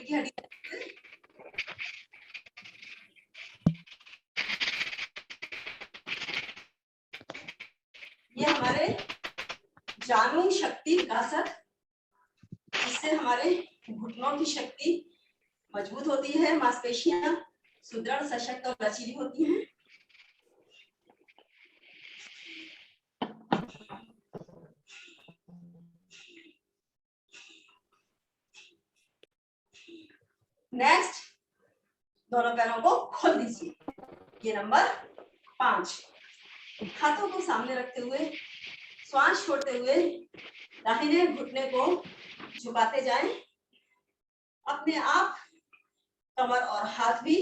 रीढ़ की हड्डी, ये हमारे जानु शक्ति विकासक, इससे हमारे घुटनों की शक्ति मजबूत होती है, मांसपेशियां सुदृढ़, सशक्त और लचीली होती हैं। नेक्स्ट, दोनों पैरों को खोल दीजिए। ये नंबर 5। हाथों को सामने रखते हुए श्वास छोड़ते हुए दाहिने घुटने को झुकाते जाएं। अपने आप कमर और हाथ भी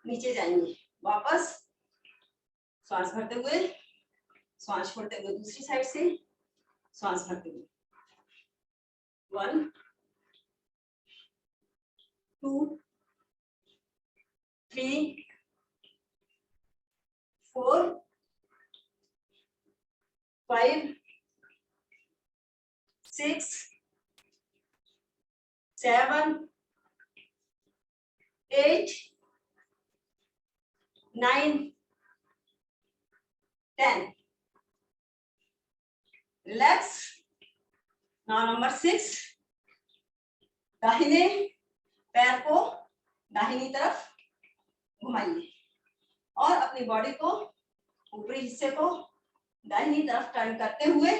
नीचे जाएंगे। वापस श्वास भरते हुए, श्वास छोड़ते हुए दूसरी साइड से श्वास भरते हुए। 1 2 3 4 5 6 7 8 9 10। रिलैक्स। नाउ नंबर 6, दाहिने पैर को दाहिनी तरफ घुमाइए और अपनी बॉडी को, ऊपरी हिस्से को दाहिनी तरफ टर्न करते हुए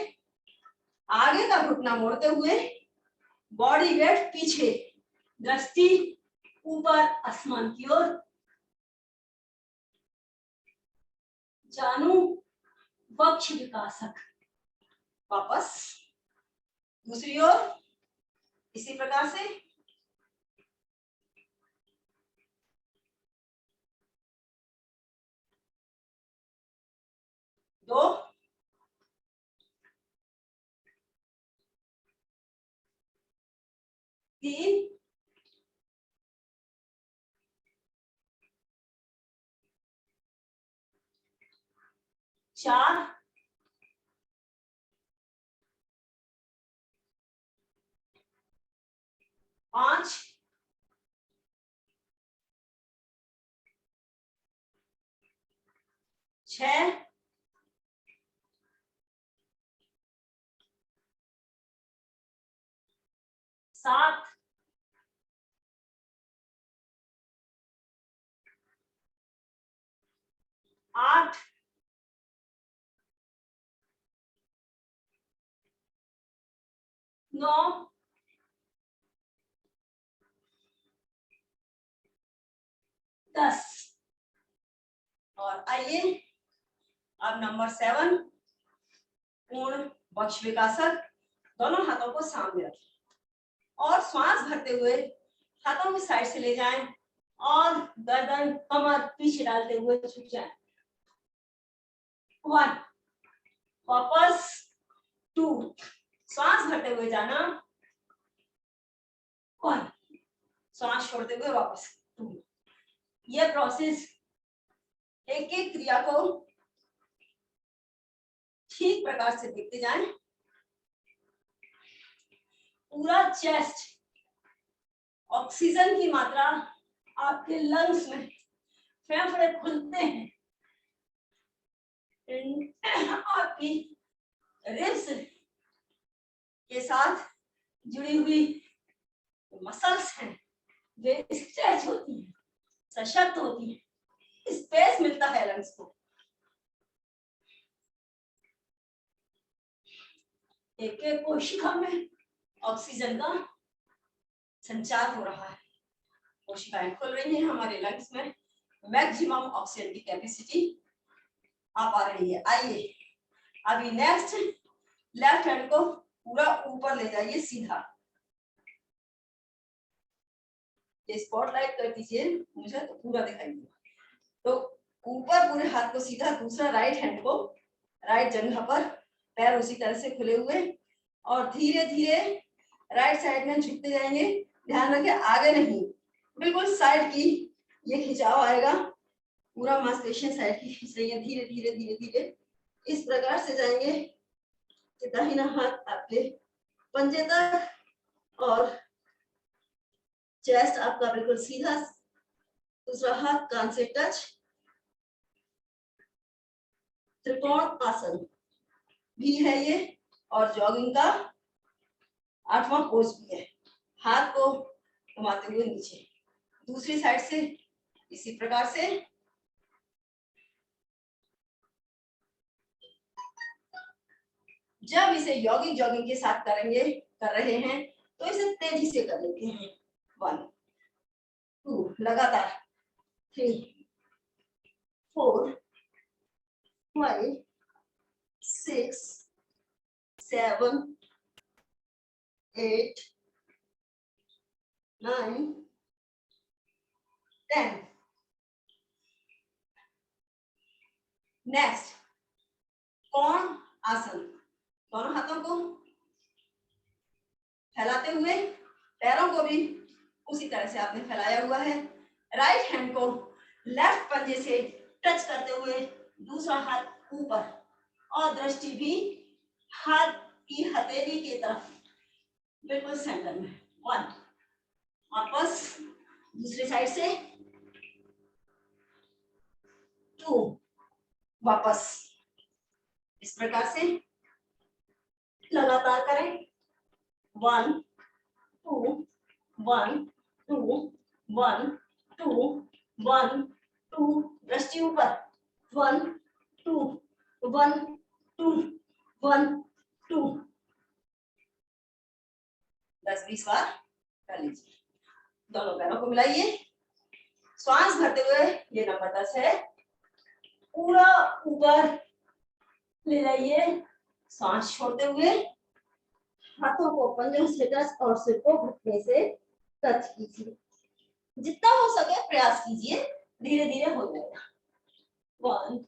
आगे का घुटना मोड़ते हुए बॉडी वेट पीछे, दृष्टि ऊपर आसमान की ओर। जानु वक्ष विकासक। वापस दूसरी ओर इसी प्रकार से। दो, 3, 4, 5, 6, 7, 8, 9, 10। और आइए अब नंबर 7, पूर्ण वक्ष विकासक। दोनों हाथों को सामने रखें और श्वास भरते हुए हाथों की साइड से ले जाएं और गर्दन कमर पीछे डालते हुए झुक जाएं। 1, वापस 2, श्वास भरते हुए जाना। 1, श्वास छोड़ते हुए वापस 2। यह प्रोसेस एक एक क्रिया को ठीक प्रकार से देखते जाएं। पूरा चेस्ट, ऑक्सीजन की मात्रा आपके लंग्स में, फेफड़े खुलते हैं, आपकी रिब्स के साथ जुड़ी हुई मसल्स हैं वे स्ट्रेच होती हैं, सशक्त होती हैं, स्पेस मिलता है लंग्स को। एक एक कोशिका में ऑक्सीजन का संचार हो रहा है, कोशिकाएं खुल रही हैं, हमारे लंग्स में मैक्सिमम ऑक्सीजन की कैपेसिटी आ पा रही है। आइए अभी नेक्स्ट, लेफ्ट हैंड को पूरा ऊपर ले जाइए सीधा। ये स्पॉटलाइट कर दीजिए मुझे तो पूरा दिखाई दे। तो ऊपर पूरे हाथ को सीधा, दूसरा राइट हैंड को राइट जगह पर, पैर उसी तरह से खुले हुए और धीरे धीरे राइट साइड में झुकते जाएंगे। ध्यान रखें आगे नहीं, बिल्कुल साइड की ये खिंचाव आएगा, पूरा मांसपेशियां साइड की खींच रही है। धीरे धीरे धीरे धीरे इस प्रकार से जाएंगे कि दाहिना हाथ आपके पंजे तक और चेस्ट आपका बिल्कुल सीधा, दूसरा हाथ कान से टच। त्रिकोण आसन भी है ये, और जॉगिंग का 8वां पोज भी है। हाथ को घुमाते हुए नीचे, दूसरी साइड से इसी प्रकार से। जब इसे यॉगिंग जॉगिंग के साथ कर रहे हैं तो इसे तेजी से कर लेते हैं। 1 2 लगातार, 3 4 5 6 7 8 9 10। नेक्स्ट कोण आसन, दोनों हाथों को फैलाते हुए, पैरों को भी उसी तरह से आपने फैलाया हुआ है। राइट हैंड को लेफ्ट पंजे से टच करते हुए, दूसरा हाथ ऊपर, और दृष्टि भी हाथ की हथेली की तरफ, बिल्कुल सेंटर में। 1 वापस दूसरी साइड से, 2 वापस, इस प्रकार से लगातार करें। 1 2 1 2 1 2 1 2, दृष्टि ऊपर। 1 2 1 2 1 2। 10-20 बार कर लीजिए। दोनों पैरों को मिलाइए, श्वास भरते हुए, ये नंबर 10 है। पूरा ऊपर ले जाइए, सांस छोड़ते हुए हाथों को पंजों से टच और सिर को घुटने से टच कीजिए। जितना हो सके प्रयास कीजिए, धीरे धीरे हो जाएगा। 1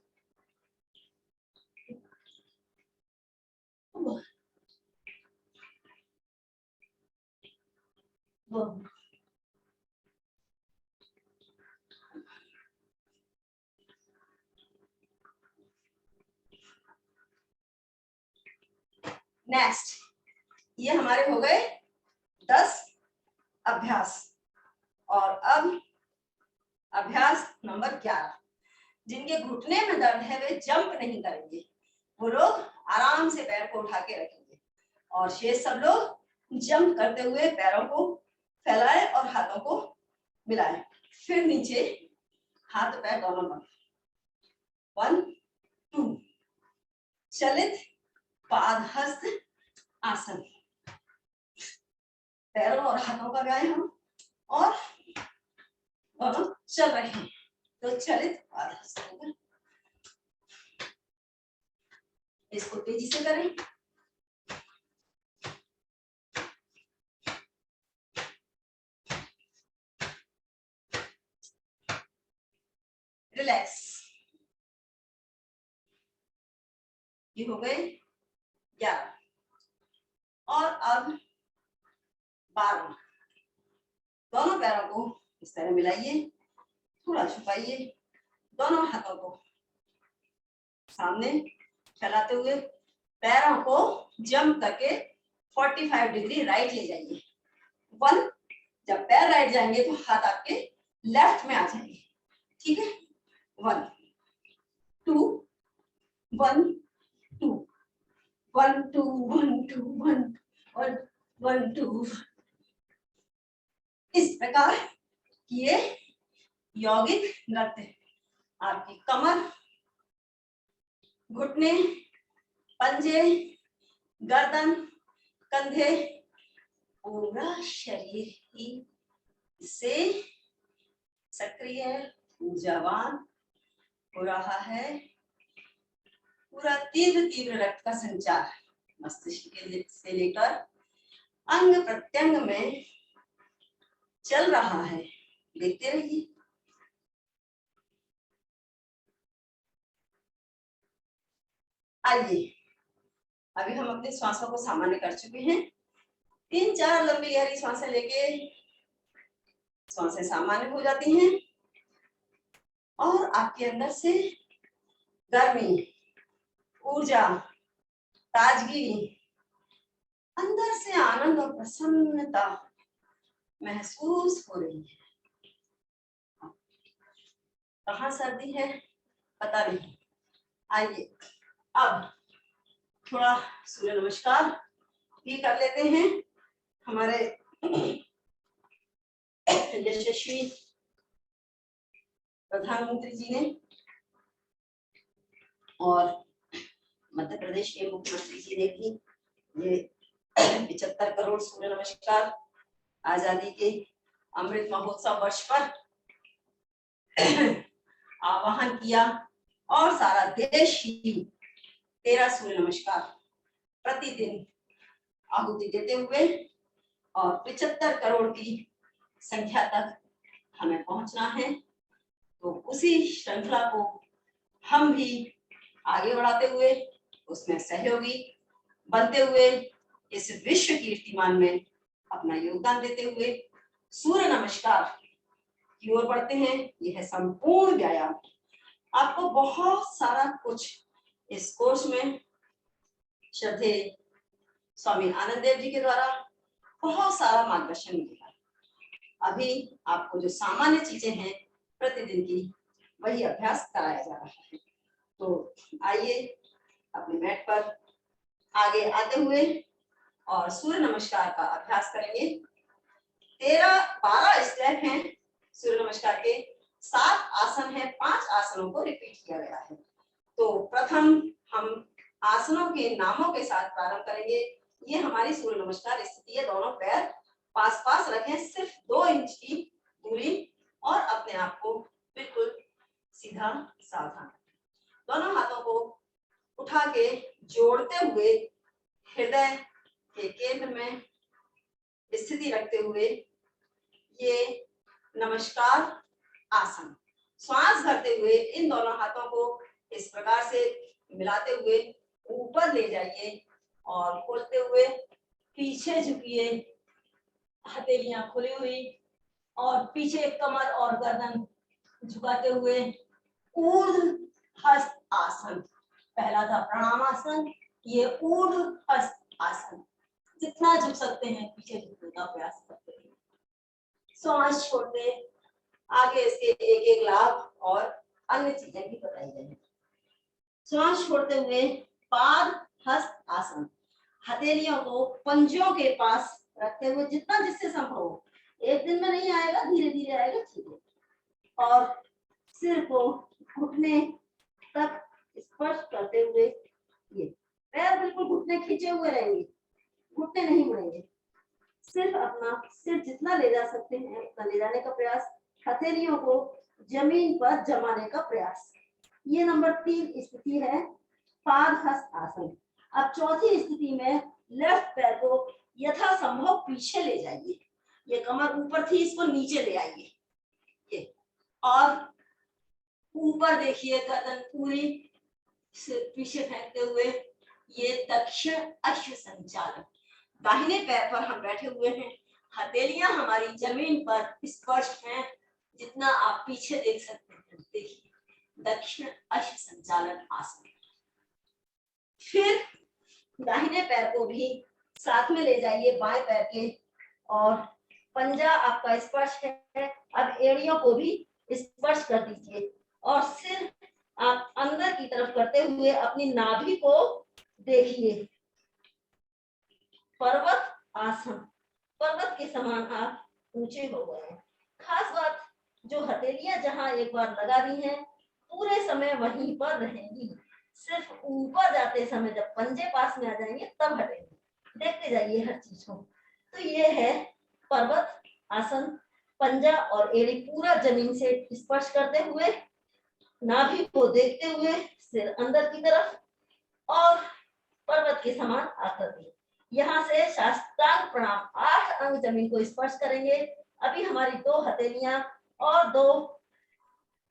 2 नेक्स्ट, ये हमारे हो गए 10 अभ्यास। और अब अभ्यास नंबर 11। जिनके घुटने में दर्द है वे जंप नहीं करेंगे, वो लोग आराम से पैर को उठा के रखेंगे, और शेष सब लोग जंप करते हुए पैरों को फैलाएं और हाथों को मिलाएं। फिर नीचे हाथ पैर दोनों बंद। 1 2 चलित पादहस्त आसन, पैरों और हाथों का व्यायाम, और दोनों चल रहे हैं तो चलित पादहस्त। इसको तेजी से करें। रिलैक्स। ये हो गए 11, और अब 12। दोनों पैरों को इस तरह मिलाइए, थोड़ा छुपाइए, दोनों हाथों को सामने फैलाते हुए पैरों को जंप करके 45 डिग्री राइट ले जाइए। 1, जब पैर राइट जाएंगे तो हाथ आपके लेफ्ट में आ जाएंगे, ठीक है। 1 2 1 2 1 2 1 2 1 1 2। इस प्रकार ये यौगिक नृत्य आपकी कमर, घुटने, पंजे, गर्दन, कंधे, पूरा शरीर ही से सक्रिय ऊर्जावान हो रहा है। पूरा तीव्र तीव्र रक्त का संचार मस्तिष्क से लेकर अंग प्रत्यंग में चल रहा है। देखते रहिए। आइए, अभी हम अपनी श्वासों को सामान्य कर चुके हैं। 3-4 लंबी गहरी सांसें लेके सांसें सामान्य हो जाती हैं, और आपके अंदर से गर्मी, ऊर्जा, ताजगी, अंदर से आनंद और प्रसन्नता महसूस हो रही है। कहाँ सर्दी है पता नहीं। आइए अब थोड़ा सूर्य नमस्कार भी कर लेते हैं। हमारे यशस्वी प्रधानमंत्री जी ने और मध्य प्रदेश के मुख्यमंत्री जी ने भी ये 75 करोड़ सूर्य नमस्कार आजादी के अमृत महोत्सव वर्ष पर आह्वान किया और सारा देश ही 13 सूर्य नमस्कार प्रतिदिन आहुति देते हुए और 75 करोड़ की संख्या तक हमें पहुंचना है। तो उसी श्रृंखला को हम भी आगे बढ़ाते हुए उसमें सहयोगी बनते हुए इस विश्व कीर्तिमान में अपना योगदान देते हुए सूर्य नमस्कार की ओर बढ़ते हैं। यह संपूर्ण व्यायाम आपको बहुत सारा कुछ इस कोर्स में श्रद्धेय स्वामी आनंद देव जी के द्वारा बहुत सारा मार्गदर्शन मिलेगा। अभी आपको जो सामान्य चीजें हैं प्रतिदिन की वही अभ्यास कराया जा रहा है। तो आइए अपने मैट पर आगे आते हुए और सूर्य नमस्कार का अभ्यास करेंगे। 12 स्टेप हैं सूर्य नमस्कार के, 7 आसन है, 5 आसनों को रिपीट किया गया है। तो प्रथम हम आसनों के नामों के साथ प्रारंभ करेंगे। ये हमारी सूर्य नमस्कार स्थिति है। दोनों पैर पास पास रखें, सिर्फ 2 इंच की दूरी और अपने आप को बिल्कुल सीधा साधा। दोनों हाथों को उठा के जोड़ते हुए हृदय के केंद्र में स्थिति रखते हुए ये नमस्कार आसन। श्वास भरते हुए इन दोनों हाथों को इस प्रकार से मिलाते हुए ऊपर ले जाइए और खोलते हुए पीछे झुकिए, हथेलियां खुली हुई और पीछे कमर और गर्दन झुकाते हुए ऊर्ध्व हस्त आसन। पहला था प्रणामासन, ये ऊर्ध्व हस्त आसन। जितना झुक सकते हैं पीछे झुकने का प्रयास करते हैं। श्वास छोड़ते आगे इसके एक एक लाभ और अन्य चीजें भी बताई गई। श्वास छोड़ते हुए पाद हस्त आसन। हथेलियों को पंजों के पास रखते हुए जितना जिससे संभव हो, एक दिन में नहीं आएगा, धीरे धीरे आएगा, ठीक है। और सिर को घुटने तक स्पर्श करते हुए ये पैर बिल्कुल घुटने खींचे हुए रहेंगे, घुटने नहीं मुड़ेंगे। सिर्फ अपना सिर जितना ले जा सकते हैं उतना ले जाने का प्रयास, हथेलियों को जमीन पर जमाने का प्रयास। ये नंबर 3 स्थिति है पाद हस्त आसन। अब चौथी स्थिति में लेफ्ट पैर को यथासंभव पीछे ले जाइए। ये कमर ऊपर थी, इसको नीचे ले आइए ये, और ऊपर देखिए गर्दन पूरी पीछे फेंकते हुए ये दक्षिण अक्ष संचालन। दाहिने पैर पर हम बैठे हुए हैं, हथेलियां हमारी जमीन पर स्पर्श हैं, जितना आप पीछे देख सकते हैं देखिए, दक्षिण अक्ष संचालन आसन। फिर दाहिने पैर को भी साथ में ले जाइए बाएं पैर के, और पंजा आपका स्पर्श है। अब एड़ियों को भी स्पर्श कर दीजिए और सिर आप अंदर की तरफ करते हुए अपनी नाभि को देखिए। पर्वत आसन, पर्वत के समान आप ऊंचे हो गए हैं। खास बात, जो हथेलियां जहां एक बार लगा दी हैं पूरे समय वहीं पर रहेंगी, सिर्फ ऊपर जाते समय जब पंजे पास में आ जाएंगे तब हटेंगे। देखते जाइए हर चीज को। तो ये है पर्वत आसन। पंजा और एड़ी पूरा जमीन से स्पर्श करते हुए, नाभि को देखते हुए सिर अंदर की तरफ और पर्वत के समान आकृति। यहाँ से साष्टांग प्रणाम 8 अंग जमीन को स्पर्श करेंगे। अभी हमारी 2 हथेलियां और 2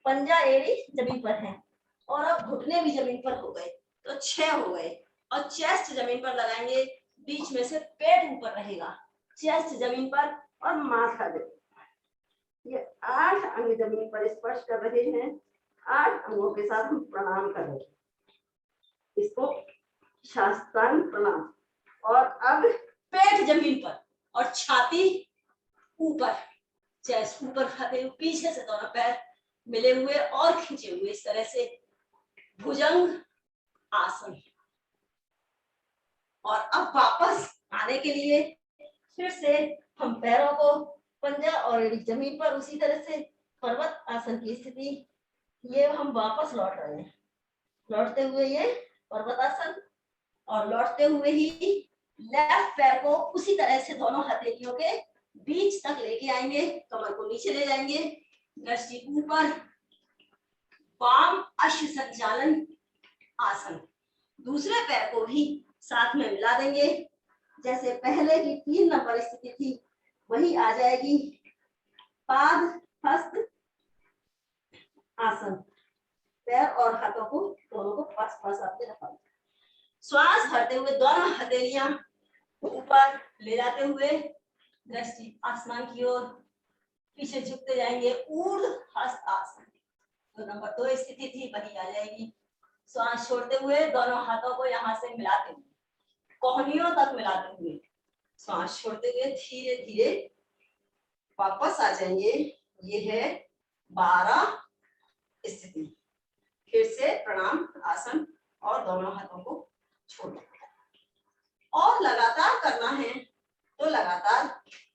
पंजा एड़ी जमीन पर हैं और अब घुटने भी जमीन पर हो गए, तो 6 हो गए। और चेस्ट जमीन पर लगाएंगे, बीच में से पेट ऊपर रहेगा, चेस्ट जमीन पर और माथा जमीन पर। ये 8 अंग जमीन पर स्पर्श कर रहे हैं। 8 अंगों के साथ हम प्रणाम करेंगे, इसको साष्टांग प्रणाम। और अब पेट जमीन पर और छाती ऊपर, चेस्ट ऊपर उठाते हुए, पीछे से दोनों पैर मिले हुए और खींचे हुए, इस तरह से भुजंग आसन। और अब वापस आने के लिए फिर से हम पैरों को पंजा और जमीन पर उसी तरह से पर्वत आसन की स्थिति, ये हम वापस लौट रहे हैं। लौटते हुए ये पर्वत आसन, और लौटते हुए ही लेफ्ट पैर को उसी तरह से दोनों हथेलियों के बीच तक लेके आएंगे, कमर को नीचे ले जाएंगे, दृष्टि ऊपर, वाम अश्व संचालन आसन। दूसरे पैर को भी साथ में मिला देंगे, जैसे पहले की 3 नंबर स्थिति थी वही आ जाएगी। पाद हस्त आसन, पैर और हाथों को दोनों को पास पास आपके रखा। श्वास भरते हुए दोनों हथेलियां ऊपर ले जाते हुए दृष्टि आसमान की ओर, पीछे झुकते जाएंगे, ऊर्ध्व हस्त आसन। तो नंबर 2 स्थिति थी वही आ जाएगी। श्वास छोड़ते हुए दोनों हाथों को यहाँ से मिलाते हुए, कोहनियों तक मिलाते हुए, श्वास छोड़ते हुए धीरे धीरे वापस आ जाएंगे। ये है 12 स्थिति। फिर से प्रणाम आसन और दोनों हाथों को छोड़ना, और लगातार करना है तो लगातार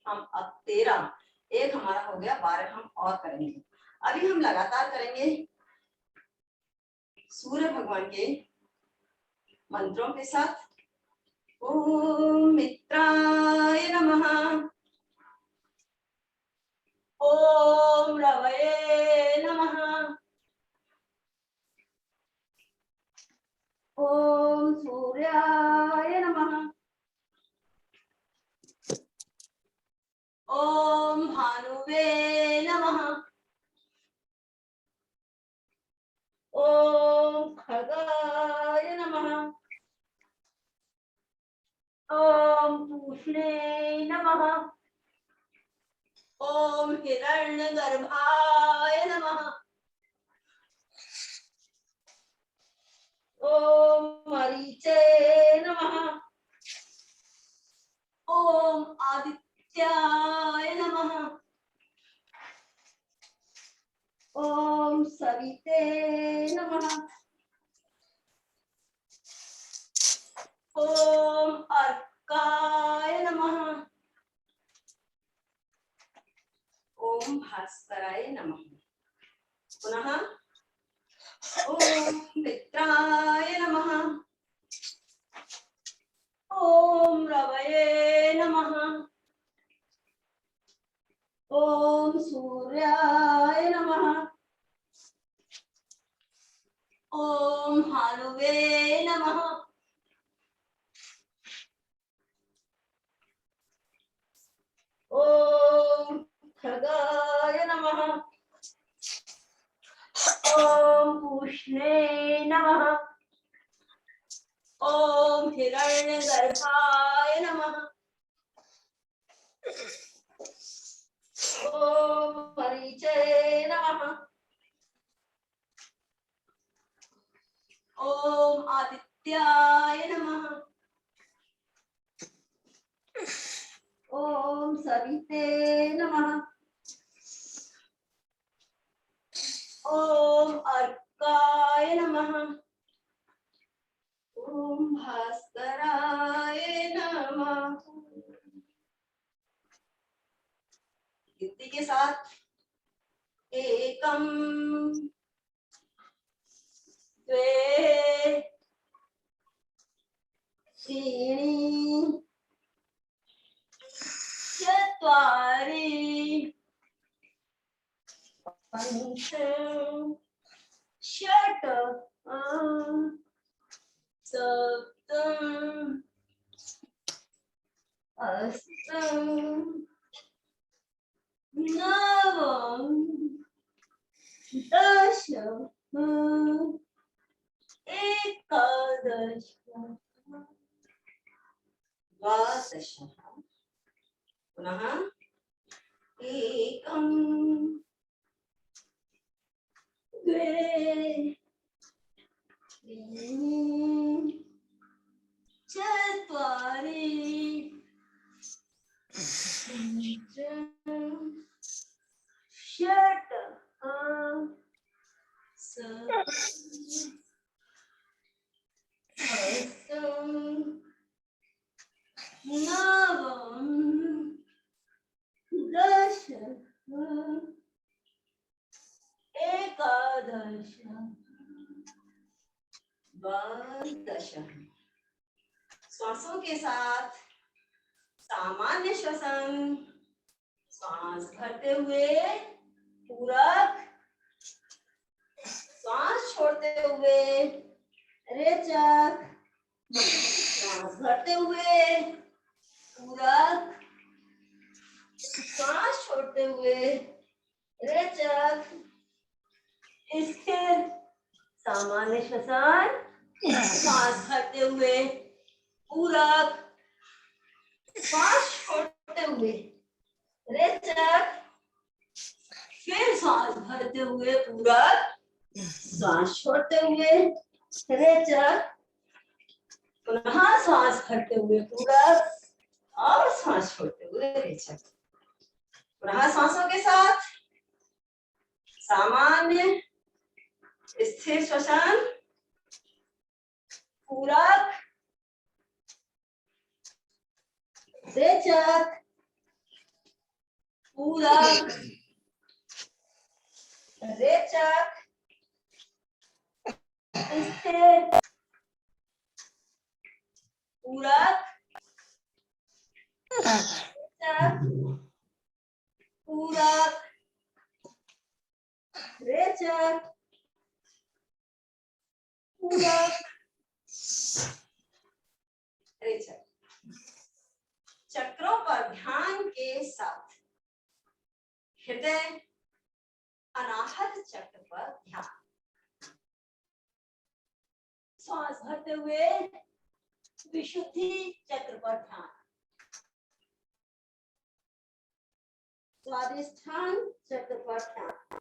हम अब 13, एक हमारा हो गया, 12 हम और करेंगे। अभी हम लगातार करेंगे सूर्य भगवान के मंत्रों के साथ। ओम मित्राय नमः, ओम रवये नमः, ओम सूर्याय नमः, ओम भानुवे नमः, ओम खगाय नमः, ओम पूष्णे नमः, ओम हिरण्यगर्भाय नमः, ओम मरीचे नमः, ओम आदित्याय नमः, ओम सविते नमः, ओम अर्काय नमः, ओम भास्कराय नमः। पुनः ओम मित्राय नमः, ओम रवये नमः, ओम सूर्याय नमः, ओम भानुवे नमः, ओम खगाय नमः, ओम पूष्णे नमः, ओम हिरण्यगर्भाय नमः, ओम मरीचे नमः, ओम आदित्याय नमः, ओम सविते नमः, ओम अर्काय नमः, ओम भास्कराय नमः। गिनती के साथ एकम, द्वे, त्रीणि, चत्वारि, पंच, षट्, सप्त, अष्ट, नव, दश, एकादश, द्वादश। पुनः एकम, द्वे, त्रीणि, चत्वारि, पंच, नवम दश एकादश द्वादश। श्वासों के साथ सामान्य श्वसन, श्वास भरते हुए पूरक, श्वास छोड़ते हुए रेचक, श्वास भरते हुए पूरक, श्वास छोड़ते हुए रेचक, स्थिर सामान्य श्वसन, श्वास भरते हुए पूरक, श्वास छोड़ते हुए रेचक, फिर श्वास भरते हुए पूरक, श्वास छोड़ते हुए रेचक, पुनः श्वास भरते हुए पूरक और श्वास छोड़ते हुए रेचक। पुनः श्वासों के साथ सामान्य स्थिर श्वसन, पूरक, रेचक, पूरक, रेचक, स्थिर, पूरक, रेचक, पूरक, रेचक, पूरक, रेचक। चक्रों पर ध्यान के साथ हृदय अनाहत चक्र पर ध्यान। श्वास भरते हुए विशुद्धि चक्र पर ध्यान। स्वादिष्ठान चक्र पर ध्यान।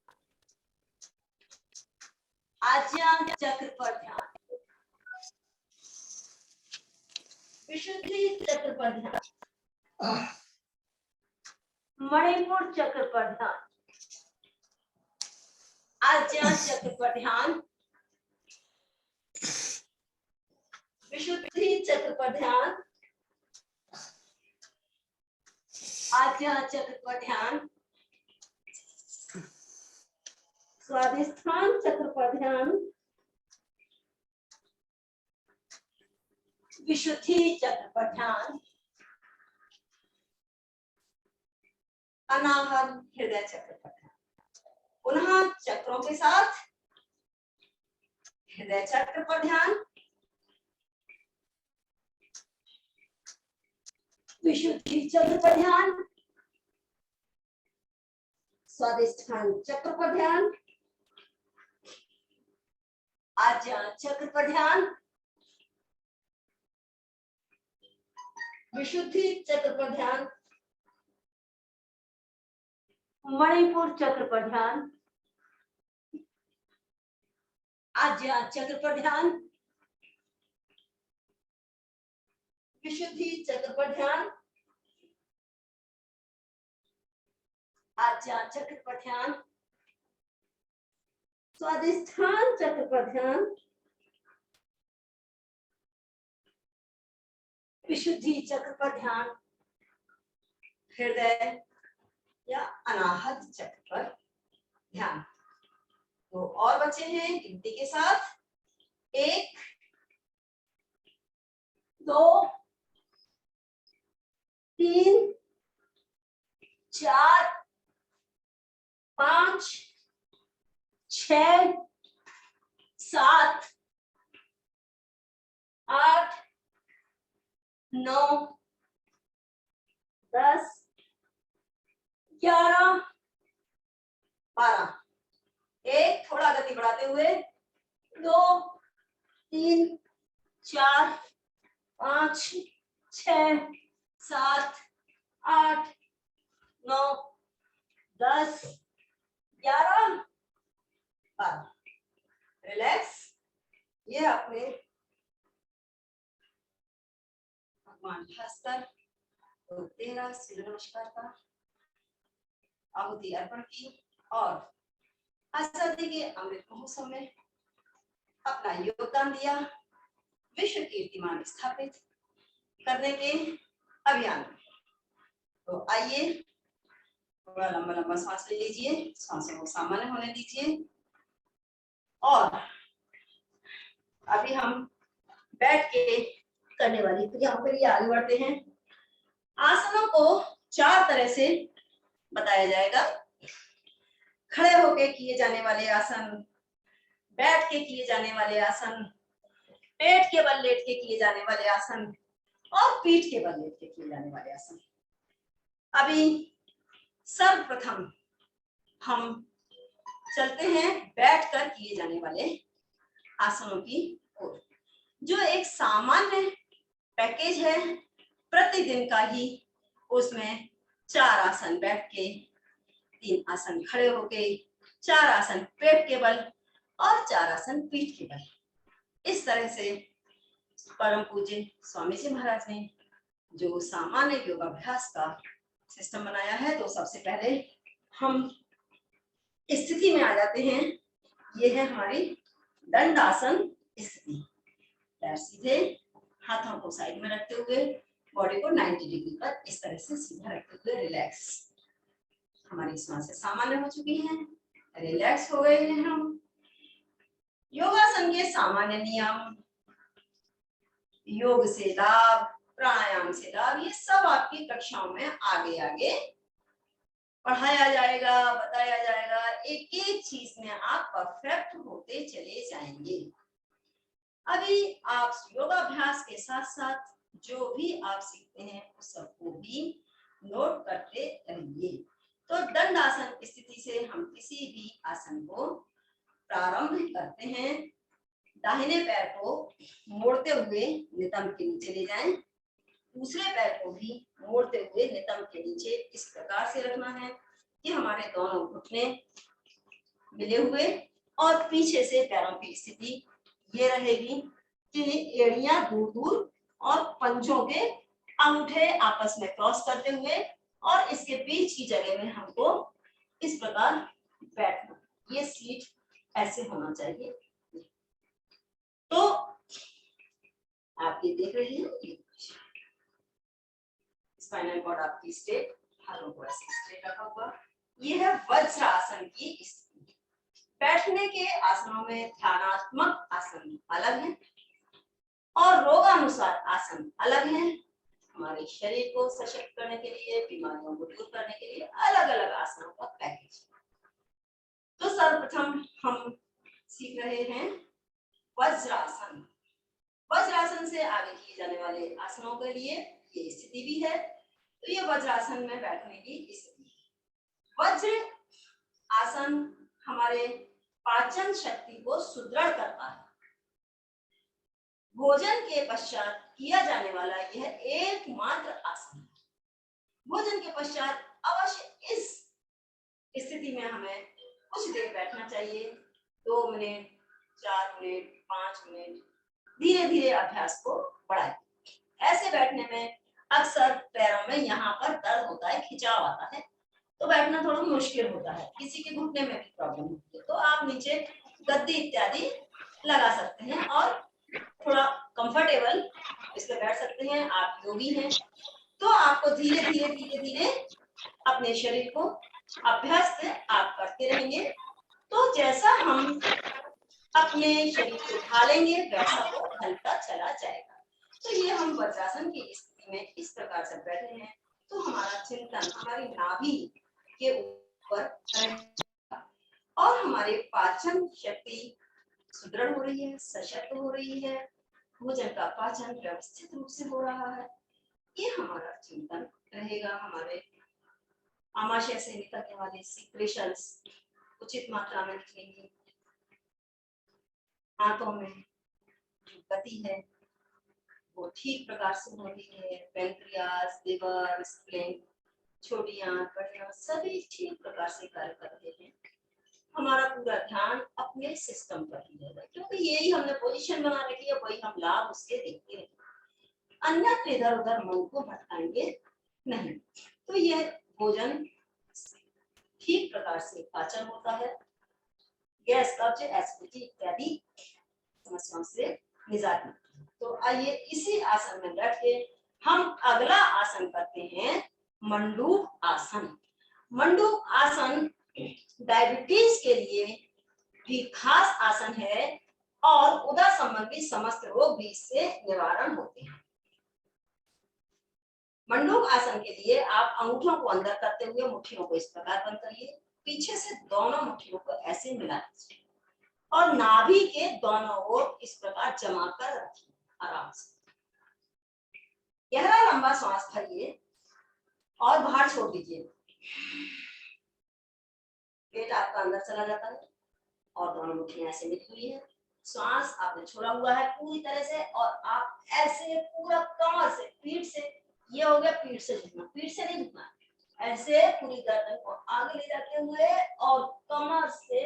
आज्ञा चक्र पर ध्यान। विशुद्धि चक्र पर ध्यान। मणिपुर चक्र पर ध्यान। आज्ञा चक्र पर ध्यान। विशुद्धि चक्र पर ध्यान। आज्ञा चक्र पर ध्यान। स्वादिष्ठान चक्र पर ध्यान। विशुद्धि चक्र पर ध्यान। अनाहत हृदय चक्र पर ध्यान। पुनः चक्रों के साथ हृदय चक्र पर ध्यान। विशुद्धि चक्र पर ध्यान। स्वादिष्ठान चक्र पर ध्यान। आज्ञा चक्र पर ध्यान। विशुद्धि चक्र पर ध्यान। मणिपुर चक्र पर ध्यान। आज्ञा चक्र पर ध्यान। विशुद्धि चक्र पर ध्यान। आज्ञा चक्र पर ध्यान। स्वादिष्ठान चक्र पर ध्यान। विशुद्धि चक्र पर ध्यान। हृदय या अनाहत चक्र पर ध्यान। तो और बचे हैं गिनती के साथ 1 2 3 4 5 6 7 8 9 10 11 12। एक थोड़ा गति बढ़ाते हुए 2 3 4 5 6 7 8 9 10 11 12। रिलैक्स। ये अपने भगवान भास्कर तो 13 सूर्य नमस्कार का आहुति अर्पण की और आजादी के अमृत महोत्सव में अपना योगदान दिया विश्व कीर्तिमान स्थापित करने के अभियान में। तो आइए थोड़ा लंबा लंबा सांस ले लीजिए, सांसों को सामान्य होने दीजिए और अभी हम बैठ के करने वाली क्रियाओं के लिए आगे बढ़ते हैं। आसनों को 4 तरह से बताया जाएगा। खड़े होके किए जाने वाले आसन, बैठ के किए जाने वाले आसन, पेट के बल लेट के किए जाने वाले आसन और पीठ के बल लेट के किए जाने वाले आसन। अभी सर्वप्रथम हम चलते हैं बैठकर किए जाने वाले आसनों की ओर, जो एक सामान्य पैकेज है प्रतिदिन का ही। उसमें 4 आसन बैठ के, 3 आसन खड़े होके, 4 आसन पेट के बल और 4 आसन पीठ के बल। इस तरह से परम पूज्य स्वामी जी महाराज ने जो सामान्य योगाभ्यास का सिस्टम बनाया है, तो सबसे पहले हम स्थिति में आ जाते हैं। ये है हमारी दंडासन स्थिति। पैर सीधे, हाथों को साइड में रखते हुए, बॉडी को 90 डिग्री पर इस तरह से सीधा रखते हुए रिलैक्स। हमारी सांसें सामान्य हो चुकी हैं, रिलैक्स हो गए हैं हम। योगासन के सामान्य नियम, योग से लाभ, प्राणायाम से लाभ, ये सब आपकी कक्षाओं में आगे आगे पढ़ाया जाएगा, बताया जाएगा। एक एक चीज में आप परफेक्ट होते चले जाएंगे। अभी आप योगाभ्यास के साथ साथ जो भी आप सीखते हैं उस सबको भी नोट करते रहिए। तो दंडासन स्थिति से हम किसी भी आसन को प्रारंभ करते हैं। दाहिने पैर को मोड़ते हुए नितंब के नीचे ले जाएं, दूसरे पैर को भी मोड़ते हुए नितंब के नीचे इस प्रकार से रखना है कि हमारे दोनों घुटने मिले हुए, और पीछे से पैरों की स्थिति ये रहेगी कि एड़ियां दूर दूर और पंजों के अंगूठे आपस में क्रॉस करते हुए, और इसके बीच की जगह में हमको इस प्रकार बैठना। ये सीट ऐसे होना चाहिए। तो आप ये देख रहे हैं, स्पाइनल कॉर्ड आपकी स्ट्रेट, हाथों को ऐसे स्ट्रेट रखा हुआ। ये है वज्रासन की स्थिति। बैठने के आसनों में ध्यानात्मक आसन अलग है और रोगानुसार आसन अलग है। हमारे शरीर को सशक्त करने के लिए, बीमारियों को दूर करने के लिए अलग अलग आसनों का पैकेज। तो सर्वप्रथम हम सीख रहे हैं वज्रासन। वज्रासन से आगे किए जाने वाले आसनों के लिए ये स्थिति भी है। तो ये वज्रासन में बैठने की स्थिति है। वज्र आसन हमारे पाचन शक्ति को सुदृढ़ करता है। भोजन के पश्चात किया जाने वाला यह एकमात्र आसन है। भोजन के पश्चात अवश्य इस स्थिति में हमें कुछ देर बैठना चाहिए, 2 मिनट, 4 मिनट, 5 मिनट, धीरे धीरे अभ्यास को बढ़ाएं। ऐसे बैठने में अक्सर पैरों में यहाँ पर दर्द होता है, खिंचाव आता है, तो बैठना थोड़ा मुश्किल होता है। किसी के घुटने में भी प्रॉब्लम होती है, तो आप नीचे गद्दी इत्यादि लगा सकते हैं और थोड़ा कंफर्टेबल इस पे बैठ सकते हैं। आप योगी हैं तो आपको धीरे धीरे धीरे धीरे अपने शरीर को अभ्यास से आप करते रहेंगे, तो जैसा हम अपने शरीर को ढालेंगे वैसा वो हल्का चला जाएगा। तो ये हम वज्रासन की स्थिति में इस प्रकार से बैठे हैं, तो हमारा चिंतन हमारी नाभि के ऊपर रहेगा और हमारे पाचन शक्ति सुदृढ़ हो रही है, सशक्त हो रही है, भोजन का पाचन व्यवस्थित रूप से हो रहा है। ये हमारा चिंतन रहेगा। हमारे आमाशय से निकलने वाले सीक्रेशंस उचित मात्रा में निकलेंगी। आंतों में जो गति है वो ठीक प्रकार से हो रही है। पेनक्रियास, लिवर, स्प्लेन, छोटी आंत, बड़ी आंत सभी ठीक प्रकार से कार्य कर रहे हैं। हमारा पूरा ध्यान अपने सिस्टम पर ही रहेगा, क्योंकि यही हमने पोजीशन बना रखी है, वही हम लाभ उसके देखते हैं, अन्यत्र इधर उधर मन को भटकाएंगे नहीं। तो यह भोजन ठीक प्रकार से पाचन होता है। गैस, कब्ज, एसिडिटी इत्यादि समस्याओं से निजात मिलती है। तो आइए इसी आसन में बैठ के हम अगला आसन करते हैं, मंडूक आसन। मंडूक आसन डायबिटीज के लिए भी खास आसन है और उदर संबंधी समस्त रोग भी इससे निवारण होते हैं। मंडूक आसन के लिए आप अंगूठों को अंदर करते हुए मुट्ठियों को इस प्रकार बंद करिए, पीछे से दोनों मुट्ठियों को ऐसे मिला दीजिए और नाभि के दोनों ओर इस प्रकार जमा कर रखिए आराम से। गहरा लंबा सांस भरिए और बाहर छोड़ दीजिए। पेट आपका अंदर चला जाता है और दोनों मुट्ठियां ऐसे मिली हुई है। सांस आपने छोड़ा हुआ है पूरी तरह से और आप ऐसे पूरा कमर से, पीठ से, ये हो गया पीठ से झुकना, पीठ से नहीं झुकना, ऐसे पूरी गर्दन को आगे ले जाते हुए और कमर से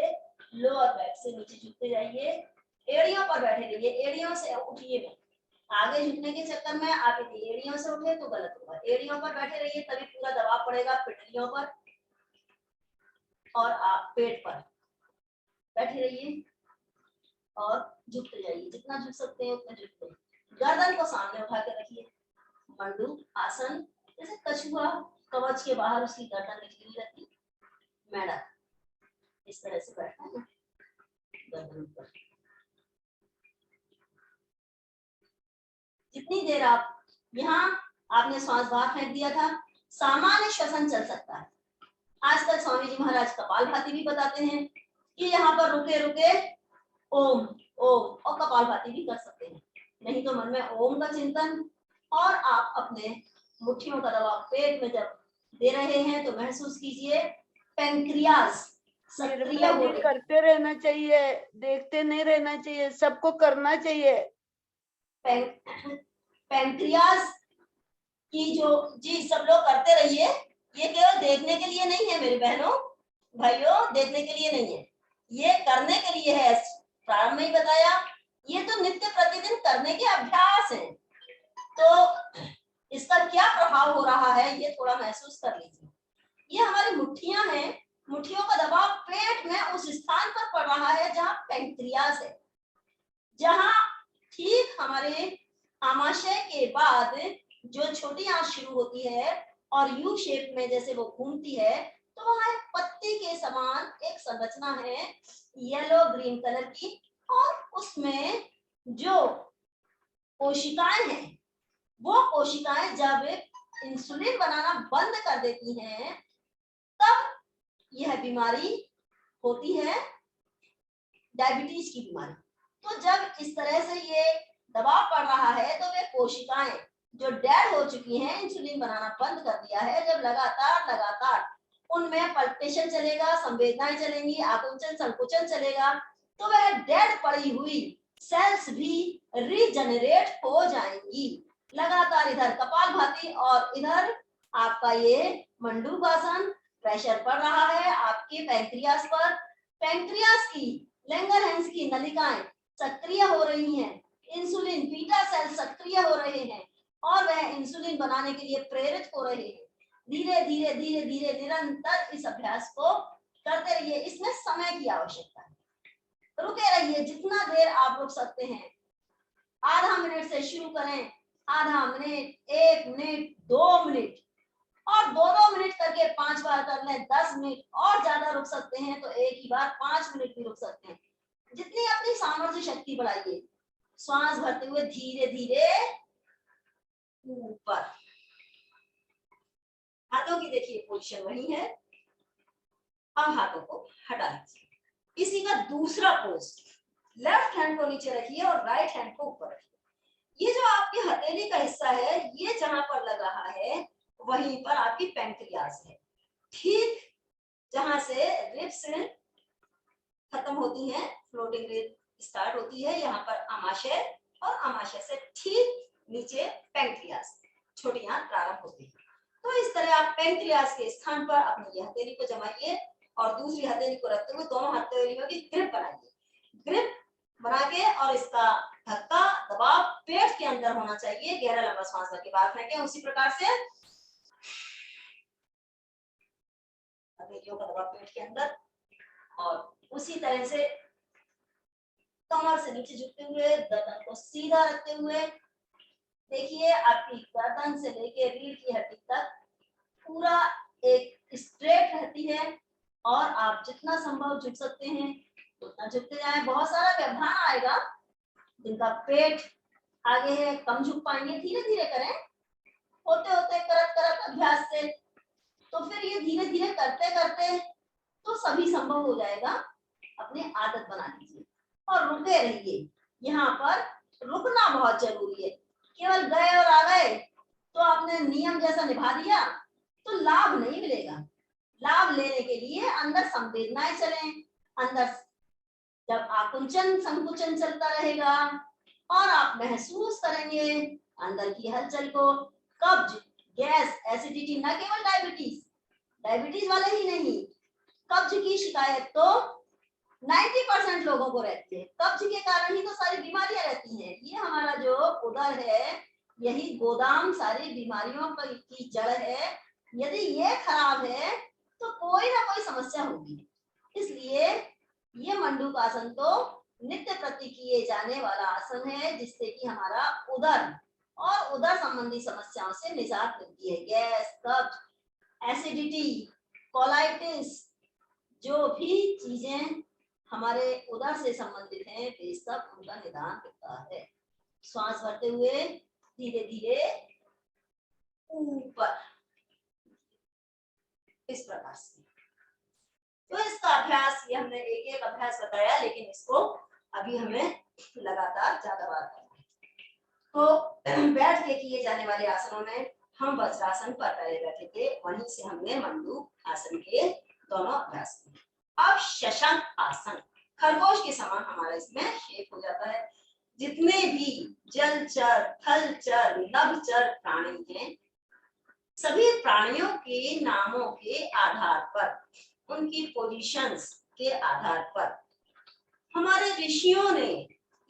लोअर बैक से नीचे झुकते जाइए। एड़ियों पर बैठे रहिए, एड़ियों से उठिए मत। आगे झुकने के चक्कर में आप यदि एड़ियों से उठे तो गलत होगा। एड़ियों पर बैठे रहिए, तभी पूरा दबाव पड़ेगा पिटलियों पर और आप पेट पर बैठे रहिए और झुकते जाइए। जितना झुक सकते हैं उतना झुकते हैं। गर्दन को सामने उठा के रखिए। मंडूक आसन जैसे कछुआ कवच के बाहर उसकी गर्दन निकली हुई रहती, मेढक इस तरह से बैठना है गर्दन पर। जितनी देर आप यहाँ आपने श्वास बाहर फेंक दिया था, सामान्य श्वसन चल सकता है। आजकल स्वामी जी महाराज कपालभाति भी बताते हैं कि यहाँ पर रुके रुके ओम ओम और कपालभाति भी कर सकते हैं। नहीं तो मन में ओम का चिंतन और आप अपने मुट्ठियों का दबाव पेट में जब दे रहे हैं तो महसूस कीजिए पैंक्रियास सक्रिय हो रही है। करते रहना चाहिए, देखते नहीं रहना चाहिए, सबको करना चाहिए। पैंक्रियास की जो जी सब लोग करते रहिए, ये केवल देखने के लिए नहीं है मेरे बहनों भाइयों, देखने के लिए नहीं है, ये करने के लिए है। प्रारंभ में ही बताया, ये तो नित्य प्रतिदिन करने के अभ्यास है। तो इसका क्या प्रभाव हो रहा है ये थोड़ा महसूस कर लीजिए। ये हमारी मुट्ठियां हैं, मुट्ठियों का दबाव पेट में उस स्थान पर पड़ रहा है जहां पैंक्रियास है, जहां ठीक हमारे आमाशय के बाद जो छोटी आंत शुरू होती है और यू शेप में जैसे वो घूमती है, तो वहां एक पत्ती के समान एक संरचना है येलो ग्रीन कलर की, और उसमें जो कोशिकाएं हैं वो कोशिकाएं जब इंसुलिन बनाना बंद कर देती हैं तब यह बीमारी होती है, डायबिटीज की बीमारी। तो जब इस तरह से ये दबाव पड़ रहा है तो वे कोशिकाएं जो डेड हो चुकी हैं, इंसुलिन बनाना बंद कर दिया है, जब लगातार उनमें पल्पेशन चलेगा, संवेदनाएं चलेंगी, आकुंचन संकुचन चलेगा, तो वह डेड पड़ी हुई सेल्स भी रीजनरेट हो जाएंगी। लगातार इधर कपालभाति और इधर आपका ये मंडूक आसन, प्रेशर पड़ रहा है आपके पैंक्रियास पर। पैंक्रियास की लैंगरहैंस की नलिकाएं सक्रिय हो रही हैं, इंसुलिन बीटा सेल सक्रिय हो रहे हैं और वह इंसुलिन बनाने के लिए प्रेरित हो रहे हैं। धीरे धीरे धीरे धीरे निरंतर इस अभ्यास को करते रहिए। इसमें समय की आवश्यकता है, रुके रहिए जितना देर आप रुक सकते हैं। आधा मिनट से शुरू करें, आधा मिनट, 1 मिनट, 2 मिनट और 2-2 मिनट करके 5 बार कर लें। 10 मिनट और ज्यादा रुक सकते हैं तो एक ही बार 5 मिनट भी रुक सकते हैं। जितनी अपनी सामर्थ्य शक्ति बढ़ाइए। श्वास भरते हुए धीरे धीरे ऊपर, हाथों की देखिए पोजीशन वही है। अब हाथों को हटा दीजिए। इसी का दूसरा पोज, लेफ्ट हैंड को नीचे रखिए और राइट हैंड को ऊपर रखिए। ये जो आपकी हथेली का हिस्सा है, ये जहां पर लग रहा है वहीं पर आपकी पैंक्रियास है। ठीक जहां से रिब्स खत्म होती हैं, फ्लोटिंग रिब स्टार्ट होती है, यहाँ पर आमाशय और आमाशय से ठीक नीचे पैंक्रियास, छोटी आंत प्रारंभ होती है। तो इस तरह आप पैंक्रियास के स्थान पर अपनी हथेली को जमाइए और दूसरी हथेली को रखते हुए दोनों हथेलियों की ग्रिप बनाइए। ग्रिप बना के और इसका धक्का दबाव पेट के अंदर होना चाहिए। गहरा लंबा सांस लेके बाहर फेंकें। उसी प्रकार से हथेलियों का दबाव पेट के अंदर और उसी तरह से कमर से नीचे झुकते हुए, गर्दन को सीधा रखते हुए। देखिए आपकी गर्दन से लेके रीढ़ की हड्डी तक पूरा एक स्ट्रेट रहती है और आप जितना संभव झुक सकते हैं उतना झुकते जाएं। बहुत सारा व्यवधान आएगा, जिनका पेट आगे है कम झुक पाएंगे, धीरे धीरे करें, होते होते करत करत अभ्यास से तो फिर ये धीरे धीरे करते करते तो सभी संभव हो जाएगा। अपनी आदत बना लीजिए और रुके रहिए। यहाँ पर रुकना बहुत जरूरी है। केवल गए और आ गए तो आपने नियम जैसा निभा दिया तो लाभ नहीं मिलेगा। लाभ लेने के लिए अंदर संवेदनाएं चलें, अंदर जब आकुंचन संकुचन चलता रहेगा और आप महसूस करेंगे अंदर की हलचल को। कब्ज, गैस, एसिडिटी, न केवल डायबिटीज, डायबिटीज वाले ही नहीं, कब्ज की शिकायत तो 90% लोगों को रहती है। कब्ज के कारण ही तो सारी बीमारियां रहती हैं। ये हमारा जो उदर है, यही गोदाम सारी बीमारियों की जड़ है। यदि ये खराब है तो कोई ना कोई समस्या होगी। इसलिए ये मंडूकासन तो नित्य प्रति किए जाने वाला आसन है, जिससे कि हमारा उदर और उदर संबंधी समस्याओं से निजात मिलती है। गैस, कब्ज, एसिडिटी, कोलाइटिस, जो भी चीजें हमारे उदर से संबंधित हैं, वे सब उनका निदान होता है। श्वास भरते हुए धीरे धीरे ऊपर, इस प्रकार से। तो इसका अभ्यास, ये हमने एक एक अभ्यास बताया, लेकिन इसको अभी हमें लगातार ज्यादा बार करना है। तो बैठ के किए जाने वाले आसनों में हम वज्रासन पर पहले बैठे थे, वहीं से हमने मंडूक आसन के दोनों अभ्यास किए। अब शशांक आसन, खरगोश के समान हमारा इसमें शेप हो जाता है। जितने भी जलचर, थलचर, नभचर प्राणी हैं, सभी प्राणियों के नामों के आधार पर, उनकी पोजीशंस के आधार पर हमारे ऋषियों ने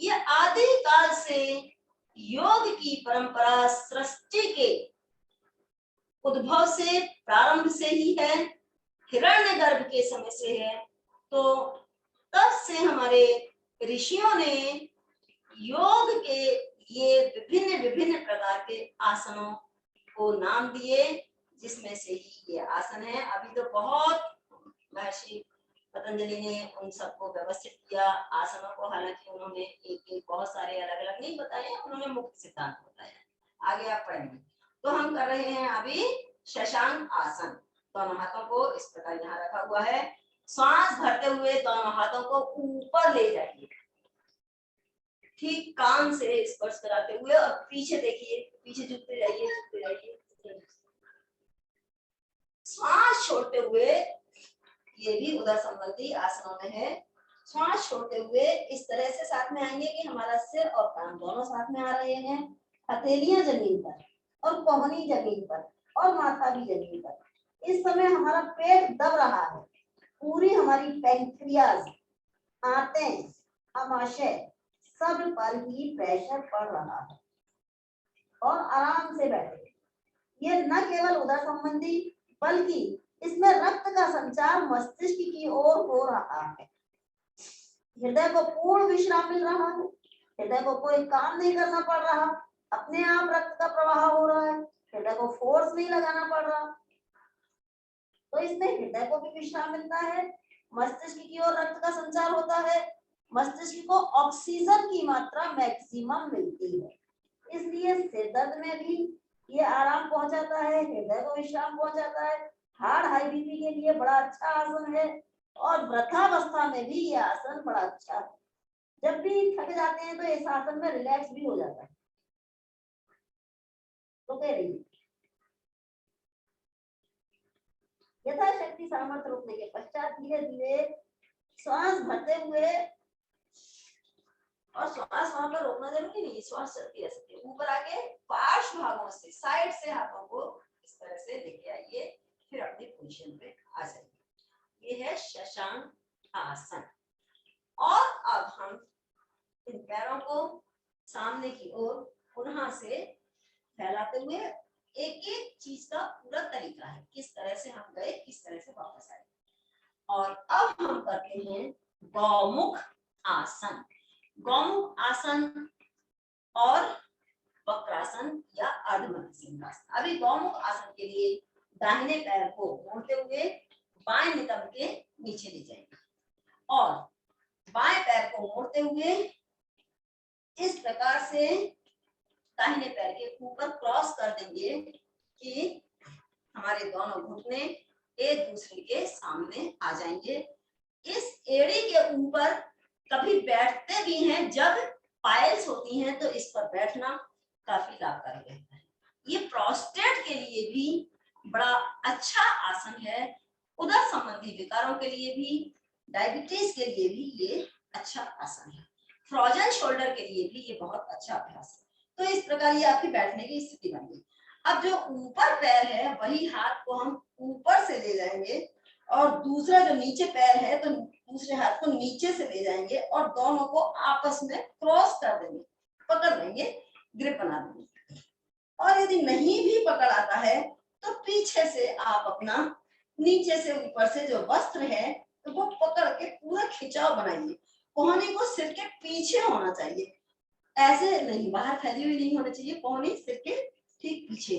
ये आदि काल से योग की परंपरा सृष्टि के उद्भव से, प्रारंभ से ही है, हिरण्यगर्भ के समय से है। तो तब से हमारे ऋषियों ने योग के ये विभिन्न विभिन्न प्रकार के आसनों को नाम दिए, जिसमें से ही ये आसन है। अभी तो बहुत महर्षि पतंजलि ने उन सबको व्यवस्थित किया आसनों को, हालांकि उन्होंने एक एक बहुत सारे अलग अलग नहीं बताए, उन्होंने मुख्य सिद्धांत बताया। आगे आप पढ़ेंगे। तो हम कर रहे हैं अभी शशांक आसन। दोनों हाथों को इस प्रकार यहाँ रखा हुआ है। श्वास भरते हुए दोनों हाथों को ऊपर ले जाइए, ठीक कान से स्पर्श कराते हुए, और पीछे देखिए, पीछे झुकते जाइए, झुकते जाइए। श्वास छोड़ते हुए, ये भी उदर संबंधी आसनों में है। श्वास छोड़ते हुए इस तरह से साथ में आएंगे कि हमारा सिर और कान दोनों साथ में आ रहे हैं। हथेलियां जमीन पर और कोहनी जमीन पर और माथा भी जमीन पर। इस समय हमारा पेट दब रहा है, पूरी हमारी पैंक्रियाज, आंतें, आमाशय सब पर ही प्रेशर पड़ रहा है। और आराम से बैठे। ये न केवल उदर संबंधी बल्कि इसमें रक्त का संचार मस्तिष्क की ओर हो रहा है। हृदय को पूर्ण विश्राम मिल रहा है, हृदय को कोई काम नहीं करना पड़ रहा, अपने आप रक्त का प्रवाह हो रहा है, हृदय को फोर्स नहीं लगाना पड़ रहा। तो इसमें हृदय को भी विश्राम मिलता है, मस्तिष्क की ओर रक्त का संचार होता है, मस्तिष्क को ऑक्सीजन की मात्रा मैक्सिमम मिलती है। इसलिए सिर दर्द में भी ये आराम पहुंचाता है, हृदय को विश्राम पहुंचाता है। हार्ट हाई बीपी के लिए बड़ा अच्छा आसन है, और वृद्धावस्था में भी ये आसन बड़ा अच्छा है। जब भी थक जाते हैं तो इस आसन में रिलैक्स भी हो जाता है। तो कह रही यथाशक्ति सामर्थ्य रोकने के पश्चात धीरे धीरे श्वास भरते हुए, और श्वास वहां पर रोकना जरूरी नहीं, श्वास चलती रह सकती है। ऊपर आके पार्श्व भागों से, साइड से हाथों को इस तरह से लेके आइए, फिर अपनी पोजीशन पे आ जाइए। ये है शशांक आसन। और अब हम इन पैरों को सामने की ओर पुनः से फैलाते हुए, एक एक चीज का पूरा तरीका है, किस तरह से हम गए, किस तरह से वापस आए। और अब हम करते हैं गौमुख आसन। गौमुख आसन और वक्रासन या अर्धमनस्यंगासन। अभी गौमुख आसन के लिए दाहिने पैर को मोड़ते हुए बाएं नितंब के नीचे ले जाएंगे और बाएं पैर को मोड़ते हुए इस प्रकार से दाहिने पैर के ऊपर क्रॉस कर देंगे कि हमारे दोनों घुटने एक दूसरे के सामने आ जाएंगे। इस एड़ी के ऊपर कभी बैठते भी हैं, जब पायल्स होती हैं तो इस पर बैठना काफी लाभकारी रहता है। ये प्रोस्टेट के लिए भी बड़ा अच्छा आसन है, उदर संबंधी विकारों के लिए भी, डायबिटीज के लिए भी ये अच्छा आसन है, फ्रोजन शोल्डर के लिए भी ये बहुत अच्छा अभ्यास है। तो इस प्रकार ये आपकी बैठने की स्थिति बन गई। अब जो ऊपर पैर है वही हाथ को हम ऊपर से ले जाएंगे और दूसरा जो नीचे पैर है तो दूसरे हाथ को नीचे से ले जाएंगे और दोनों को आपस में क्रॉस कर देंगे, पकड़ लेंगे, ग्रिप बना देंगे। और यदि नहीं भी पकड़ आता है तो पीछे से आप अपना नीचे से ऊपर से जो वस्त्र है तो वो पकड़ के पूरा खिंचाव बनाइए। कोहनी को सिर के पीछे होना चाहिए, ऐसे नहीं, बाहर फैली हुई नहीं होनी चाहिए, कोहनी सिर के ठीक पीछे।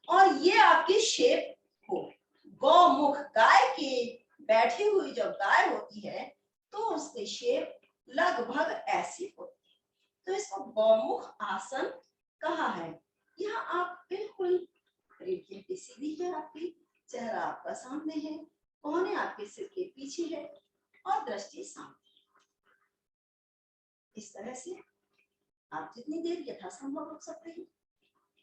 और ये आपकी शेप हो गौमुख, गाय की बैठी हुई जब गाय होती है तो उसकी शेप लगभग ऐसी होती है, तो इसको गौमुख आसन कहा है। यहाँ आप बिल्कुल रीति सीधी है, आपकी चेहरा आपका सामने है, कोहनी आपके सिर के पीछे है और दृष्टि सामने है। इस तरह से आप जितनी देर यथासंभव रुक सकते हैं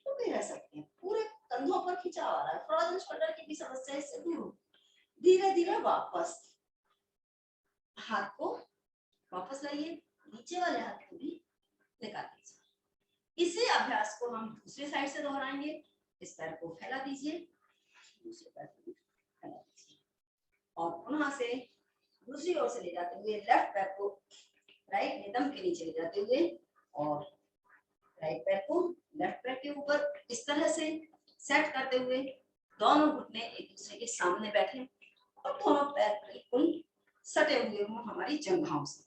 तो भी रह सकते हैं। पूरे कंधों पर खिंचाव आ रहा है, फ्रोजन शोल्डर की भी समस्या इससे दूर हो। धीरे धीरे वापस हाथ को वापस लाइए, नीचे वाले हाथ को भी निकाल दीजिए। इसी अभ्यास को हम दूसरे साइड से दोहराएंगे। इस पैर को फैला दीजिए, दूसरे पैर को फैला दीजिए और पुनः से दूसरी ओर से ले जाते हुए लेफ्ट पैर को राइट नितंब के नीचे ले जाते हुए और राइट पैर को लेफ्ट पैर के ऊपर इस तरह से सेट करते हुए दोनों घुटने एक दूसरे के सामने बैठे और दोनों पैर बिल्कुल सटे हुए हों हमारी जंघाओं से।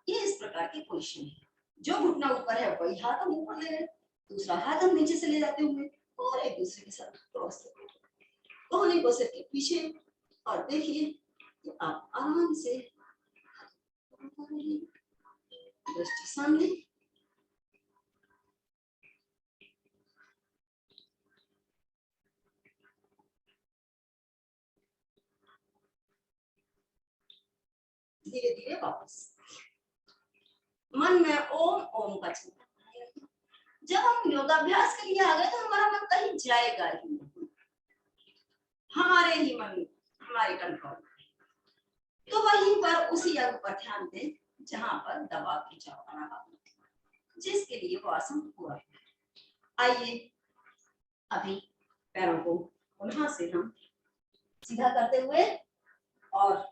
ये इस प्रकार की पोजीशन है। जो घुटना ऊपर है वही हाथ हम ऊपर ले गए, दूसरा हाथ हम नीचे से ले जाते हुए और एक दूसरे के साथ क्रॉस कोहनी को सिर के पीछे और देखिए कि आप आराम से दृष्टि सामने, धीरे धीरे वापस मन में ओम ओम का चिंतन। जब हम योगाभ्यास के लिए आ गए तो हमारा मन कहीं जाएगा ही नहीं, हमारे ही मन हमारे कंट्रोल, तो वहीं पर उसी अंग पर ध्यान दें जहां पर दबाव खिंचाव आ रहा है, जिसके लिए वो आसन पूरा है। आइए अभी पैरों को पुनः से हम सीधा करते हुए और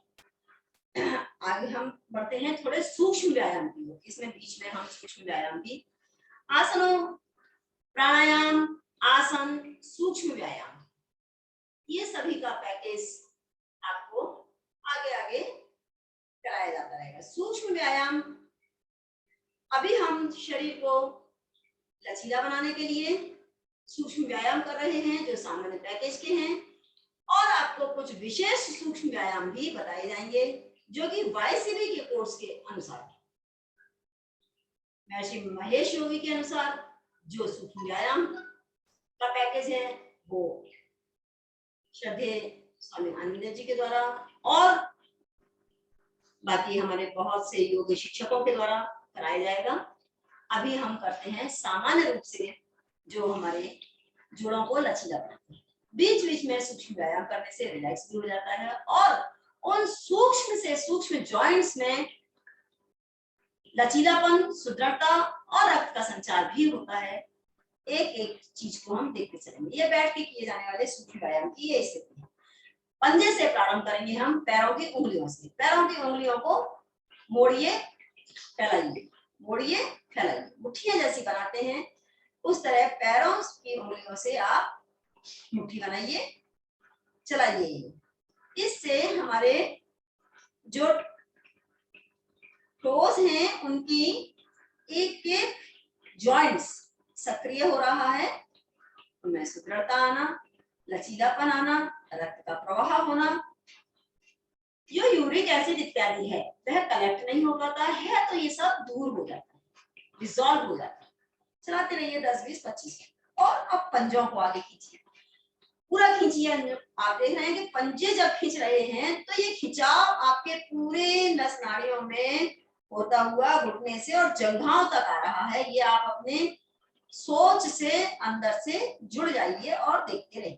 आगे हम बढ़ते हैं थोड़े सूक्ष्म व्यायाम की ओर। इसमें बीच में हम सूक्ष्म व्यायाम भी, आसनों, प्राणायाम, आसन, सूक्ष्म व्यायाम, ये सभी का पैकेज आपको आगे आगे कराया जाता रहेगा। सूक्ष्म व्यायाम, अभी हम शरीर को लचीला बनाने के लिए सूक्ष्म व्यायाम कर रहे हैं जो सामान्य पैकेज के हैं, और आपको कुछ विशेष सूक्ष्म व्यायाम भी बताए जाएंगे जो कि YCB के कोर्स के अनुसार, महर्षि महेश योगी के अनुसार जो सूक्ष्म व्यायाम का पैकेज है वो श्रद्धेय स्वामी आनंद जी के द्वारा और बाकी हमारे बहुत से योग शिक्षकों के द्वारा कराया जाएगा। अभी हम करते हैं सामान्य रूप से जो हमारे जोड़ों को लचीला बनाते हैं। बीच बीच में सूक्ष्म व्यायाम करने से रिलैक्स भी हो जाता है और उन सूक्ष्म से सूक्ष्म जॉइंट्स में लचीलापन, सुदृढ़ता और रक्त का संचार भी होता है। एक एक चीज को हम देखते चलेंगे। ये बैठ के किए जाने वाले सूक्ष्म व्यायाम की ये स्थिति है। पंजे से प्रारंभ करेंगे हम, पैरों की उंगलियों से। पैरों की उंगलियों को मोड़िए, फैलाइए, मोड़िए, फैलाइए, मुट्ठियां जैसी बनाते हैं उस तरह पैरों की उंगलियों से आप मुट्ठी बनाइए, चलाइए। इससे हमारे जो टोज हैं उनकी एक एक जॉइंट्स सक्रिय हो रहा है, उनमें सुदृढ़ता आना, लचीलापन आना, रक्त का प्रवाह होना। जो यूरिक एसिड इत्यादि है वह कलेक्ट नहीं हो पाता है, तो ये सब दूर हो जाता है, डिसॉल्व हो जाता है। चलाते रहिए 10, 20, 25। और अब पंजों को आगे खींचिए, पूरा खींचिए। आप देख रहे हैं कि पंजे जब खींच रहे हैं तो ये खिंचाव आपके पूरे नस नाड़ियों में होता हुआ घुटने से और जंघाओं तक आ रहा है। ये आप अपने सोच से अंदर से जुड़ जाइए और देखते रहिए।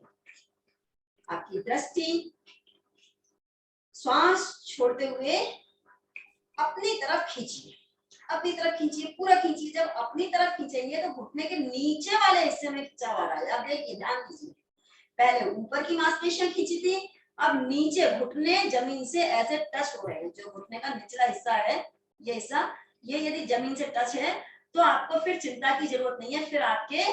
आपकी दृष्टि श्वास छोड़ते हुए अपनी तरफ खींचिए, अपनी तरफ खींचिए, पूरा खींचिए। जब अपनी तरफ खींचेंगे तो घुटने के नीचे वाले हिस्से में खिंचाव आ रहा है। आप देखिए, ध्यान दीजिए, पहले ऊपर की मांसपेशियां खींची थी, अब नीचे घुटने जमीन से ऐसे टच हो रहे हैं। जो घुटने का निचला हिस्सा है, ये हिस्सा, ये यदि जमीन से टच है तो आपको फिर चिंता की जरूरत नहीं है, फिर आपके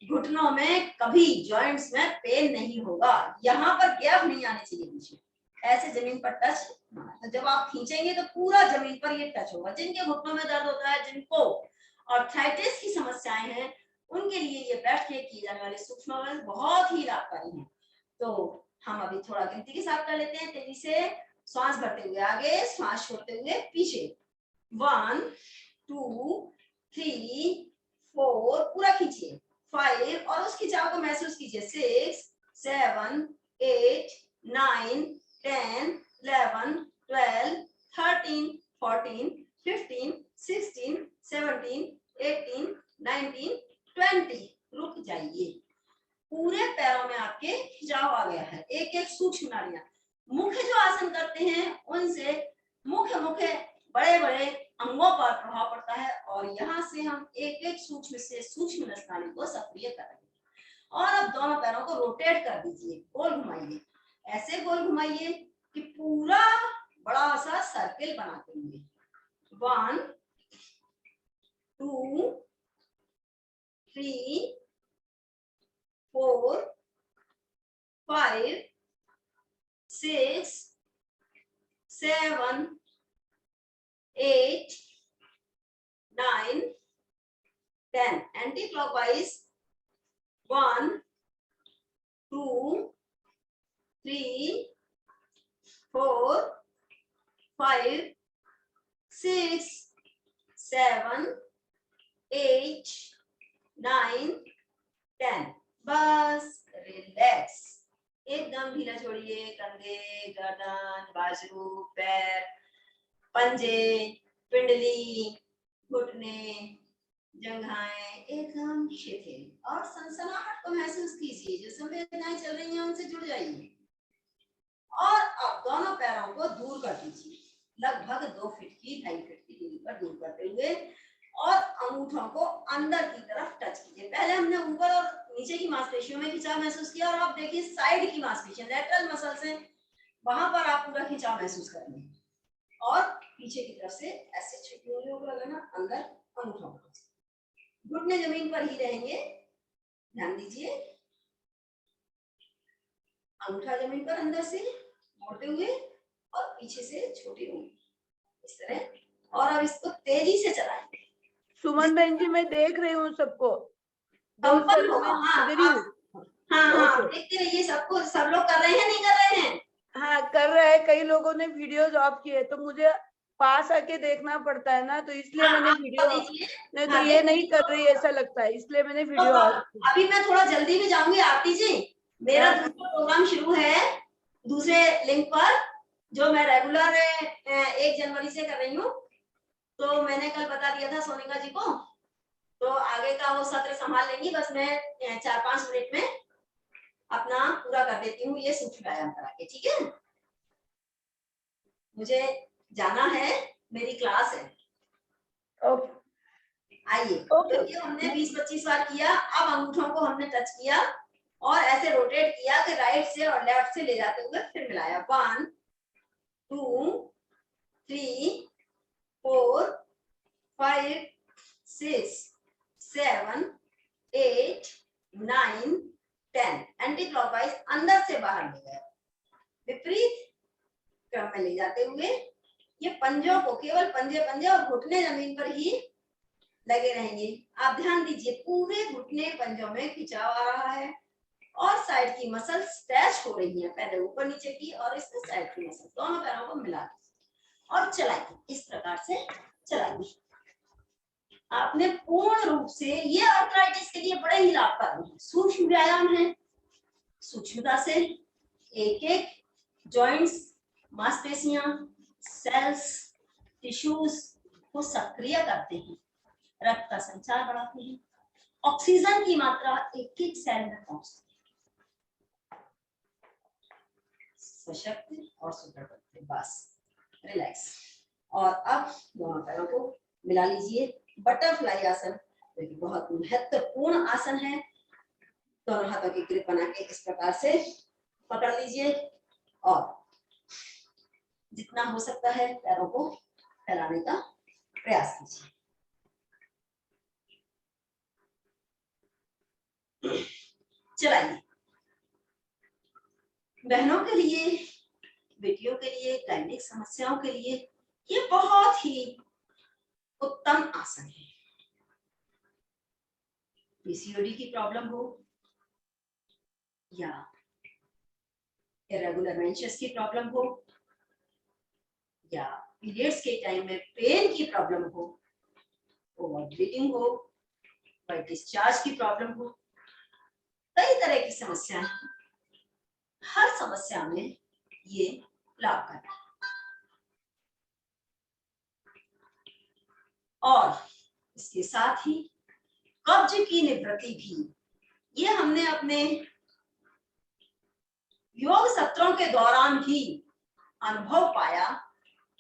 घुटनों में कभी जॉइंट्स में पेन नहीं होगा। यहाँ पर गैप नहीं आने चाहिए नीचे, ऐसे जमीन पर टच। तो जब आप खींचेंगे तो पूरा जमीन पर ये टच होगा। जिनके घुटनों में दर्द होता है, जिनको आर्थराइटिस की समस्याएं हैं, उनके लिए ये बैठ के किए जाने वाले सूक्ष्म अभ्यास बहुत ही लाभकारी हैं। तो हम अभी थोड़ा गिनती के साथ कर लेते हैं तेजी से। श्वास भरते हुए आगे, श्वास छोड़ते हुए पीछे। 1, 2, 3, 4, पूरा खींचिए। 5, और उस खिंचाव को महसूस कीजिए। 6, 7, 8, 9, 10, 11, 12, 13, 14, 15, 16, 17, 18, 19, 20। रुक जाइए। पूरे पैरों में आपके खिंचाव आ गया है। एक एक सूक्ष्म नाड़ियां। मुख्य जो आसन करते हैं उनसे मुख्य बड़े बड़े अंगों पर प्रभाव पड़ता है, और यहाँ से हम एक एक सूक्ष्म से सूक्ष्म नस नाड़ी को सक्रिय कर रहे हैं। और अब दोनों पैरों को रोटेट कर दीजिए, गोल घुमाइए, ऐसे गोल घुमाइए कि पूरा बड़ा सा सर्किल बनाते हुए। 1, 2, 3, 4, 5, 6, 7, 8, 9, 10. Anti-clockwise. 1, 2, 3, 4, 5, 6, 7, 8, 9, 10. बस रिलैक्स, एकदम ढीला छोड़िए। कंधे, गर्दन, बाजू, पैर, पंजे, पिंडली, घुटने, जंघाएं एकदम शिथिल। और सनसनाहट को महसूस कीजिए, जो संवेदनाएं चल रही हैं उनसे जुड़ जाइए। और अब दोनों पैरों को दूर कर दीजिए, लगभग 2 फीट की 2.5 फीट की दूरी पर दूर करते हुए, और अंगूठों को अंदर की तरफ टच कीजिए। पहले हमने ऊपर और नीचे की मांसपेशियों में खिंचाव महसूस किया, और अब देखिए साइड की मांसपेशियां, लैटरल मसल्स हैं, वहां पर आप पूरा खिंचाव महसूस करेंगे। और पीछे की तरफ से ऐसे छोटी उंगलियों को लगाना, अंदर अंगूठों को, घुटने जमीन पर ही रहेंगे। ध्यान दीजिए, अंगूठा जमीन पर अंदर से मोड़ते हुए, और पीछे से छोटी उंगली इस तरह। और अब इसको तेजी से चलाएंगे। सुमन बहन जी, मैं देख रही हूँ सबको। कंपन होगा। हाँ, ओके। देखते रहिए सबको। सब लोग कर रहे हैं, नहीं कर रहे हैं? हाँ, कर रहे हैं। कई लोगों ने वीडियोज ऑफ किए, तो मुझे पास आके देखना पड़ता है ना, तो इसलिए हाँ, मैंने आप वीडियो, देखिए। नहीं तो हाँ, ये नहीं कर रही ऐसा लगता है, इसलिए मैंने वीडियो ऑफ की। अभी मैं थोड़ा जल्दी में जाऊंगी आरती जी। मेरा दूसरा प्रोग्राम शुरू है दूसरे लिंक पर, जो मैं रेगुलर 1 जनवरी से कर रही हूँ। तो मैंने कल बता दिया था सोनिका जी को, तो आगे का वो सत्र संभाल लेंगी। बस मैं 4-5 मिनट में अपना पूरा कर देती हूँ ये सूक्ष्म व्यायाम करा के, ठीक है? मुझे जाना है, मेरी क्लास है। आइए, तो ये हमने 20-25 बार किया। अब अंगूठों को हमने टच किया और ऐसे रोटेट किया कि राइट से और लेफ्ट से ले जाते हुए फिर मिलाया। 1, 2, 3, 4, 5, 6, 7, 8, 9, 10। एंटी क्लॉकवाइज अंदर से बाहर ले गए, विपरीत क्रम में ले जाते हुए ये पंजों को, केवल पंजे और घुटने जमीन पर ही लगे रहेंगे। आप ध्यान दीजिए, पूरे घुटने पंजों में खिंचाव आ रहा है और साइड की मसल स्ट्रेच हो रही है, पहले ऊपर नीचे की और इसमें साइड की मसल, दोनों पैरों को मिला और चलाइए, इस प्रकार से चलाइए। आपने पूर्ण रूप से, ये आर्थराइटिस के लिए बड़े ही लाभकारी है, सूक्ष्म व्यायाम है, सूक्ष्मता से एक एक जॉइंट्स, मांसपेशियां, सेल्स, टिश्यूज को सक्रिय करते हैं, रक्त का संचार बढ़ाते हैं, ऑक्सीजन की मात्रा एक एक सेल में पहुंचती है, सशक्त और सुदृढ़ बनते हैं। बस रिलैक्स। और अब दोनों पैरों को मिला लीजिए, बटरफ्लाई आसन, जो कि बहुत महत्वपूर्ण आसन है। दोनों हाथों की ग्रिप बना के इस प्रकार से पकड़ लीजिए और जितना हो सकता है पैरों को फैलाने का प्रयास कीजिए। चलाइए। बहनों के लिए, बेटियों के लिए, गायनिक समस्याओं के लिए ये बहुत ही उत्तम आसन है। पीसीओडी की प्रॉब्लम हो या इरेगुलर मेंसेस की प्रॉब्लम हो या पीरियड्स के टाइम में पेन की प्रॉब्लम हो, ओवर ब्लीडिंग हो, वाइट डिस्चार्ज की प्रॉब्लम हो, कई तरह की समस्याएं, हर समस्या में ये लाभकारी है। और इसके साथ ही कब्ज की निवृत्ति भी, ये हमने अपने योग सत्रों के दौरान भी अनुभव पाया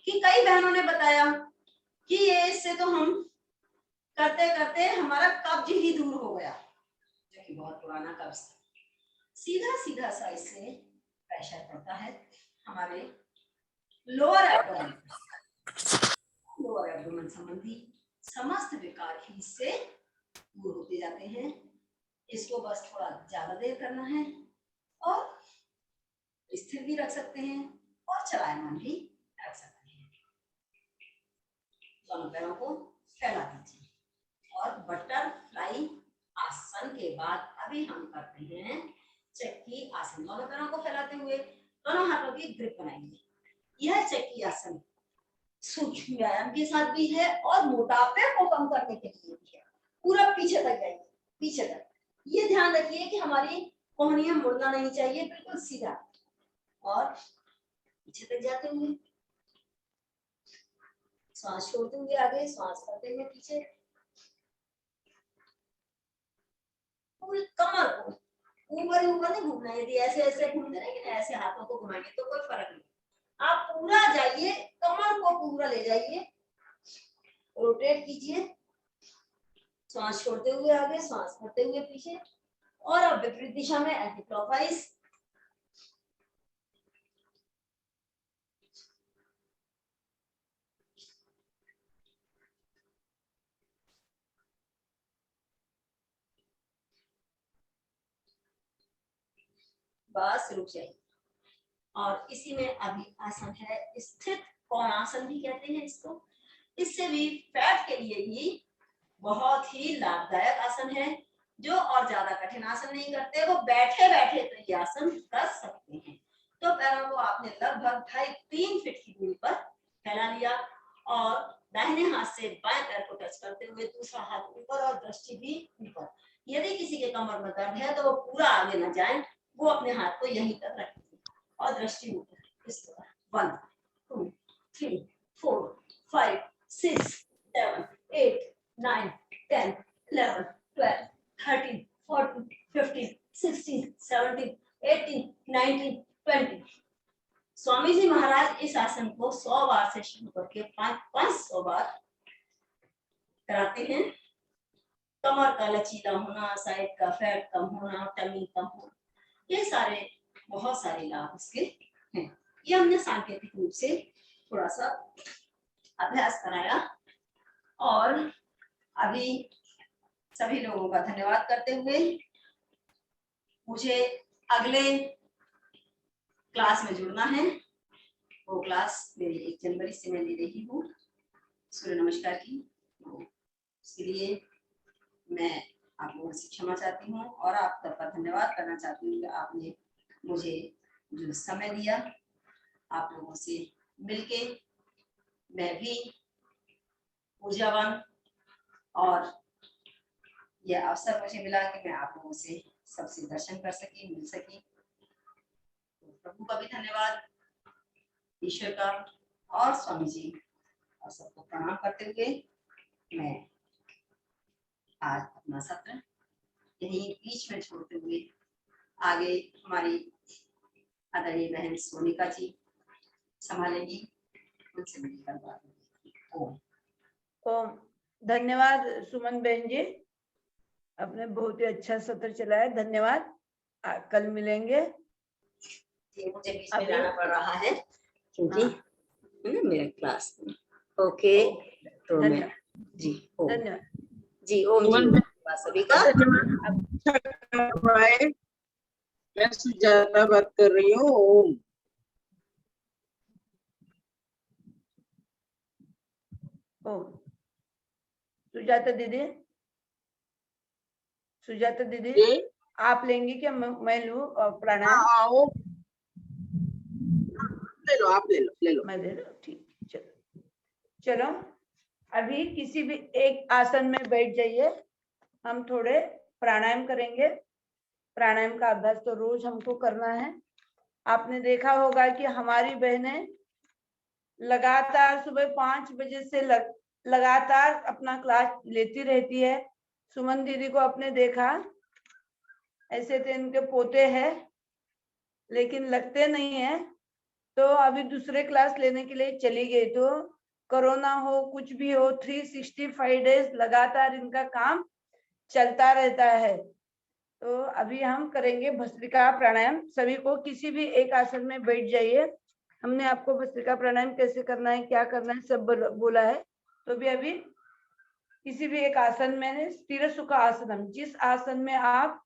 कि कई बहनों ने बताया कि ये इससे तो हम करते करते हमारा कब्ज ही दूर हो गया, जो कि बहुत पुराना कब्ज था। सीधा सीधा सा इससे प्रेशर पड़ता है हमारे लोअर एब्डोमेन, लोअर एब्डोमेन संबंधी समस्त विकार ही इससे दूर होते जाते हैं। इसको बस थोड़ा ज्यादा देर करना है और स्थिर भी रख सकते हैं और चलायमान भी रख सकते हैं। दोनों पैरों को फैला दीजिए और बटरफ्लाई आसन के बाद अभी हम करते हैं चक्की आसन। दोनों पैरों को फैलाते हुए दोनों हाथों की ग्रिप बनाएंगे। यह चक्की आसन सूक्ष्म व्यायाम के साथ भी है और मोटापे को कम करने के लिए भी है। पूरा पीछे तक जाइए, पीछे तक। ये ध्यान रखिए कि हमारी कोहनियां मुड़ना नहीं चाहिए, बिल्कुल सीधा, और पीछे तक जाते हुए सांस छोड़ते हुए आगे, सांस करते हुए पीछे। पूरी कमर को ऊपर ही ऊपर नहीं घूमना है। यदि ऐसे ऐसे घूमते रहेंगे ना, ऐसे हाथों को घुमाएंगे तो कोई फर्क नहीं। आप पूरा जाइए, कमर को पूरा ले जाइए, रोटेट कीजिए, सांस छोड़ते हुए आगे, सांस करते हुए पीछे, और अब विपरीत दिशा में एंटी क्लॉकवाइज। बस रुक जाइए। और इसी में अभी आसन है स्थित कोणासन भी कहते हैं इसको। इससे भी फैट के लिए भी बहुत ही लाभदायक आसन है। जो और ज्यादा कठिन आसन नहीं करते, वो बैठे बैठे तो ये आसन कर सकते हैं। तो पैरों को आपने लगभग 2.5-3 फीट की दूरी पर फैला लिया और दाहिने हाथ से बाएं पैर को टच करते हुए दूसरा हाथ ऊपर और दृष्टि भी ऊपर। यदि किसी के कमर में दर्द है तो वो पूरा आगे न जाए, वो अपने हाथ को यहीं तक रखें और दृष्टि ऊपर। इस तरह 1 2 3 4 5 6 7 8 9 10 11 12 13 14 15 16 17 18 19 20। स्वामी जी महाराज इस आसन को 100 बार से शुरू करके 500 बार कराते हैं। कमर का लचीला होना, साइड का फैट कम होना, टमी कम होना, ये सारे बहुत सारे लाभ इसके हैं। ये हमने सांकेतिक रूप से थोड़ा सा अभ्यास कराया और अभी सभी लोगों का धन्यवाद करते हुए मुझे अगले क्लास में जुड़ना है। वो क्लास मेरी 1 जनवरी से मैं ले रही हूँ सूर्य नमस्कार की। उसके लिए मैं आप लोगों से क्षमा चाहती हूँ और आप सबका धन्यवाद करना चाहती हूँ कि आपने मुझे जो समय दिया। आप लोगों से मिलके मैं भी ऊर्जावान और यह अवसर मुझे मिला कि मैं आप लोगों से सबसे दर्शन कर सकी, मिल सकी। तो प्रभु का भी धन्यवाद, ईश्वर का और स्वामी जी और सबको प्रणाम करते हुए मैं आज अपना सत्र यही बीच में छोड़ते हुए आगे हमारी आदरणीय बहन सोनिका जी संभालेंगी, उनसे मिलकर बात होगी। ओम। ओम। धन्यवाद सुमन बहन जी, आपने बहुत ही अच्छा सत्र चलाया, धन्यवाद। कल मिलेंगे। ये मुझे बीच में अभी जाना पड़ रहा है क्योंकि हाँ, मेरे क्लास में। ओके, तो मैं जी ओम धन्यवाद जी ओम जी धन्यवाद सभी का। मैं सुजाता बात कर रही हूँ। ओम। ओम। सुजाता दीदी, सुजाता दीदी जी आप लेंगी क्या, मैं लूं प्राणायाम? हाँ ओम ले लो, आप ले लो, ले लो। मैं दे रहा हूँ, ठीक। चलो चलो, अभी किसी भी एक आसन में बैठ जाइए, हम थोड़े प्राणायाम करेंगे। प्राणायाम का अभ्यास तो रोज हमको करना है। आपने देखा होगा कि हमारी बहनें लगातार सुबह 5 बजे से लगातार अपना क्लास लेती रहती है। सुमन दीदी को आपने देखा, ऐसे तो इनके पोते हैं लेकिन लगते नहीं है, तो अभी दूसरे क्लास लेने के लिए चली गई। तो कोरोना हो कुछ भी हो, 365 डेज लगातार इनका काम चलता रहता है। तो अभी हम करेंगे भस्त्रिका प्राणायाम। सभी को किसी भी एक आसन में बैठ जाइए। हमने आपको भस्त्रिका प्राणायाम कैसे करना है, क्या करना है, सब बोला है। तो भी अभी किसी भी एक आसन में, स्थिर सुख आसनम, जिस आसन में आप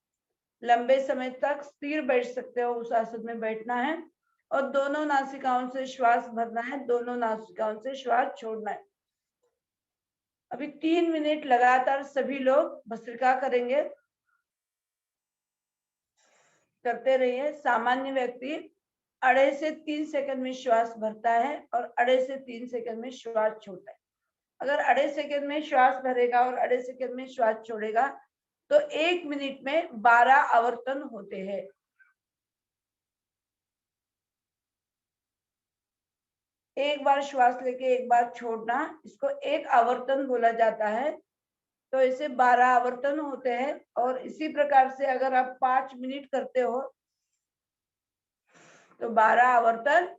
लंबे समय तक स्थिर बैठ सकते हो उस आसन में बैठना है और दोनों नासिकाओं से श्वास भरना है, दोनों नासिकाओं से श्वास छोड़ना है। अभी 3 मिनट लगातार सभी लोग भस्त्रिका करेंगे, करते रहिए। सामान्य व्यक्ति 2.5 से 3 सेकंड में श्वास भरता है और 2.5 से 3 सेकंड में श्वास छोड़ता है। अगर 2.5 सेकंड में श्वास भरेगा और 2.5 सेकंड में श्वास छोड़ेगा तो 1 मिनट में 12 आवर्तन होते हैं। एक बार श्वास लेके एक बार छोड़ना, इसको एक आवर्तन बोला जाता है। तो इसे 12 आवर्तन होते हैं। और इसी प्रकार से अगर आप 5 मिनट करते हो तो 12 आवर्तन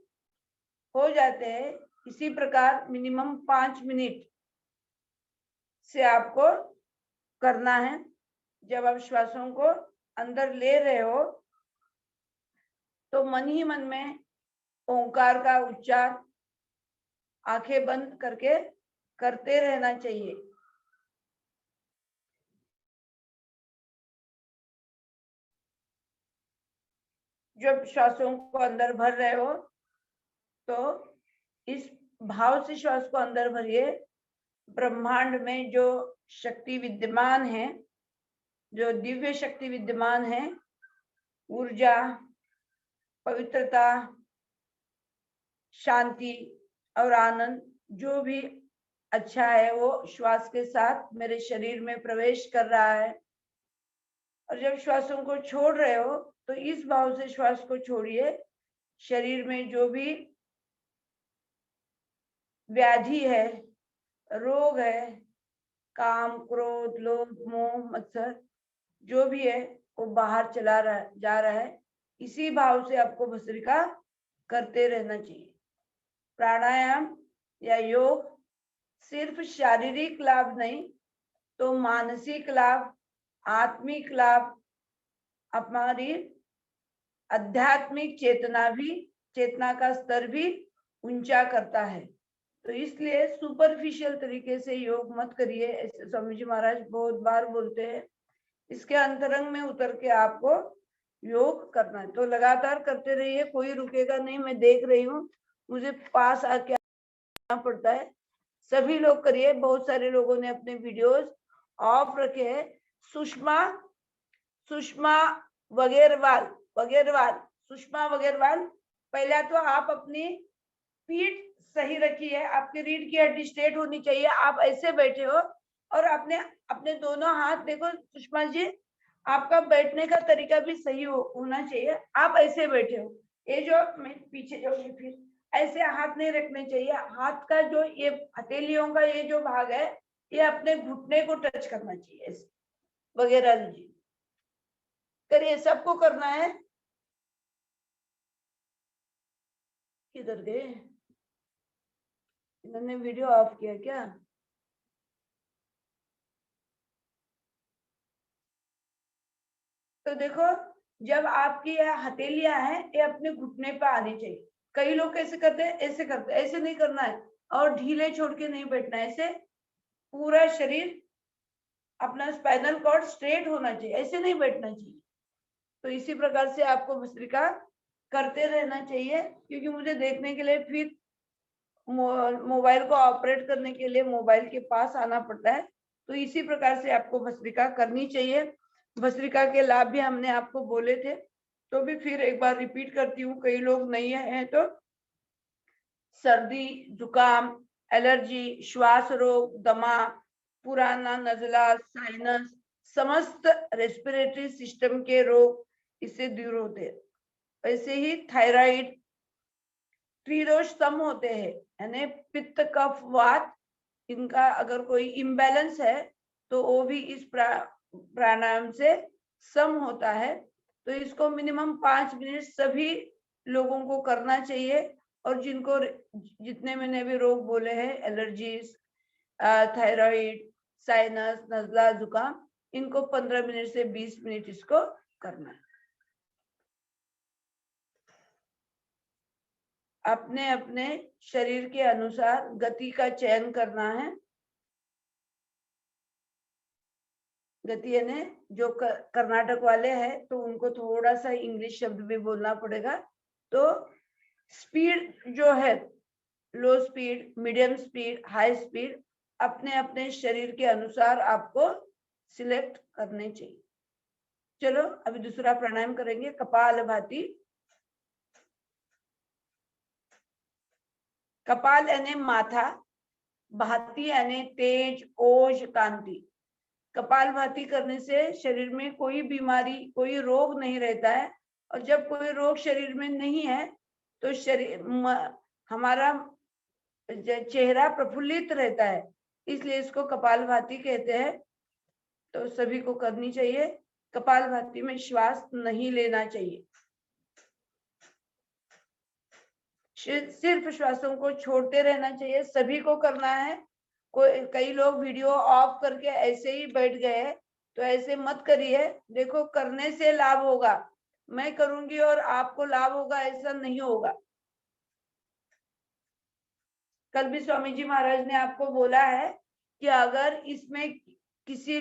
हो जाते हैं। इसी प्रकार मिनिमम 5 मिनट से आपको करना है। जब आप श्वासों को अंदर ले रहे हो तो मन ही मन में ओंकार का उच्चार आंखें बंद करके करते रहना चाहिए। जब श्वासों को अंदर भर रहे हो तो इस भाव से श्वास को अंदर भरिए, ब्रह्मांड में जो शक्ति विद्यमान है, जो दिव्य शक्ति विद्यमान है, ऊर्जा, पवित्रता, शांति और आनंद, जो भी अच्छा है वो श्वास के साथ मेरे शरीर में प्रवेश कर रहा है। और जब श्वासों को छोड़ रहे हो तो इस भाव से श्वास को छोड़िए। शरीर में जो भी व्याधि है, रोग है, काम, क्रोध, लोभ, मोह, मत्सर, जो भी है वो बाहर जा रहा है। इसी भाव से आपको भस्त्रिका करते रहना चाहिए। प्राणायाम या योग सिर्फ शारीरिक लाभ नहीं तो मानसिक लाभ, आत्मिक लाभ, हमारी आध्यात्मिक चेतना का स्तर भी ऊंचा करता है। तो इसलिए सुपरफिशियल तरीके से योग मत करिए, ऐसे स्वामी जी महाराज बहुत बार बोलते हैं। इसके अंतरंग में उतर के आपको योग करना है। तो लगातार करते रहिए, कोई रुकेगा नहीं। मैं देख रही हूँ, मुझे पास आके आना पड़ता है। सभी लोग करिए। बहुत सारे लोगों ने अपने वीडियोस ऑफ रखे हैं। सुषमा वगैरवाल सुषमा वगैरवाल, पहला तो आप अपनी पीठ सही रखी है, आपकी रीढ़ की हड्डी स्ट्रेट होनी चाहिए। आप ऐसे बैठे हो और अपने अपने दोनों हाथ देखो सुषमा जी, आपका बैठने का तरीका भी सही होना चाहिए। आप ऐसे बैठे हो, ये जो मैं पीछे जाऊंगी, फिर ऐसे हाथ नहीं रखने चाहिए। हाथ का जो ये हथेलियों का ये जो भाग है, ये अपने घुटने को टच करना चाहिए ऐसे। वगैरह जी करिए, सबको करना है। किधर गए? इन्होंने वीडियो ऑफ किया क्या? तो देखो, जब आपकी ये हथेलियां हैं, ये अपने घुटने पे आनी चाहिए। कई लोग कैसे करते हैं, ऐसे करते हैं, ऐसे नहीं करना है। और ढीले छोड़ के नहीं बैठना है, ऐसे पूरा शरीर अपना स्पाइनल कॉर्ड स्ट्रेट होना चाहिए, ऐसे नहीं बैठना चाहिए। तो इसी प्रकार से आपको भस्त्रिका करते रहना चाहिए, क्योंकि मुझे देखने के लिए फिर मोबाइल को ऑपरेट करने के लिए मोबाइल के पास आना पड़ता है। तो इसी प्रकार से आपको भस्त्रिका करनी चाहिए। भस्त्रिका के लाभ भी हमने आपको बोले थे, तो भी फिर एक बार रिपीट करती हूँ, कई लोग नहीं हैं तो। सर्दी, जुकाम, एलर्जी, श्वास रोग, दमा, पुराना नजला, साइनस, समस्त रेस्पिरेटरी सिस्टम के रोग इससे दूर होते हैं। ऐसे ही थायराइड, त्रिदोष सम होते हैं, यानी पित्त, कफ, वात, इनका अगर कोई इम्बैलेंस है तो वो भी इस प्राणायाम से सम होता है। तो इसको मिनिमम 5 मिनट सभी लोगों को करना चाहिए। और जिनको जितने मैंने भी रोग बोले हैं, एलर्जीज, थायराइड, साइनस, नजला, जुकाम, इनको 15 मिनट से 20 मिनट इसको करना है। अपने अपने शरीर के अनुसार गति का चयन करना है। गति यानी जो कर्नाटक वाले हैं तो उनको थोड़ा सा इंग्लिश शब्द भी बोलना पड़ेगा। तो स्पीड जो है, लो speed, medium speed, high speed, अपने अपने शरीर के अनुसार आपको सिलेक्ट करने चाहिए। चलो अभी दूसरा प्राणायाम करेंगे, कपालभाति। कपाल यानी माथा, भाती यानी तेज, ओज, कांति। कपालभाति करने से शरीर में कोई बीमारी, कोई रोग नहीं रहता है। और जब कोई रोग शरीर में नहीं है तो शरीर हमारा चेहरा प्रफुल्लित रहता है, इसलिए इसको कपालभाति कहते हैं। तो सभी को करनी चाहिए। कपालभाति में श्वास नहीं लेना चाहिए, सिर्फ श्वासों को छोड़ते रहना चाहिए। सभी को करना है। कई लोग वीडियो ऑफ करके ऐसे ही बैठ गए हैं, तो ऐसे मत करिए। देखो, करने से लाभ होगा, मैं करूंगी और आपको लाभ होगा ऐसा नहीं होगा। कल भी स्वामी जी महाराज ने आपको बोला है कि अगर इसमें किसी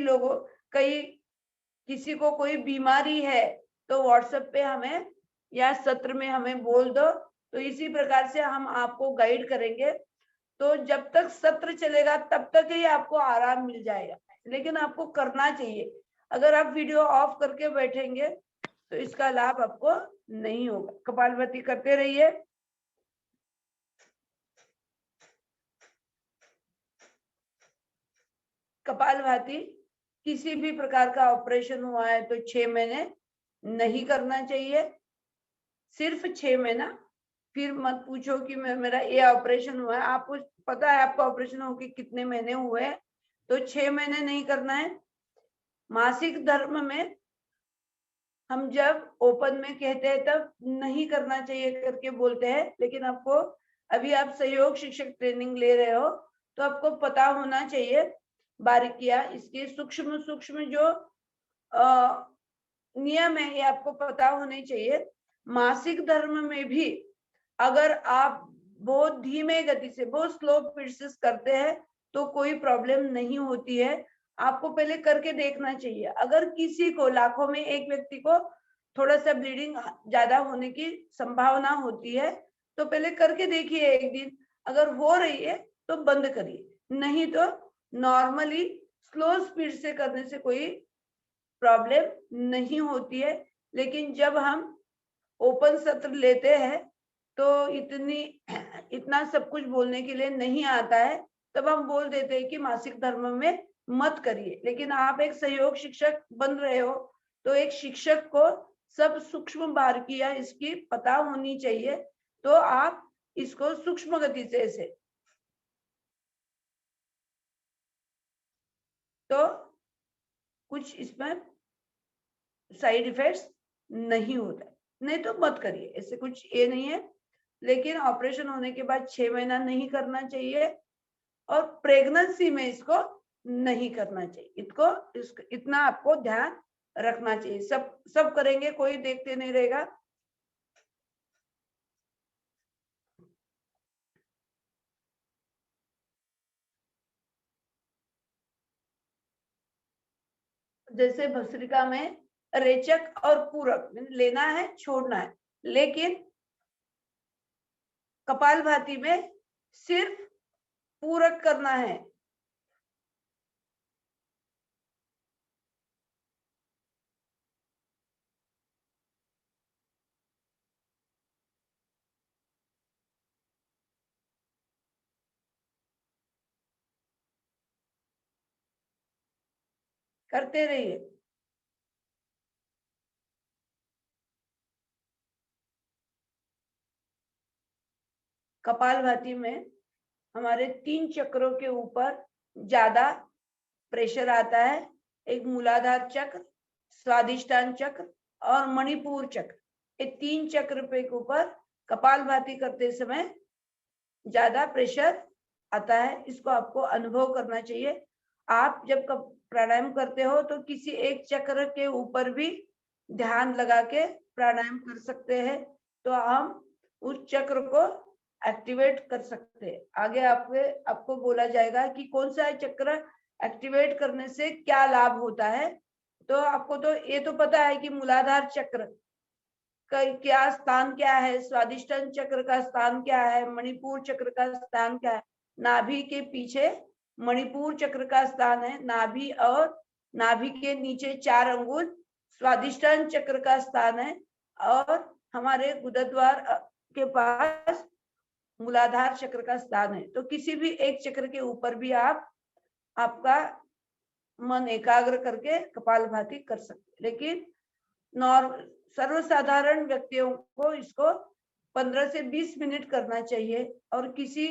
को कोई बीमारी है तो व्हाट्सएप पे हमें या सत्र में हमें बोल दो, तो इसी प्रकार से हम आपको गाइड करेंगे। तो जब तक सत्र चलेगा तब तक ही आपको आराम मिल जाएगा, लेकिन आपको करना चाहिए। अगर आप वीडियो ऑफ करके बैठेंगे तो इसका लाभ आपको नहीं होगा। कपालभाति करते रहिए। कपालभाति किसी भी प्रकार का ऑपरेशन हुआ है तो 6 महीने नहीं करना चाहिए, सिर्फ 6 महीना। फिर मत पूछो कि मेरा ये ऑपरेशन हुआ है, आपको पता है आपका ऑपरेशन होके कितने महीने हुए हैं, तो 6 महीने नहीं करना है। मासिक धर्म में हम जब ओपन में कहते हैं तब नहीं करना चाहिए करके बोलते हैं, लेकिन आपको अभी आप सहयोग शिक्षक ट्रेनिंग ले रहे हो तो आपको पता होना चाहिए बारीकियां, इसके सूक्ष्म सूक्ष्म जो नियम है ये आपको पता होने चाहिए। मासिक धर्म में भी अगर आप बहुत धीमे गति से, बहुत स्लो पीरियड्स करते हैं तो कोई प्रॉब्लम नहीं होती है। आपको पहले करके देखना चाहिए। अगर किसी को, लाखों में एक व्यक्ति को थोड़ा सा ब्लीडिंग ज्यादा होने की संभावना होती है, तो पहले करके देखिए एक दिन। अगर हो रही है तो बंद करिए, नहीं तो नॉर्मली स्लो स्पीड से करने से कोई प्रॉब्लम नहीं होती है। लेकिन जब हम ओपन सत्र लेते हैं तो इतना सब कुछ बोलने के लिए नहीं आता है, तब हम बोल देते हैं कि मासिक धर्म में मत करिए। लेकिन आप एक सहयोग शिक्षक बन रहे हो तो एक शिक्षक को सब सूक्ष्म बारीकियां इसकी पता होनी चाहिए, तो आप इसको सूक्ष्म गति से ऐसे तो कुछ इसमें साइड इफेक्ट्स नहीं होता है। नहीं तो मत करिए, ऐसे कुछ ये नहीं है। लेकिन ऑपरेशन होने के बाद 6 महीना नहीं करना चाहिए और प्रेगनेंसी में इसको नहीं करना चाहिए। इतना आपको ध्यान रखना चाहिए। सब करेंगे, कोई देखते नहीं रहेगा। जैसे भस्त्रिका में रेचक और पूरक लेना है, छोड़ना है, लेकिन कपालभाति में सिर्फ पूरक करना है। करते रहिए। कपालभाति में हमारे 3 चक्रों के ऊपर ज्यादा प्रेशर आता है। एक मूलाधार चक्र, स्वादिष्टान चक्र और मणिपुर चक्र। ये 3 चक्र पे के ऊपर कपालभाति करते समय ज्यादा प्रेशर आता है। इसको आपको अनुभव करना चाहिए। आप जब प्राणायाम करते हो तो किसी एक चक्र के ऊपर भी ध्यान लगा के प्राणायाम कर सकते हैं, तो हम उस चक्र को एक्टिवेट कर सकते हैं। आगे आपको बोला जाएगा कि कौन सा चक्र एक्टिवेट करने से क्या लाभ होता है। तो आपको तो ये तो पता है कि मूलाधार चक्र का क्या स्थान क्या है, स्वादिष्टान चक्र का स्थान क्या है, मणिपुर चक्र का स्थान क्या है। नाभि के पीछे मणिपुर चक्र का स्थान है। नाभि और नाभि के नीचे 4 अंगुल स्वादिष्टान चक्र का स्थान है और हमारे गुदद्वार के पास मूलाधार चक्र का स्थान है। तो किसी भी एक चक्र के ऊपर भी आपका मन एकाग्र करके कपालभाति कर सकते। लेकिन सर्वसाधारण व्यक्तियों को इसको 15 से 20 मिनट करना चाहिए। और किसी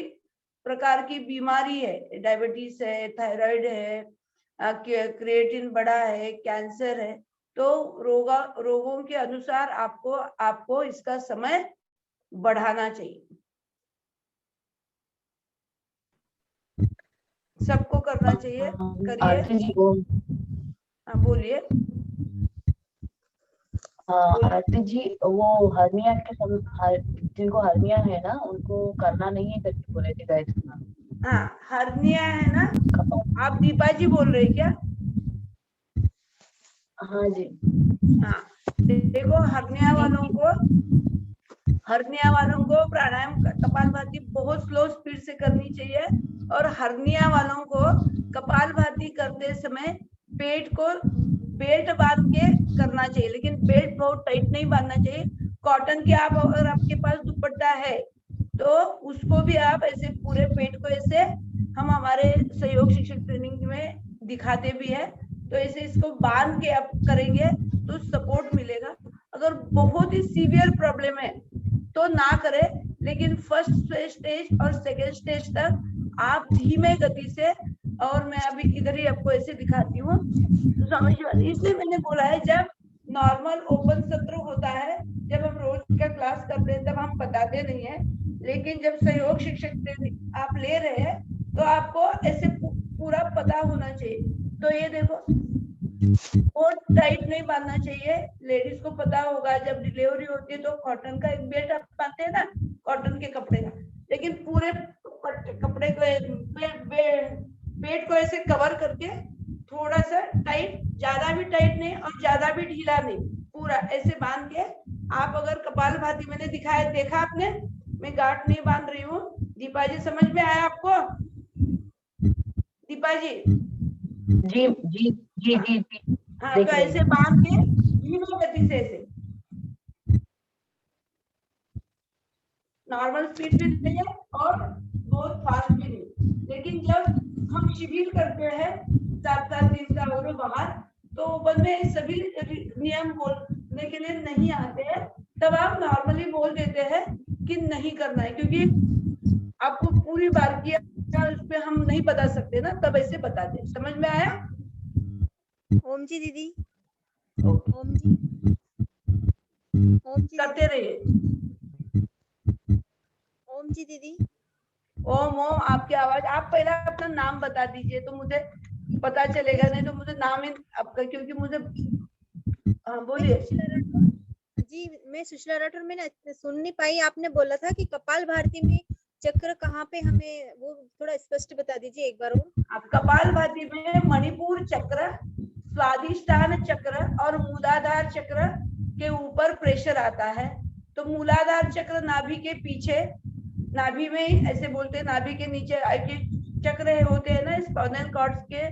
प्रकार की बीमारी है, डायबिटीज है, थायराइड है, क्रिएटिन बढ़ा है, कैंसर है, तो रोगों के अनुसार आपको इसका समय बढ़ाना चाहिए। सबको करना चाहिए, करिए। हाँ बोलिए। आरती जी, वो हर्निया के जिनको हर्निया है ना, उनको करना नहीं है करके बोले थे गाइस ना। हाँ, हर्निया है ना। आप दीपा जी बोल रहे क्या? हाँ जी। हाँ, देखो हर्निया वालों को प्राणायाम कपालभाति बहुत स्लो स्पीड से करनी चाहिए। और हर्निया वालों को कपालभाति करते समय पेट को बेल्ट बांध के करना चाहिए, लेकिन बेल्ट बहुत टाइट नहीं बांधना चाहिए। कॉटन के अगर आपके पास दुपट्टा है तो उसको भी आप ऐसे पूरे पेट को ऐसे, हम हमारे सहयोग शिक्षक ट्रेनिंग में दिखाते भी है, तो ऐसे इसको बांध के आप करेंगे तो सपोर्ट मिलेगा। अगर बहुत ही सीवियर प्रॉब्लम है तो ना करें, लेकिन फर्स्ट स्टेज और सेकेंड स्टेज तक आप धीमे गति से, और मैं अभी इधर ही आपको ऐसे दिखाती हूँ तो समझ। इसलिए मैंने बोला है जब नॉर्मल ओपन सत्र होता है, जब हम रोज का क्लास करते हैं तब हम बताते नहीं है, लेकिन जब सहयोग शिक्षक आप ले रहे हैं तो आपको ऐसे पूरा पता होना चाहिए। तो ये देखो, बहुत टाइट नहीं बांधना चाहिए। लेडीज को पता होगा जब डिलीवरी होती है तो कॉटन का एक बेल्ट आप बांधते हैं ना, कॉटन के कपड़े का, लेकिन पूरे कपड़े को पेट को ऐसे कवर करके थोड़ा सा टाइट, ज्यादा भी टाइट नहीं और ज्यादा भी ढीला नहीं, पूरा ऐसे बांध के आप अगर कपालभाति मैंने दिखाया, देखा आपने, मैं गांठ नहीं बांध रही हूँ। दीपा जी समझ में आया आपको? शिल्पा जी, जी जी जी जी जी। हाँ देख तो रही ऐसे बांध के धीमी गति से ऐसे नॉर्मल स्पीड भी नहीं है और बहुत फास्ट भी नहीं। लेकिन जब हम शिविर करते हैं 7-7 दिन का और बाहर, तो वन में सभी नियम बोलने के लिए नहीं आते हैं, तब आप नॉर्मली बोल देते हैं कि नहीं करना है, क्योंकि आपको पूरी बार किया उसमें हम नहीं बता सकते ना, तब ऐसे बता दे। समझ में आया? ओम जी दीदी, ओके। ओम जी, ओम जी करते दीदी, रहिए। ओम जी दीदी। ओम ओम आपकी आवाज, आप पहले अपना नाम बता दीजिए तो मुझे पता चलेगा, नहीं तो मुझे नाम ही आपका, क्योंकि मुझे हाँ मैं बोलिए। सुशीला राठौर जी, मैं सुशीला राठौर। मैंने सुन नहीं पाई, आपने बोला था कि कपाल भारती में चक्र कहाँ पे, हमें वो थोड़ा स्पष्ट बता दीजिए एक बार और। आप कपाल भाती में मणिपुर चक्र, स्वादिष्टान चक्र और मूलाधार चक्र के ऊपर प्रेशर आता है। तो मूलाधार चक्र नाभि के पीछे, नाभि में ऐसे बोलते हैं, नाभि के नीचे के चक्र होते हैं ना, स्पाइनल कॉर्ड के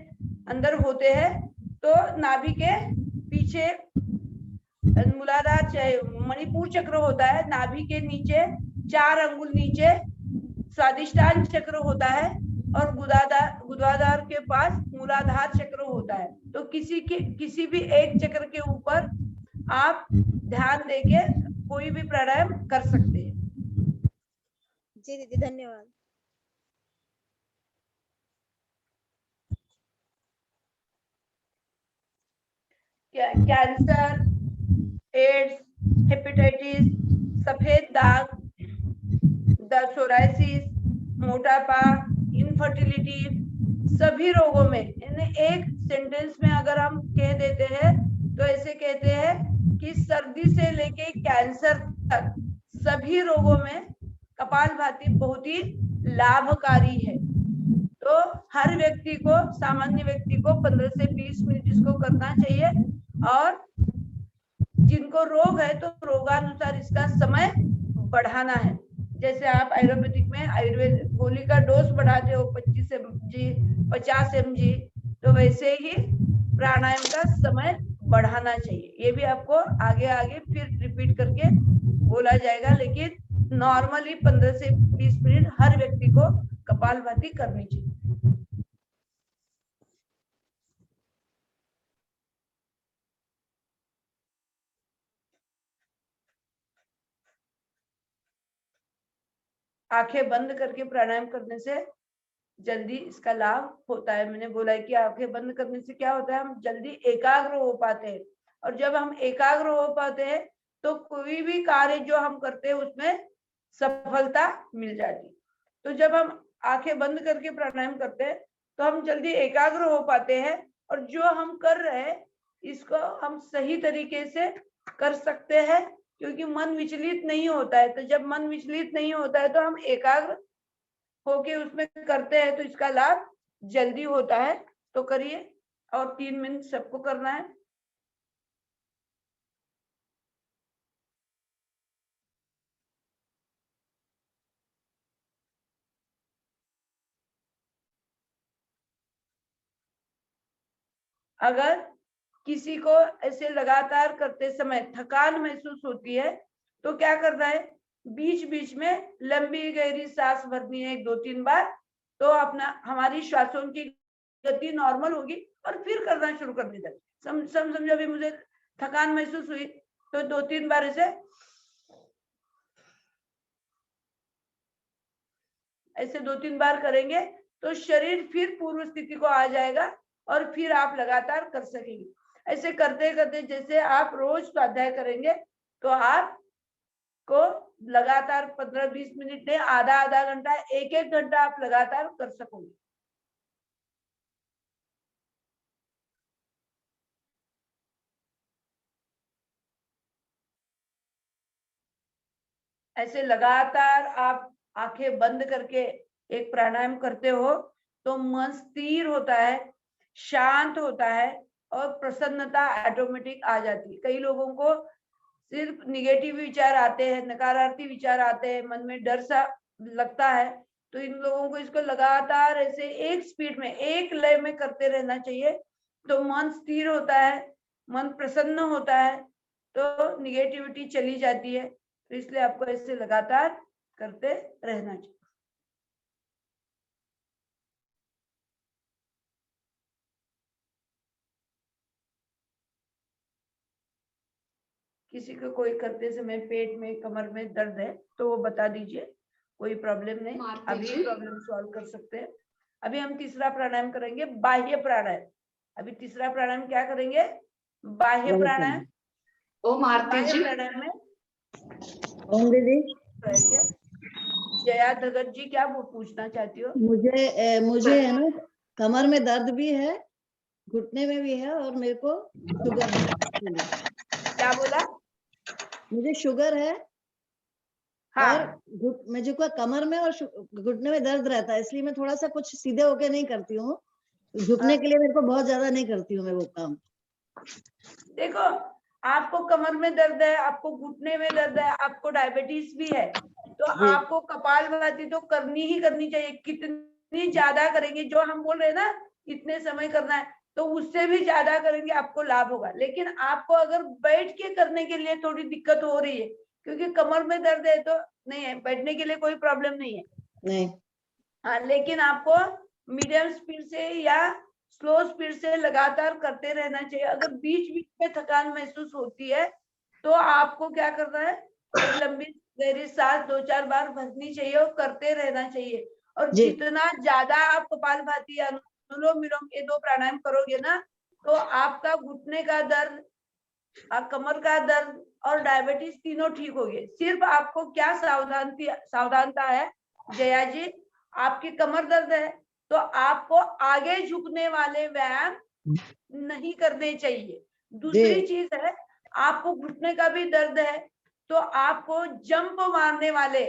अंदर होते हैं। तो नाभि के पीछे मूलाधार मणिपुर चक्र होता है, नाभि के नीचे 4 अंगुल नीचे स्वादिष्टान चक्र होता है, और गुदाधार के पास मूलाधार चक्र होता है। तो किसी भी एक चक्र के ऊपर आप ध्यान देके कोई भी प्राणायाम कर सकते हैं। जी दीदी, धन्यवाद। कैंसर, एड्स, हेपेटाइटिस, सफेद दाग, सोराइसिस, मोटापा, इनफर्टिलिटी, सभी रोगों में एक सेंटेंस में अगर हम कह देते हैं तो ऐसे कहते हैं कि सर्दी से लेके कैंसर तक सभी रोगों में कपालभाति बहुत ही लाभकारी है। तो हर व्यक्ति को, सामान्य व्यक्ति को 15 से 20 मिनट इसको करना चाहिए, और जिनको रोग है तो रोगानुसार इसका समय बढ़ाना है। जैसे आप आयुर्वेदिक में आयुर्वेद गोली का डोज बढ़ाते हो 25 mg, 50 mg, तो वैसे ही प्राणायाम का समय बढ़ाना चाहिए। ये भी आपको आगे आगे फिर रिपीट करके बोला जाएगा, लेकिन नॉर्मली 15 से 20 मिनट हर व्यक्ति को कपालभाति करनी चाहिए। आंखें बंद करके प्राणायाम करने से जल्दी इसका लाभ होता है। मैंने बोला है कि आंखें बंद करने से क्या होता है, हम जल्दी एकाग्र हो पाते हैं, और जब हम एकाग्र हो पाते हैं तो कोई भी कार्य जो हम करते हैं उसमें सफलता मिल जाती है। तो जब हम आंखें बंद करके प्राणायाम करते हैं तो हम जल्दी एकाग्र हो पाते हैं, और जो हम कर रहे हैं इसको हम सही तरीके से कर सकते हैं, क्योंकि मन विचलित नहीं होता है। तो जब मन विचलित नहीं होता है तो हम एकाग्र होके उसमें करते हैं, तो इसका लाभ जल्दी होता है। तो करिए, और 3 मिनट सबको करना है। अगर किसी को ऐसे लगातार करते समय थकान महसूस होती है तो क्या करना है, बीच बीच में लंबी गहरी सांस भरनी है 1-2-3 बार, तो अपना हमारी श्वासों की गति नॉर्मल होगी, और फिर करना शुरू कर देना। समझो अभी मुझे थकान महसूस हुई तो 2-3 बार ऐसे 2-3 बार करेंगे तो शरीर फिर पूर्व स्थिति को आ जाएगा, और फिर आप लगातार कर सकेंगे। ऐसे करते करते जैसे आप रोज स्वाध्याय करेंगे तो आप को लगातार 15-20 मिनट नहीं, आधा घंटा, 1-1 घंटा आप लगातार कर सकोगे। ऐसे लगातार आप आंखें बंद करके एक प्राणायाम करते हो तो मन स्थिर होता है, शांत होता है, और प्रसन्नता ऑटोमेटिक आ जाती है। कई लोगों को सिर्फ निगेटिव विचार आते हैं, नकारात्मक विचार आते हैं, मन में डर सा लगता है, तो इन लोगों को इसको लगातार ऐसे एक स्पीड में, एक लय में करते रहना चाहिए, तो मन स्थिर होता है, मन प्रसन्न होता है, तो निगेटिविटी चली जाती है। तो इसलिए आपको ऐसे लगातार करते रहना चाहिए। किसी को कोई करते समय पेट में, कमर में दर्द है तो वो बता दीजिए, कोई प्रॉब्लम नहीं, मारती अभी जी। प्रॉब्लम सॉल्व कर सकते हैं। अभी हम तीसरा प्राणायाम करेंगे, बाह्य प्राणायाम। अभी तीसरा प्राणायाम क्या करेंगे? बाह्य प्राणायाम। ओम आरती बाह्य जी। प्राणायाम में ओम दीदी, क्या जया धगत जी क्या वो पूछना चाहती हो? मुझे है ना कमर में दर्द भी है, घुटने में भी है, और मेरे को शुगर है। क्या बोला? मुझे शुगर है हाँ और मुझे को कमर में और घुटने में दर्द रहता है, इसलिए मैं थोड़ा सा कुछ सीधे होके नहीं करती हूँ, झुकने के लिए मेरे को बहुत ज्यादा नहीं करती हूँ मैं वो काम। देखो, आपको कमर में दर्द है, आपको घुटने में दर्द है, आपको डायबिटीज भी है, तो जी। आपको कपालभाति तो करनी ही करनी चाहिए। कितनी ज्यादा करेंगे, जो हम बोल रहे हैं ना इतने समय करना है, तो उससे भी ज्यादा करेंगे आपको लाभ होगा। लेकिन आपको अगर बैठ के करने के लिए थोड़ी दिक्कत हो रही है, क्योंकि कमर में दर्द है तो नहीं है, बैठने के लिए कोई प्रॉब्लम नहीं है। नहीं। हाँ, लेकिन आपको मीडियम स्पीड से या स्लो स्पीड से लगातार करते रहना चाहिए। अगर बीच बीच में थकान महसूस होती है तो आपको क्या करना है, एक लंबी गहरी सांस 2-4 बार भरनी चाहिए और करते रहना चाहिए। और जी। जितना ज्यादा आप कपालभाति, अनुलोम विलोम ये 2 प्राणायाम करोगे ना, तो आपका घुटने का दर्द, कमर का दर्द और डायबिटीज तीनों ठीक हो गए। सिर्फ आपको क्या सावधानता है जया जी, आपकी कमर दर्द है तो आपको आगे झुकने वाले व्यायाम नहीं करने चाहिए। दूसरी चीज है, आपको घुटने का भी दर्द है तो आपको जंप मारने वाले,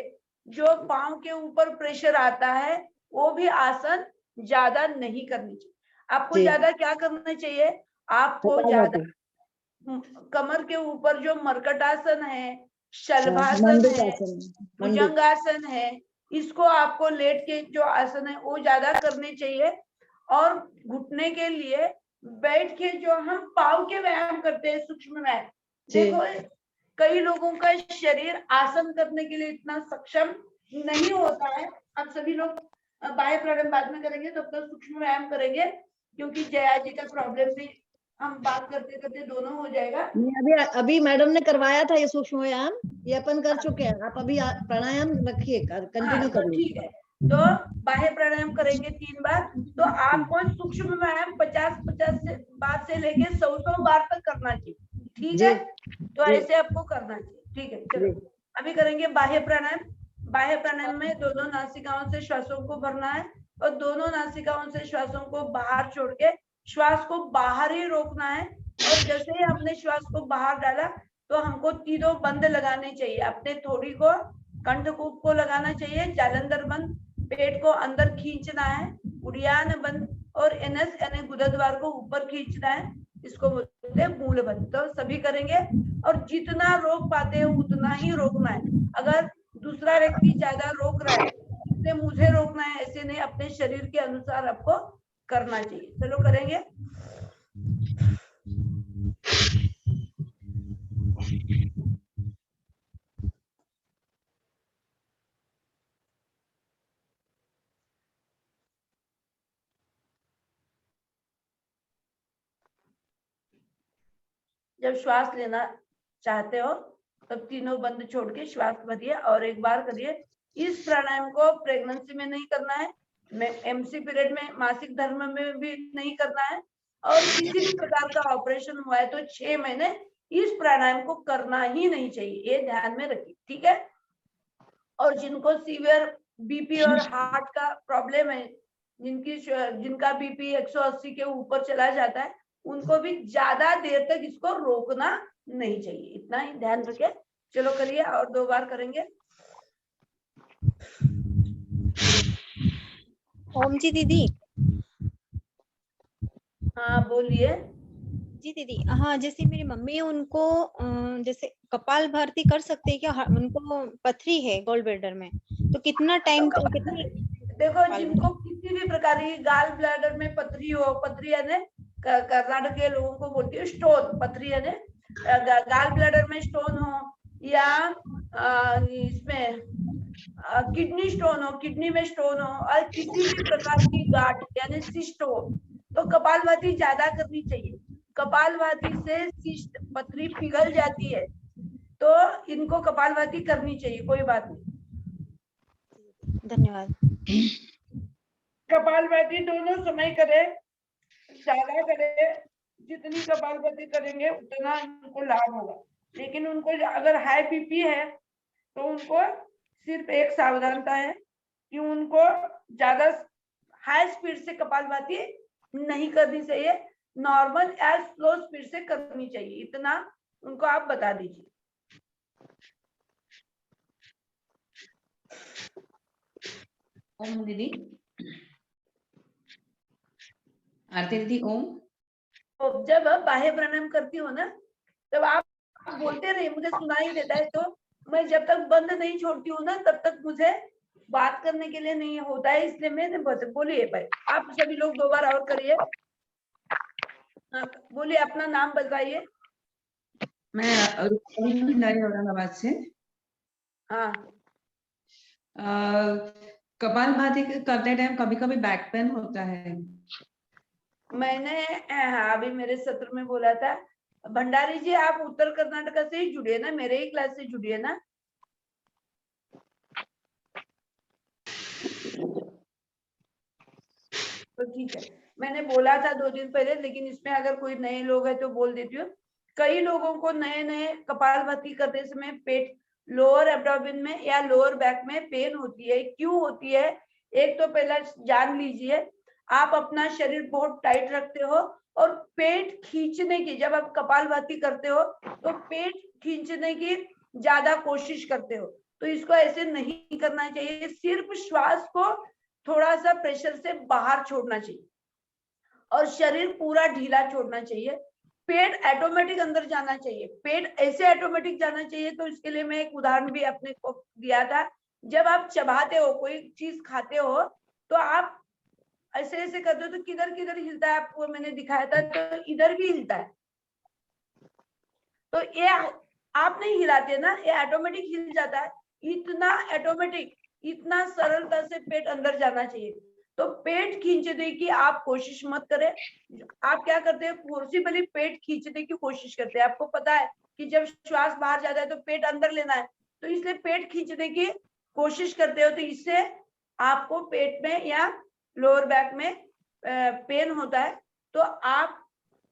जो पांव के ऊपर प्रेशर आता है, वो भी आसन ज्यादा नहीं करनी चाहिए। आपको जी। ज्यादा क्या करना चाहिए? आपको ज्यादा कमर के ऊपर जो मर्कटासन है, शलभासन है, भुजंगासन है, इसको आपको लेट के जो आसन है वो ज्यादा करने चाहिए। और घुटने के लिए बैठ के जो हम पाव के व्यायाम करते हैं, सूक्ष्म व्यायाम, देखो कई लोगों का शरीर आसन करने के लिए इतना सक्षम नहीं होता है। अब सभी लोग बाह्य प्राणायाम बाद में करेंगे, तब तक सूक्ष्म व्यायाम करेंगे, क्योंकि जया जी का प्रॉब्लम भी हम बात करते करते दोनों हो जाएगा। अभी मैडम ने करवाया था ये सूक्ष्म व्यायाम, ये अपन कर चुके हैं। आप अभी प्राणायाम रखिए, कंटिन्यू तो करिए। ठीक है, तो बाह्य प्राणायाम करेंगे 3 बार, तो आपको सूक्ष्म व्यायाम 50 से बार से लेके 100 बार तक करना चाहिए। ठीक है, तो ऐसे आपको करना चाहिए। ठीक है, चलो अभी करेंगे बाह्य प्राणायाम। बाह्य प्राणायाम में दोनों नासिकाओं से श्वासों को भरना है और दोनों नासिकाओं से श्वासों को बाहर छोड़ के श्वास को बाहर ही रोकना है। और जैसे ही हमने श्वास को बाहर डाला तो हमको तीनों बंद लगाने चाहिए। अपने थोड़ी को, कंठकूप को लगाना चाहिए, जालंधर बंद, पेट को अंदर खींचना है, उड़ियान बंद और एनएस यानी गुदद्वार को ऊपर खींचना है। इसको बोलते हैं मूल बंद। तो सभी करेंगे और जितना रोक पाते हैं उतना ही रोकना है। अगर दूसरा व्यक्ति ज्यादा रोक रहा है तो मुझे रोकना है, ऐसे नहीं, अपने शरीर के अनुसार आपको करना चाहिए। चलो करेंगे। जब श्वास लेना चाहते हो तब तीनों बंद छोड़ के श्वास भरिए और एक बार करिए। इस प्राणायाम को प्रेगनेंसी में नहीं करना है, एमसी पीरियड में, मासिक धर्म में भी नहीं करना है, और किसी भी प्रकार का ऑपरेशन हुआ है तो 6 महीने इस प्राणायाम को करना ही नहीं चाहिए, ये ध्यान में रखिए। ठीक है, और जिनको सीवियर बीपी और हार्ट का प्रॉब्लम है, जिनका बीपी 180 के ऊपर चला जाता है, उनको भी ज्यादा देर तक इसको रोकना नहीं चाहिए, इतना ही ध्यान रखें। चलो करिए, और 2 बार करेंगे। ओम जी दीदी। हाँ बोलिए। जी दीदी, हाँ जैसे मेरी मम्मी है, उनको जैसे कपाल भारती कर सकते हैं क्या? उनको पथरी है गोल्ड ब्लैडर में, तो कितना टाइम, कितनी देखो, जिनको किसी भी प्रकार की गाल ब्लैडर में पथरी हो, पथरी यानी कर्नाटक के लोगों को बोलती है स्टोन, पथरी यानी गाल ब्लैडर में स्टोन हो, या इसमें किडनी स्टोन हो, किडनी में स्टोन हो, और किसी भी प्रकार की गांठ यानी सिस्ट हो, तो कपालभाति ज्यादा करनी चाहिए। कपालभाति से सिस्ट पथरी पिघल जाती है, तो इनको कपालभाति करनी चाहिए, कोई बात नहीं। धन्यवाद। कपालभाति दोनों समय करे, ज्यादा करे, जितनी कपालभाति करेंगे उतना उनको लाभ होगा। लेकिन उनको अगर हाई बीपी है तो उनको सिर्फ एक सावधानता है कि उनको ज्यादा हाई स्पीड से कपालभाति नहीं करनी चाहिए, नॉर्मल या स्लो स्पीड से करनी चाहिए, इतना उनको आप बता दीजिए। ओम दीदी, आरती दीदी, ओम। तो जब बाह्य प्राणायाम करती हो ना, तब आप बोलते रहिए, मुझे सुनाई देता है, तो मैं जब तक बंद नहीं छोड़ती हूँ ना, तब तक मुझे बात करने के लिए नहीं होता है, इसलिए मैंने बोलिए भाई, आप सभी लोग 2 बार और करिए। बोलिए, अपना नाम बताइए। मैं औरंगाबाद से। हाँ, कपालभाति करते टाइम कभी कभी बैक पेन होता है। मैंने अभी मेरे सत्र में बोला था। भंडारी जी, आप उत्तर कर्नाटक से ही जुड़िए ना, मेरे ही क्लास से जुड़िए ना। तो ठीक है, मैंने बोला था 2 दिन पहले, लेकिन इसमें अगर कोई नए लोग हैं तो बोल देती हूँ। कई लोगों को नए कपालभाति करते समय पेट, लोअर एब्डोमेन में या लोअर बैक में पेन होती है। क्यों होती है? एक तो पहला जान लीजिए, आप अपना शरीर बहुत टाइट रखते हो और पेट खींचने की, जब आप कपालभाति करते हो तो पेट खींचने की ज्यादा कोशिश करते हो, तो इसको ऐसे नहीं करना चाहिए। सिर्फ श्वास को थोड़ा सा प्रेशर से बाहर छोड़ना चाहिए और शरीर पूरा ढीला छोड़ना चाहिए। पेट ऑटोमेटिक अंदर जाना चाहिए। पेट ऐसे ऑटोमेटिक जाना चाहिए, तो इसके लिए मैं एक उदाहरण भी अपने को दिया था। जब आप चबाते हो, कोई चीज खाते हो, तो आप ऐसे ऐसे करते हो तो किधर किधर हिलता है, आपको मैंने दिखाया था, तो इधर भी हिलता है। तो ये आप नहीं हिलाते ना, ये ऑटोमेटिक हिल जाता है। इतना ऑटोमेटिक, इतना सरलता से पेट अंदर जाना चाहिए। तो पेट खींचने की आप कोशिश मत करें। आप क्या करते हैं, फोर्सिबली पेट खींचने की कोशिश करते हैं। आपको पता है कि जब श्वास बाहर जाता है तो पेट अंदर लेना है, तो इसलिए पेट खींचने की कोशिश करते हो, तो इससे आपको पेट में या लोअर बैक में पेन होता है। तो आप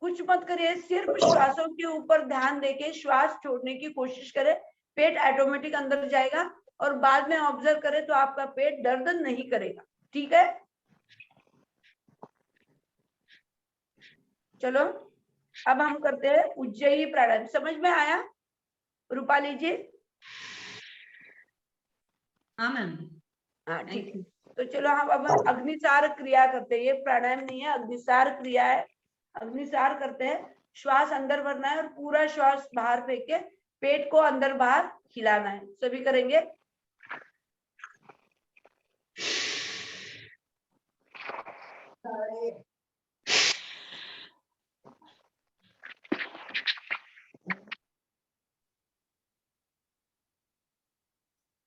कुछ मत करिए, सिर्फ श्वासों के ऊपर ध्यान देके श्वास छोड़ने की कोशिश करें। पेट ऑटोमेटिक अंदर जाएगा और बाद में ऑब्जर्व करें तो आपका पेट दर्द नहीं करेगा। ठीक है, चलो अब हम करते हैं उज्जयी प्राणायाम। समझ में आया रूपाली जी? हाँ मैम। हाँ, ठीक है। तो चलो हम अब अग्निसार क्रिया करते हैं। ये प्राणायाम नहीं है, अग्निसार क्रिया है। अग्निसार करते हैं, श्वास अंदर भरना है और पूरा श्वास बाहर फेंक के पेट को अंदर बाहर हिलाना है। सभी करेंगे।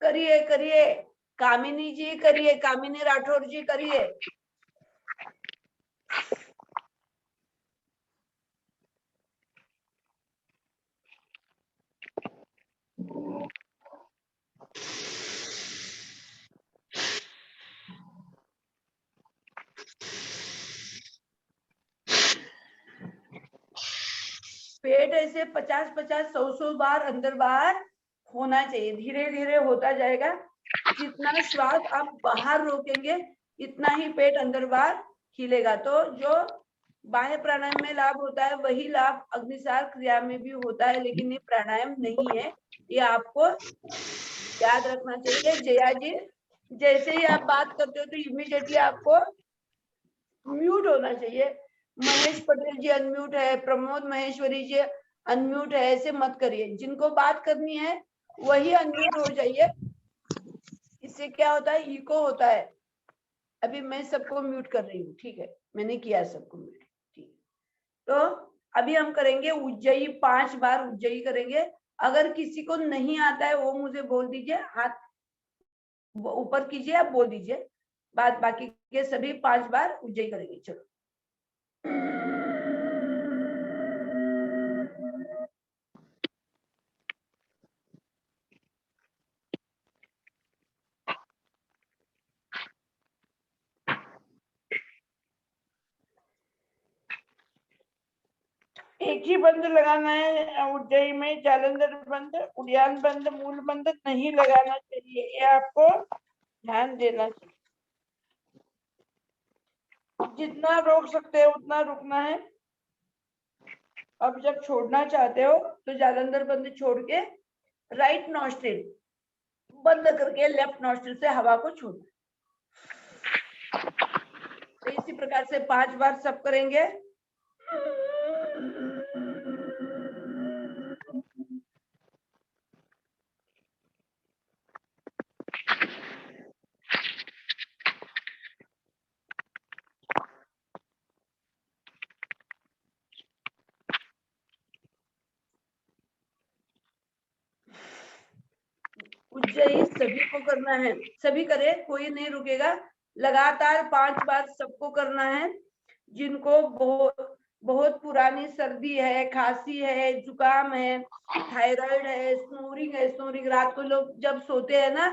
करिए करिए, कामिनी जी करिए, कामिनी राठौर जी करिए। पेट ऐसे 50-50, 100-100 बार अंदर बाहर होना चाहिए। धीरे धीरे होता जाएगा। जितना श्वास आप बाहर रोकेंगे, इतना ही पेट अंदर बाहर हिलेगा। तो जो बाह्य प्राणायाम में लाभ होता है, वही लाभ अग्निसार क्रिया में भी होता है, लेकिन ये प्राणायाम नहीं है, ये आपको याद रखना चाहिए। जया जी, जैसे ही आप बात करते हो तो इमीडिएटली आपको म्यूट होना चाहिए। महेश पटेल जी अनम्यूट है, प्रमोद महेश्वरी जी अनम्यूट है, ऐसे मत करिए। जिनको बात करनी है वही अनम्यूट हो जाइए। इससे क्या होता है, इको होता है। अभी मैं सबको म्यूट कर रही हूँ, ठीक है, मैंने किया सबको म्यूट, ठीक है। तो अभी हम करेंगे उज्जयी, 5 बार उज्जयी करेंगे। अगर किसी को नहीं आता है वो मुझे बोल दीजिए, हाथ ऊपर कीजिए, आप बोल दीजिए, बाकी के सभी 5 बार उज्जयी करेंगे। चलो, एक ही बंद लगाना है उज्जयी में, जालंधर बंद, उड़ियान बंद, मूल बंद नहीं लगाना चाहिए, ये आपको ध्यान देना चाहिए। जितना रोक सकते हो उतना रुकना है। अब जब छोड़ना चाहते हो तो जालंधर बंद छोड़ के राइट नॉस्ट्रिल बंद करके लेफ्ट नॉस्ट्रिल से हवा को छोड़ना। तो इसी प्रकार से 5 बार सब करेंगे। उज्जयी सभी को करना है, सभी करे, कोई नहीं रुकेगा। लगातार 5 बार सबको करना है। जिनको बहुत पुरानी सर्दी है, खांसी है, जुकाम है, थायराइड है, स्नोरिंग, रात को लोग जब सोते हैं ना,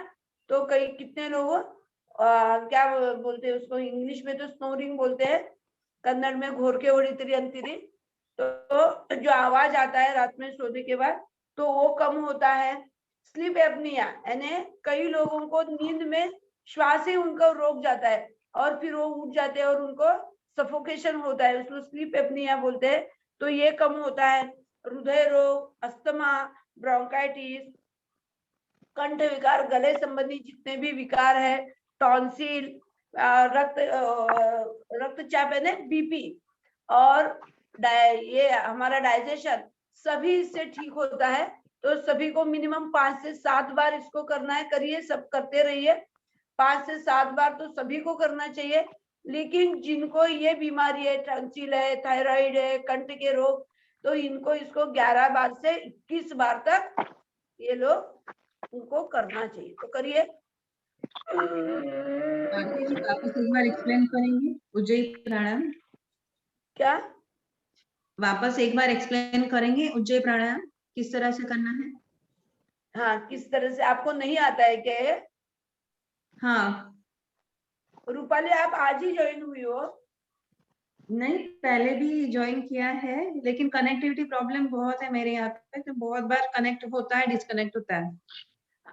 तो कई कितने लोग क्या बोलते हैं उसको, इंग्लिश में तो स्नोरिंग बोलते हैं, कन्नड़ में घोर के ओडितरी अंतिरी। तो जो आवाज आता है रात में सोने के बाद, तो वो कम होता है। स्लीप एपनिया यानी कई लोगों को नींद में श्वास ही उनको रोक जाता है और फिर वो उठ जाते हैं और उनको सफोकेशन होता है, उसको स्लीप एपनिया बोलते हैं। तो ये कम होता है। हृदय रोग, अस्थमा, ब्रोंकाइटिस, कंठ विकार, गले संबंधी जितने भी विकार है, टॉन्सिल, रक्तचाप यानी बीपी, और ये हमारा डाइजेशन, सभी इससे ठीक होता है। तो सभी को मिनिमम 5 से 7 बार इसको करना है। करिए, सब करते रहिए। 5 से 7 बार तो सभी को करना चाहिए। लेकिन जिनको ये बीमारी है, टॉन्सिल है, थायराइड है, कंठ के रोग, तो इनको इसको 11 बार से 21 बार तक ये लोग उनको करना चाहिए। तो करिए। आरती जी वापस एक बार एक्सप्लेन करेंगे उज्जयी प्राणायाम? क्या वापस एक बार एक्सप्लेन करेंगे उज्जयी प्राणायाम किस तरह से करना है? हाँ, किस तरह से? आपको नहीं आता है क्या? हाँ, रूपाली, आप आज ही ज्वाइन हुई हो? नहीं, पहले भी ज्वाइन किया है, लेकिन कनेक्टिविटी प्रॉब्लम बहुत है मेरे यहाँ पे, तो बहुत बार कनेक्ट होता है, डिस्कनेक्ट होता है।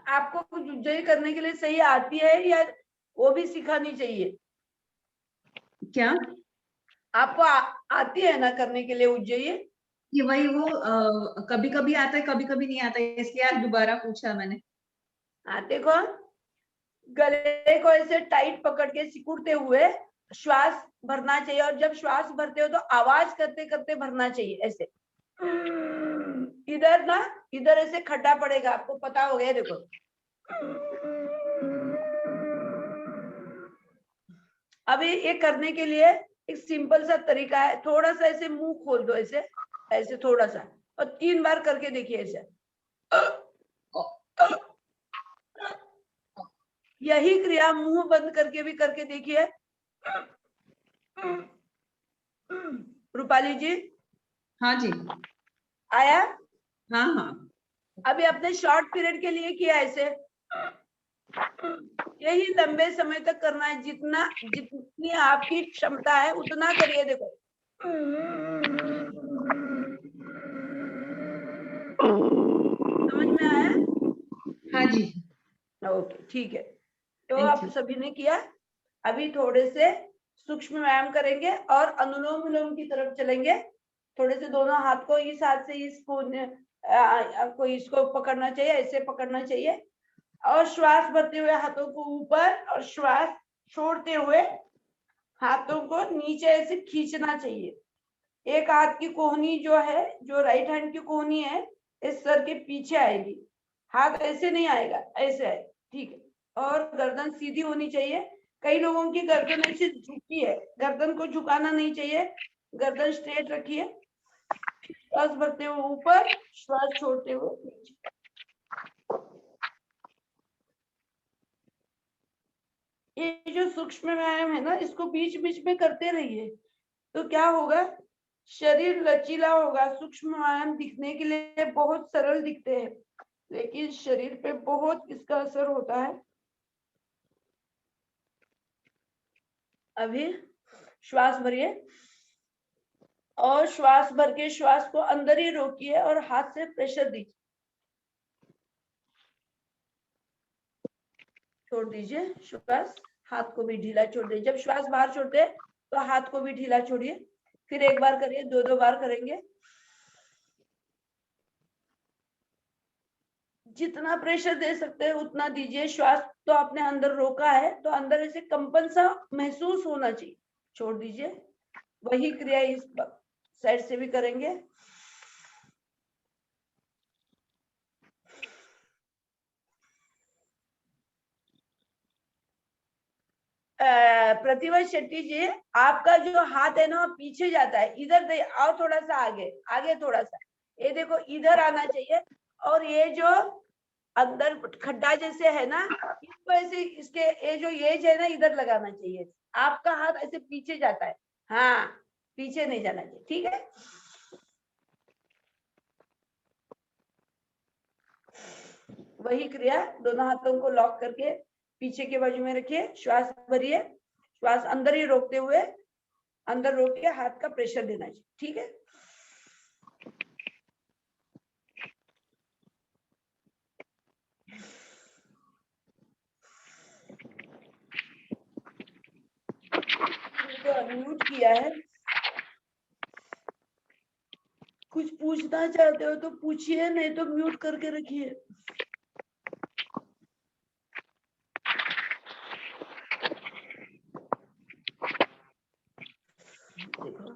आपको कुछ उज्जयी करने के लिए सही आती है या वो भी सिखानी चाहिए? क्या? आपको आती है ना करने के लिए उज्जयी? ये वही वो कभी कभी आता है, कभी कभी नहीं आता है, इसलिए आज दोबारा पूछा मैंने। हाँ, देखो, गले को ऐसे टाइट पकड़ के सिकुड़ते हुए श्वास भरना चाहिए, और जब श्वास भरते हो तो आवाज करते करते भरना चाहिए, ऐसे। इधर ना, इधर ऐसे खड्डा पड़ेगा, आपको पता हो गया। देखो, अभी ये करने के लिए एक सिंपल सा तरीका है। थोड़ा सा ऐसे मुंह खोल दो, ऐसे ऐसे थोड़ा सा, और 3 बार करके देखिए ऐसे। यही क्रिया मुंह बंद करके भी करके देखिए। रूपाली जी, हाँ जी, आया? हाँ हाँ, अभी अपने शॉर्ट पीरियड के लिए किया ऐसे। यही लंबे समय तक करना है, जितनी आपकी क्षमता है उतना करिए। देखो, समझ में आया? हाँ जी, ओके, ठीक है। तो Thank आप you. सभी ने किया। अभी थोड़े से सूक्ष्म व्यायाम करेंगे और अनुलोम विलोम की तरफ चलेंगे। थोड़े से दोनों हाथ को इस हाथ से इसको इसको पकड़ना चाहिए, ऐसे पकड़ना चाहिए, और श्वास भरते हुए हाथों को ऊपर, और श्वास छोड़ते हुए हाथों को नीचे ऐसे खींचना चाहिए। एक हाथ की कोहनी जो है, जो राइट हैंड की कोहनी है, इस सर के पीछे आएगी। हाथ ऐसे नहीं आएगा, ऐसे है, ठीक है। और गर्दन सीधी होनी चाहिए। कई लोगों की गर्दन ऐसी झुकी है, गर्दन को झुकाना नहीं चाहिए, गर्दन स्ट्रेट रखिए। श्वास भरते हुए ऊपर, श्वास छोड़ते हुए नीचे। ये जो सूक्ष्म व्यायाम है ना, इसको बीच बीच में करते रहिए, तो क्या होगा, शरीर लचीला होगा। सूक्ष्म व्यायाम दिखने के लिए बहुत सरल दिखते हैं, लेकिन शरीर पे बहुत इसका असर होता है। अभी श्वास भरिए और श्वास भर के श्वास को अंदर ही रोकिए और हाथ से प्रेशर दीजिए, छोड़ दीजिए श्वास, हाथ को भी ढीला छोड़ दीजिए। जब श्वास बाहर छोड़ते हैं तो हाथ को भी ढीला छोड़िए। फिर एक बार करिए, दो बार करेंगे। जितना प्रेशर दे सकते हैं उतना दीजिए। श्वास तो आपने अंदर रोका है, तो अंदर ऐसे कंपन सा महसूस होना चाहिए, छोड़ दीजिए। वही क्रिया इस साइड से भी करेंगे। प्रतिभा शेट्टी जी, आपका जो हाथ है ना पीछे जाता है, इधर दे आओ, थोड़ा सा आगे, आगे थोड़ा सा, ये देखो इधर आना चाहिए। और ये जो अंदर खड्डा जैसे है ना, इसको ऐसे, इसके ये जो एज है ना इधर लगाना चाहिए। आपका हाथ ऐसे पीछे जाता है, हाँ पीछे नहीं जाना चाहिए, ठीक है। वही क्रिया, दोनों हाथों को लॉक करके पीछे के बाजू में रखिए। श्वास भरिए, श्वास अंदर ही रोकते हुए, अंदर रोक के हाथ का प्रेशर देना चाहिए, ठीक है। अनम्यूट किया है, कुछ पूछना चाहते हो तो पूछिए, नहीं तो म्यूट करके रखिए। देखो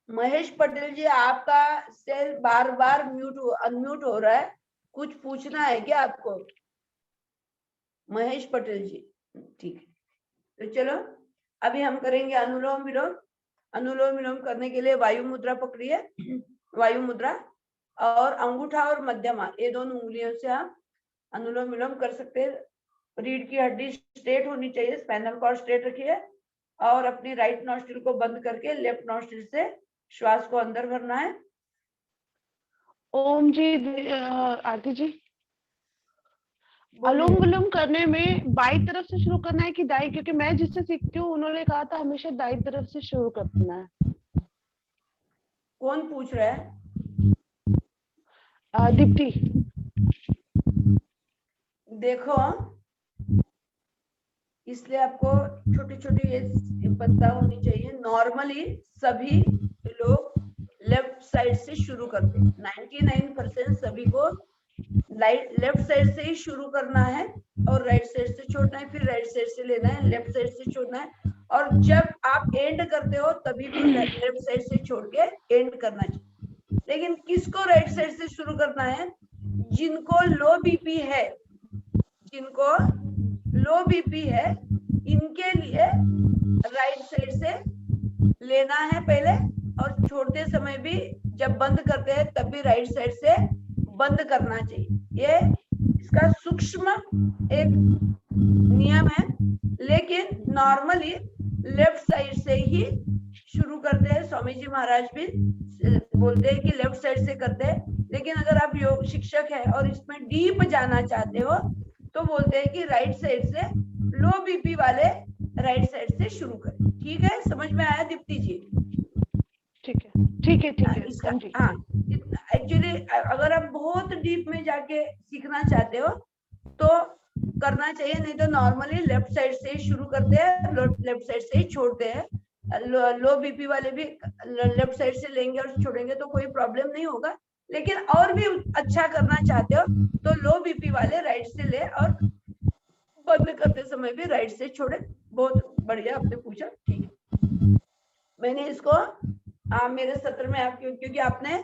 महेश पटेल जी, आपका सेल बार बार अनम्यूट हो रहा है, कुछ पूछना है क्या आपको? महेश पटेल जी, ठीक है। तो चलो अभी हम करेंगे अनुलोम विलोम। अनुलोम विलोम करने के लिए वायु मुद्रा पकड़िए, वायु मुद्रा, और अंगूठा और मध्यमा ये दोनों उंगलियों से आप अनुलोम विलोम कर सकते हैं। रीढ़ की हड्डी स्ट्रेट होनी चाहिए, स्पाइनल कॉर्ड स्ट्रेट रखिए, और अपनी राइट नॉस्ट्रिल को बंद करके लेफ्ट नॉस्ट्रिल से श्वास को अंदर भरना है। ओम जी, आरती जी, अनुलोम विलोम करने में बाई तरफ से शुरू करना है कि दाई? क्योंकि मैं जिससे सीखती हूँ उन्होंने कहा था हमेशा दाई तरफ से शुरू करना है। कौन पूछ रहा है? दीप्ति। देखो, इसलिए आपको छोटी छोटी ये पता होनी चाहिए। नॉर्मली सभी लोग लेफ्ट साइड से शुरू करते हैं, 99% सभी को लेफ्ट साइड से ही शुरू करना है और राइट साइड से छोड़ना है, फिर राइट साइड से लेना है, लेफ्ट साइड से छोड़ना है। और जब आप एंड करते हो तभी भी लेफ्ट साइड से छोड़ के एंड करना चाहिए। लेकिन किसको राइट साइड से शुरू करना है? जिनको लो बीपी है, जिनको लो बीपी है, इनके लिए राइट साइड से लेना है पहले, और छोड़ते समय भी जब बंद करते हैं तब भी राइट साइड से बंद करना चाहिए। ये इसका सूक्ष्म एक नियम है, लेकिन नॉर्मली लेफ्ट साइड से ही शुरू करते हैं। स्वामी जी महाराज भी बोलते हैं कि लेफ्ट साइड से करते हैं, लेकिन अगर आप योग शिक्षक है और इसमें डीप जाना चाहते हो तो बोलते हैं कि राइट साइड से, लो बीपी वाले राइट साइड से शुरू करें। ठीक है, समझ में आया दीप्ति जी? ठीक है, ठीक है, ठीक है। इसका हाँ, एक्चुअली अगर आप बहुत डीप में जाके सीखना चाहते हो तो करना चाहिए, नहीं तो नॉर्मली लेफ्ट साइड से ही शुरू करते हैं, लेफ्ट साइड से ही छोड़ते हैं। लो बीपी वाले भी लेफ्ट साइड से लेंगे और छोड़ेंगे तो कोई प्रॉब्लम नहीं होगा। लेकिन और भी अच्छा करना चाहते हो तो लो बीपी वाले राइट से ले और बंद करते समय भी राइट से छोड़े। बहुत बढ़िया आपने पूछा, ठीक है। मैंने इसको मेरे सत्र में क्योंकि आपने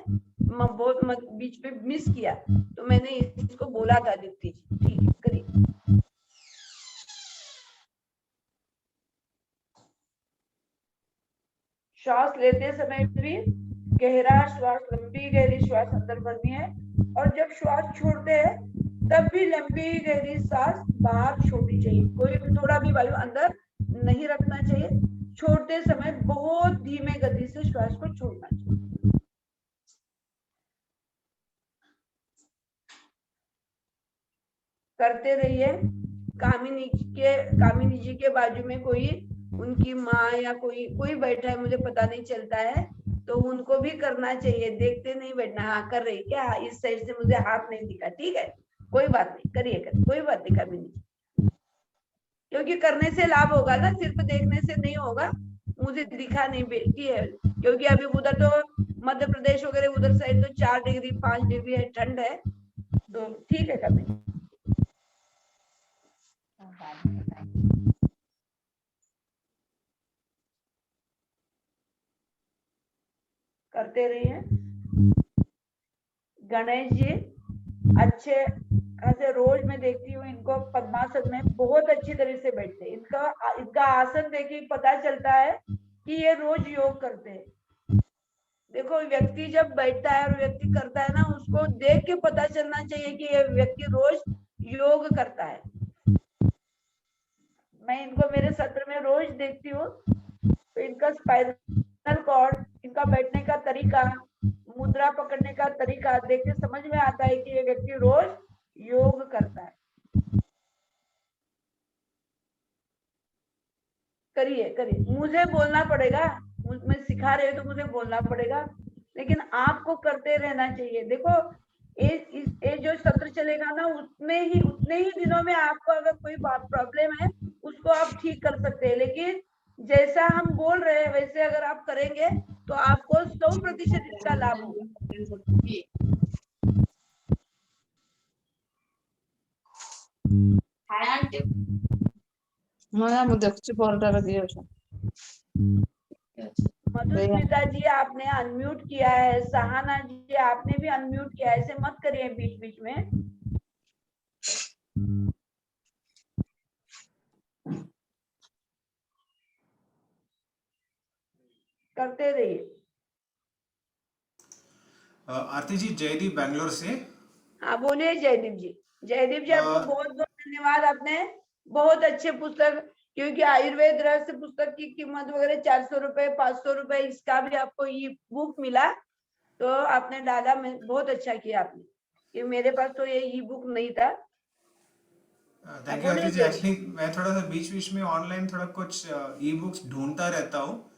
बहुत बीच में मिस किया, तो मैंने इसको बोला था दीप्ति जी। ठीक है, करिए। श्वास लेते समय भी गहरा श्वास, लंबी गहरी श्वास अंदर भरनी है, और जब श्वास छोड़ते हैं तब भी लंबी गहरी सांस बाहर छोड़नी चाहिए। कोई भी थोड़ा भी वायु अंदर नहीं रखना चाहिए। छोड़ते समय बहुत धीमे गति से श्वास को छोड़ना चाहिए। करते रहिए। कामिनी जी के बाजू में कोई उनकी माँ या कोई बैठा है, मुझे पता नहीं चलता है, तो उनको भी करना चाहिए। देखते नहीं बैठना। हाँ, कर रही क्या? इस साइड से मुझे हाथ नहीं दिखा। ठीक है, कोई बात नहीं, करिए कोई बात नहीं कामिनी जी, क्योंकि करने से लाभ होगा ना, सिर्फ देखने से नहीं होगा। मुझे दिखा नहीं बेटी है, क्योंकि अभी उधर तो मध्य प्रदेश वगैरह उधर साइड तो 4 डिग्री 5 डिग्री है, ठंड है। तो ठीक है कामिनी। करते रहिए। गणेश जी अच्छे खासे रोज मैं देखती हूँ इनको पद्मासन में बहुत अच्छी तरह से बैठते हैं। इनका आसन देखिए, पता चलता है कि ये रोज योग करते हैं। देखो, व्यक्ति जब बैठता है और व्यक्ति करता है ना, उसको देख के पता चलना चाहिए कि ये व्यक्ति रोज योग करता है। मैं इनको मेरे सत्र में रोज देखती हूँ, तो इनका स्पाइनल कॉर्ड, इनका बैठने का तरीका, मुद्रा पकड़ने का तरीका देख के समझ में आता है कि ये व्यक्ति रोज योग करता है। करिए। मुझे बोलना पड़ेगा, मैं सिखा रही हूँ तो मुझे बोलना पड़ेगा, लेकिन आपको करते रहना चाहिए। देखो, ये जो सत्र चलेगा ना, उतने ही दिनों में आपको अगर कोई प्रॉब्लम है उसको आप ठीक कर सकते हैं। लेकिन जैसा हम बोल रहे हैं वैसे अगर आप करेंगे तो आपको 100% इसका लाभ होगा। मधुस्मिता जी आपने अनम्यूट किया है, सहाना जी आपने भी अनम्यूट किया है, ऐसे मत करिए बीच बीच में। करते रहिए। आरती जी, जयदीप बैंगलोर से। हाँ, बोलिए जयदीप जी। जयदीप जी आपको बहुत बहुत धन्यवाद। आपने बहुत अच्छे पुस्तक, क्योंकि आयुर्वेद रहस्य पुस्तक की कीमत वगैरह 400 रुपए 500 रुपए, इसका भी आपको ई बुक मिला, तो आपने डाला। बहुत अच्छा किया आपने, कि मेरे पास तो ये ई बुक नहीं था। Thank you Aarti ji. Actually मैं थोड़ा सा बीच बीच में ऑनलाइन थोड़ा कुछ ई बुक्स ढूंढता रहता हूँ।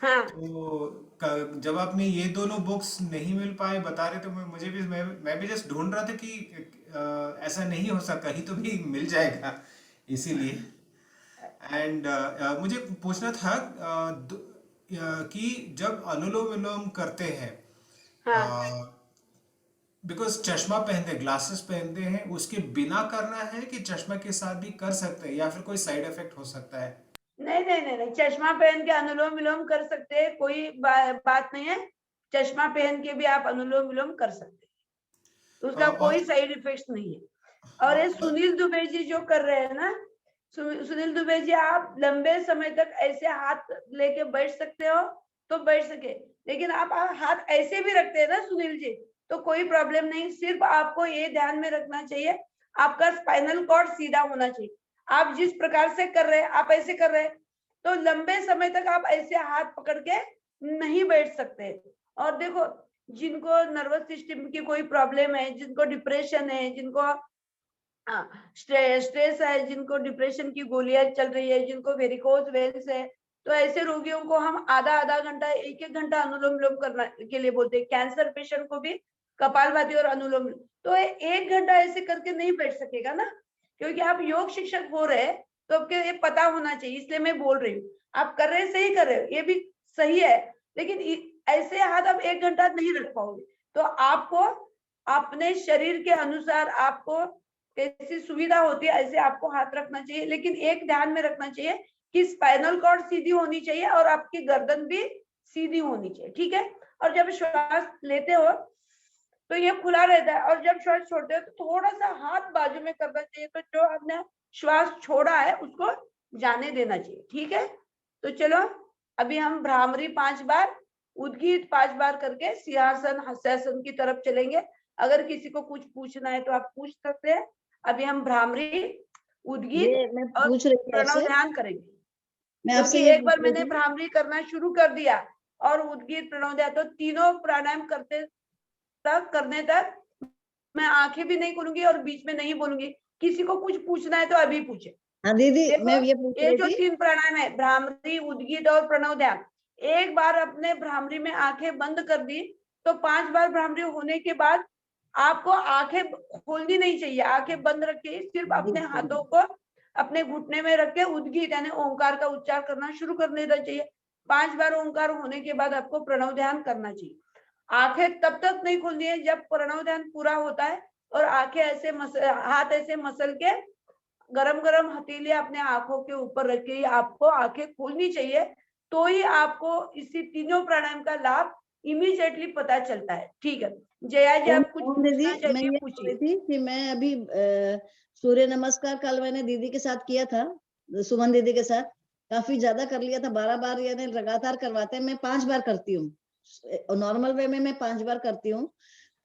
हाँ, तो जब आपने ये दोनों बुक्स नहीं मिल पाए बता रहे, तो मैं भी जस्ट ढूंढ रहा था कि ऐसा नहीं हो सकता, कहीं तो भी मिल जाएगा, इसीलिए। एंड मुझे पूछना था कि जब अनुलोम विलोम करते हैं, हाँ। बिकॉज चश्मा पहनते, ग्लासेस पहनते हैं, उसके बिना करना है कि चश्मा के साथ भी कर सकते हैं, या फिर कोई साइड इफेक्ट हो सकता है? नहीं, चश्मा पहन के अनुलोम विलोम कर सकते हैं, कोई बात नहीं है। चश्मा पहन के भी आप अनुलोम विलोम कर सकते हैं, उसका कोई साइड इफेक्ट नहीं है। और ये सुनील दुबे जी जो कर रहे हैं ना, सुनील दुबे जी, आप लंबे समय तक ऐसे हाथ लेके बैठ सकते हो तो बैठ सके, लेकिन आप हाथ ऐसे भी रखते हैं ना सुनील जी, तो कोई प्रॉब्लम नहीं। सिर्फ आपको ये ध्यान में रखना चाहिए, आपका स्पाइनल कॉर्ड सीधा होना चाहिए। आप जिस प्रकार से कर रहे हैं, आप ऐसे कर रहे हैं, तो लंबे समय तक आप ऐसे हाथ पकड़ के नहीं बैठ सकते। और देखो, जिनको नर्वस सिस्टम की कोई प्रॉब्लम है, जिनको डिप्रेशन है, जिनको स्ट्रेस है, जिनको डिप्रेशन की गोलियां चल रही है, जिनको वेरिकोज वेन्स है, तो ऐसे रोगियों को हम आधा घंटा 1-1 घंटा अनुलोम विलोम करना के लिए बोलते हैं। कैंसर पेशेंट को भी कपालभाति और अनुलोम, तो 1 घंटा ऐसे करके नहीं बैठ सकेगा ना, क्योंकि आप योग शिक्षक हो रहे हैं, तो आपको ये पता होना चाहिए, इसलिए मैं बोल रही हूँ। आप कर रहे सही कर रहे हो, ये भी सही है, लेकिन ऐसे हाथ आप 1 घंटा नहीं रख पाओगे। तो आपको अपने शरीर के अनुसार आपको कैसी सुविधा होती है ऐसे आपको हाथ रखना चाहिए, लेकिन एक ध्यान में रखना चाहिए कि स्पाइनल कॉर्ड सीधी होनी चाहिए और आपकी गर्दन भी सीधी होनी चाहिए। ठीक है? और जब श्वास लेते हो तो ये खुला रहता है। और जब श्वास छोड़ते हैं तो थोड़ा सा हाथ बाजू में करना चाहिए, तो जो आपने श्वास छोड़ा है उसको जाने देना चाहिए। ठीक है, तो चलो अभी हम भ्रामरी 5 बार, उद्गीत 5 बार करके सिंहासन हस्तासन की तरफ चलेंगे। अगर किसी को कुछ पूछना है तो आप पूछ सकते हैं। अभी हम भ्रामरी, उद्गीत ये मैं और पूछ रही थी प्रणव आपसे, ध्यान करेंगे। मैं आपसे क्योंकि ये एक बार पूछ रही मैंने थी। भ्रामरी करना शुरू कर दिया और उद्गीत प्रणव ध्यान, तो तीनों प्राणायाम करने तक मैं आंखें भी नहीं खोलूंगी और बीच में नहीं बोलूंगी। किसी को कुछ पूछना है तो अभी पूछे। हाँ दीदी, देखो मैं ये पूछ ये रही जो थी। 3 प्राणायाम है, भ्रामरी, उद्गीत और प्रणव ध्यान, एक बार अपने भ्रामरी में आंखें बंद कर दी तो 5 बार भ्रामरी होने के बाद आपको आंखें खोलनी नहीं चाहिए। आंखें बंद रख के सिर्फ अपने हाथों को अपने घुटने में रख के उद्गीत यानी ओंकार का उच्चार करना शुरू कर देना चाहिए। 5 बार ओंकार होने के बाद आपको प्रणव ध्यान करना चाहिए। आंखें तब तक नहीं खोलनी है जब प्रणव ध्यान पूरा होता है और आंखें ऐसे हाथ ऐसे मसल के गरम गरम हथेली अपने आंखों के ऊपर रख के आपको आंखें खोलनी चाहिए। तो ही आपको इसी तीनों प्राणायाम का लाभ इमीडिएटली पता चलता है। ठीक है जया जी, आप कुछ ओम दीदी, पूछना मैं चाहिए ये बोल पूछिए। रही थी कि मैं अभी सूर्य नमस्कार कल मैंने दीदी के साथ किया था, सुमन दीदी के साथ काफी ज्यादा कर लिया था। 12 बार यानी लगातार करवाते हैं, मैं 5 बार करती हूँ। नॉर्मल वे में मैं 5 बार करती हूँ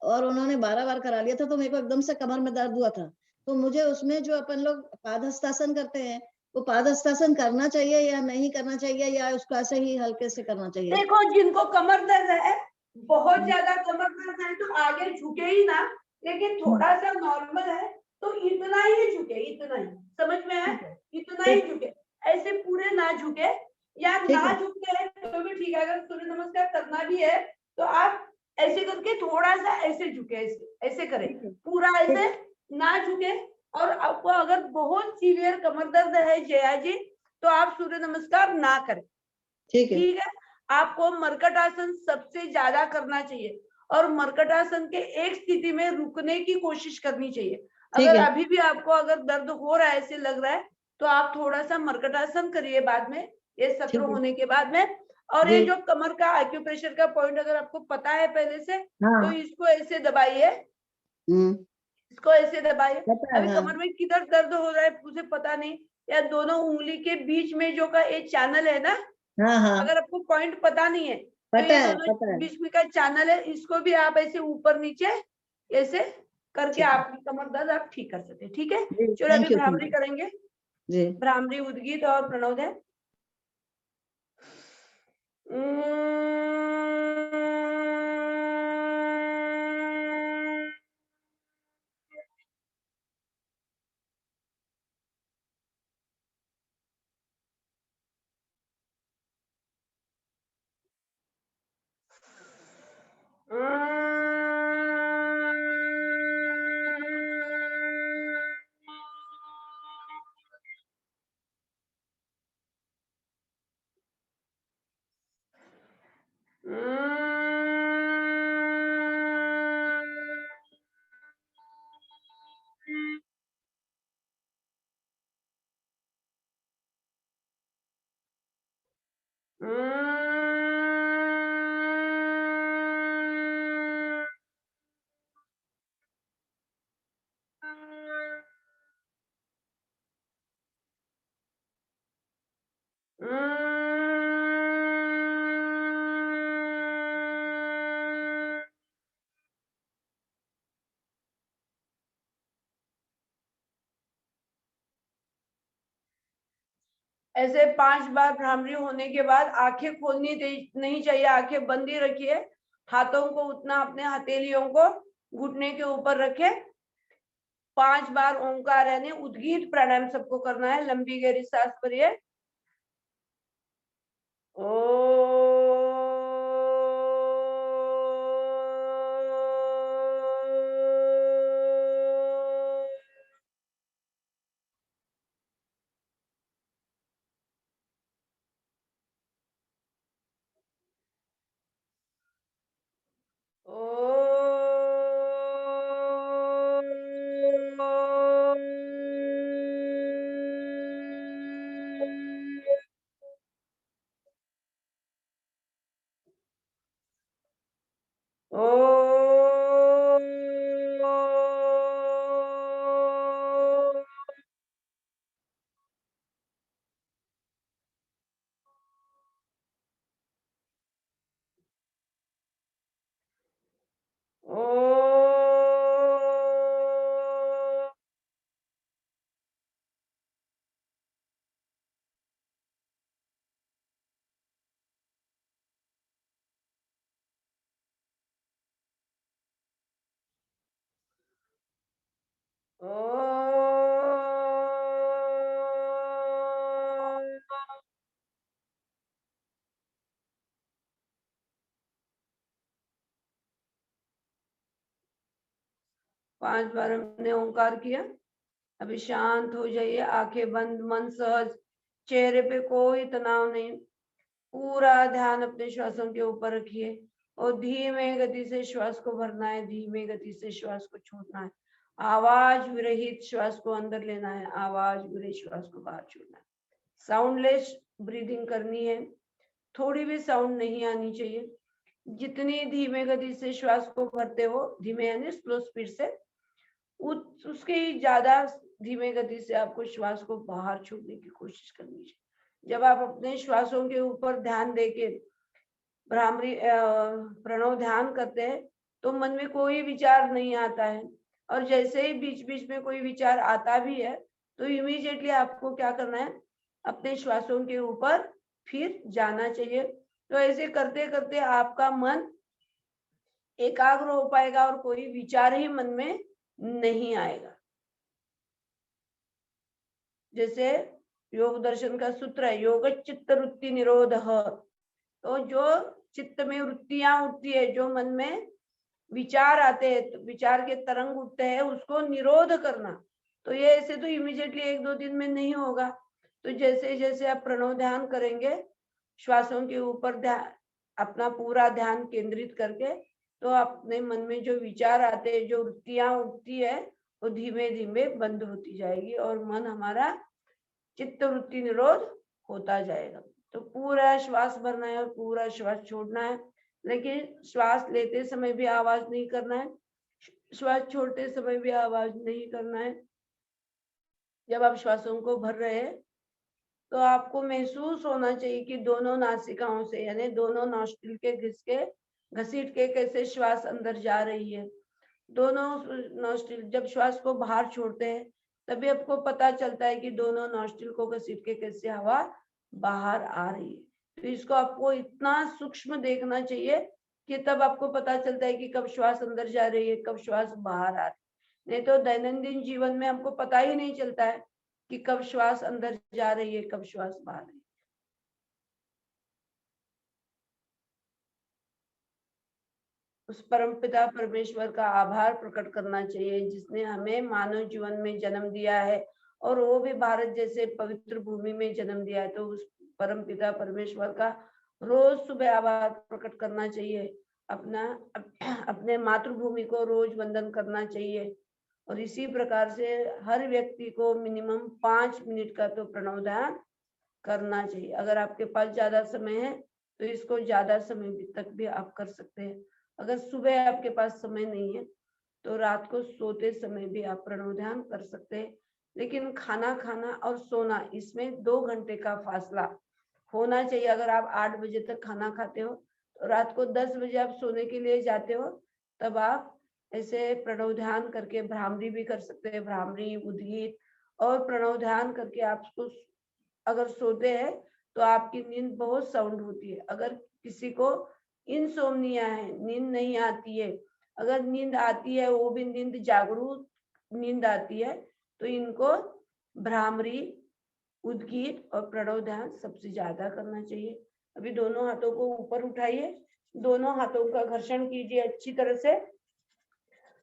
और उन्होंने 12 बार करा लिया था, तो मेरे को एकदम से कमर में दर्द हुआ था। तो मुझे उसमें जो अपन लोग पादहस्तासन करते हैं, वो पादहस्तासन करना चाहिए या नहीं करना चाहिए, या उसको ऐसे ही हल्के से करना चाहिए? देखो जिनको कमर दर्द है, बहुत ज्यादा कमर दर्द है तो आगे झुके ही ना, लेकिन थोड़ा सा नॉर्मल है तो इतना ही झुके, इतना ही, समझ में है, इतना ही झुके, ऐसे पूरे ना झुके। या ठीक ना है। झुकते हैं तो भी ठीक है। अगर सूर्य नमस्कार करना भी है तो आप ऐसे करके थोड़ा सा ऐसे झुके, ऐसे ऐसे करें, ठीक है। पूरा ऐसे ना झुके। और आपको अगर बहुत सीवियर कमर दर्द है जया जी, तो आप सूर्य नमस्कार ना करें। ठीक है। ठीक है, आपको मरकट आसन सबसे ज्यादा करना चाहिए और मरकट आसन के एक स्थिति में रुकने की कोशिश करनी चाहिए। ठीक अगर है। अभी भी आपको अगर दर्द हो रहा है, ऐसे लग रहा है, तो आप थोड़ा सा मरकट आसन करिए बाद में, ये सत्र ठीक है। होने के बाद में। और जी। ये जो कमर का एक्यूप्रेशर का पॉइंट अगर आपको पता है पहले से, हाँ। तो इसको ऐसे दबाइए, हम्म। इसको ऐसे दबाइए। पता है, अभी हाँ। कमर में किधर दर्द हो रहा है मुझे पता नहीं, या दोनों उंगली के बीच में जो का एक चैनल है ना, हाँ हाँ, अगर आपको पॉइंट पता नहीं है तो पता ये है, दोनों पता है। बीच में का चैनल है, इसको भी आप ऐसे ऊपर नीचे ऐसे करके ठीक है। आपकी कमर दर्द आप ठीक कर सकते हैं। ठीक है, जी, चलो अभी thank you, thank bhramari you. करेंगे, जी। भ्रामरी, उद्गीत और प्रणव ध्यान। ऐसे 5 बार भ्रामरी होने के बाद आंखें खोलनी नहीं चाहिए, आंखें बंद ही रखिए। हाथों को उतना अपने हथेलियों को घुटने के ऊपर रखे। 5 बार ओंकार यानी उद्गीत प्राणायाम सबको करना है। लंबी गहरी सांस भरिए। ओ 5 बार हमने ओंकार किया। अभी शांत हो जाइए, आंखें बंद, मन सहज, चेहरे पे कोई तनाव नहीं, पूरा ध्यान अपने श्वासों के ऊपर रखिए और धीमे गति से श्वास को भरना है, धीमे गति से श्वास को छोड़ना है। आवाज विरहित श्वास को अंदर लेना है, आवाज विरहित श्वास को बाहर छोड़ना है। साउंडलेस ब्रीदिंग करनी है, थोड़ी भी साउंड नहीं आनी चाहिए। जितनी धीमे गति से श्वास को भरते हो, धीमे यानी स्लो स्पीड से, उसके ही ज्यादा धीमे गति से आपको श्वास को बाहर छोड़ने की कोशिश करनी चाहिए। जब आप अपने श्वासों के ऊपर ध्यान देके भ्रामरी प्रणव ध्यान करते हैं तो मन में कोई विचार नहीं आता है, और जैसे ही बीच बीच में कोई विचार आता भी है तो इमीडिएटली आपको क्या करना है, अपने श्वासों के ऊपर फिर जाना चाहिए। तो ऐसे करते करते आपका मन एकाग्र हो पाएगा और कोई विचार ही मन में नहीं आएगा। जैसे योग दर्शन का सूत्र है, योग चित्त वृत्ति निरोध। तो जो चित्त में वृत्तियां उठती है, जो मन में विचार आते हैं, तो विचार के तरंग उठते हैं, उसको निरोध करना। तो ये ऐसे तो इमीडिएटली 1-2 दिन में नहीं होगा। तो जैसे जैसे आप प्रणव ध्यान करेंगे, श्वासों के ऊपर ध्यान, अपना पूरा ध्यान केंद्रित करके, तो अपने मन में जो विचार आते हैं, जो वृत्तियां उठती है, वो धीमे धीमे बंद होती जाएगी और मन हमारा चित्त वृत्ति निरोध होता जाएगा। तो पूरा श्वास भरना है और पूरा श्वास छोड़ना है, लेकिन श्वास लेते समय भी आवाज नहीं करना है, श्वास छोड़ते समय भी आवाज नहीं करना है। जब आप श्वासों को भर रहे हैं तो आपको महसूस होना चाहिए कि दोनों नासिकाओं से, यानी दोनों नॉस्ट्रिल के घसीट के कैसे श्वास अंदर जा रही है। दोनों नॉस्ट्रिल, जब श्वास को बाहर छोड़ते हैं तभी आपको पता चलता है कि दोनों नॉस्ट्रिल को घसीट के कैसे हवा बाहर आ रही है। तो इसको आपको इतना सूक्ष्म देखना चाहिए कि तब आपको पता चलता है कि कब श्वास अंदर जा रही है, कब श्वास बाहर आ रही है। नहीं तो दैनंदिन जीवन में हमको पता ही नहीं चलता है कि कब श्वास अंदर जा रही है, कब श्वास बाहर है। उस परमपिता परमेश्वर का आभार प्रकट करना चाहिए जिसने हमें मानव जीवन में जन्म दिया है और वो भी भारत जैसे पवित्र भूमि में जन्म दिया है। तो उस परमपिता परमेश्वर का रोज सुबह आभार प्रकट करना चाहिए। अपने मातृभूमि को रोज वंदन करना चाहिए। और इसी प्रकार से हर व्यक्ति को मिनिमम 5 मिनट का तो प्रणव ध्यान करना चाहिए। अगर आपके पास ज्यादा समय है तो इसको ज्यादा समय तक भी आप कर सकते हैं। अगर सुबह आपके पास समय नहीं है तो रात को सोते समय भी आप प्रणव ध्यान कर सकते हैं। लेकिन खाना खाना और सोना, इसमें 2 घंटे का फासला होना चाहिए। अगर आप 8 बजे तक खाना खाते हो तो रात को 10 बजे आप सोने के लिए जाते हो, तब आप ऐसे प्रणव ध्यान करके भ्रामरी भी कर सकते हैं, भ्रामरी, उद्गीत और प्रणव ध्यान करके आपको अगर सोते हैं तो आपकी नींद बहुत साउंड होती है। अगर किसी को इंसोम्निया है, नींद नहीं आती है, अगर नींद आती है वो भी नींद जागरूक नींद आती है, तो इनको भ्रामरी, उद्गीत और प्रणव ध्यान सबसे ज्यादा करना चाहिए। अभी दोनों हाथों को ऊपर उठाइए, दोनों हाथों का घर्षण कीजिए अच्छी तरह से,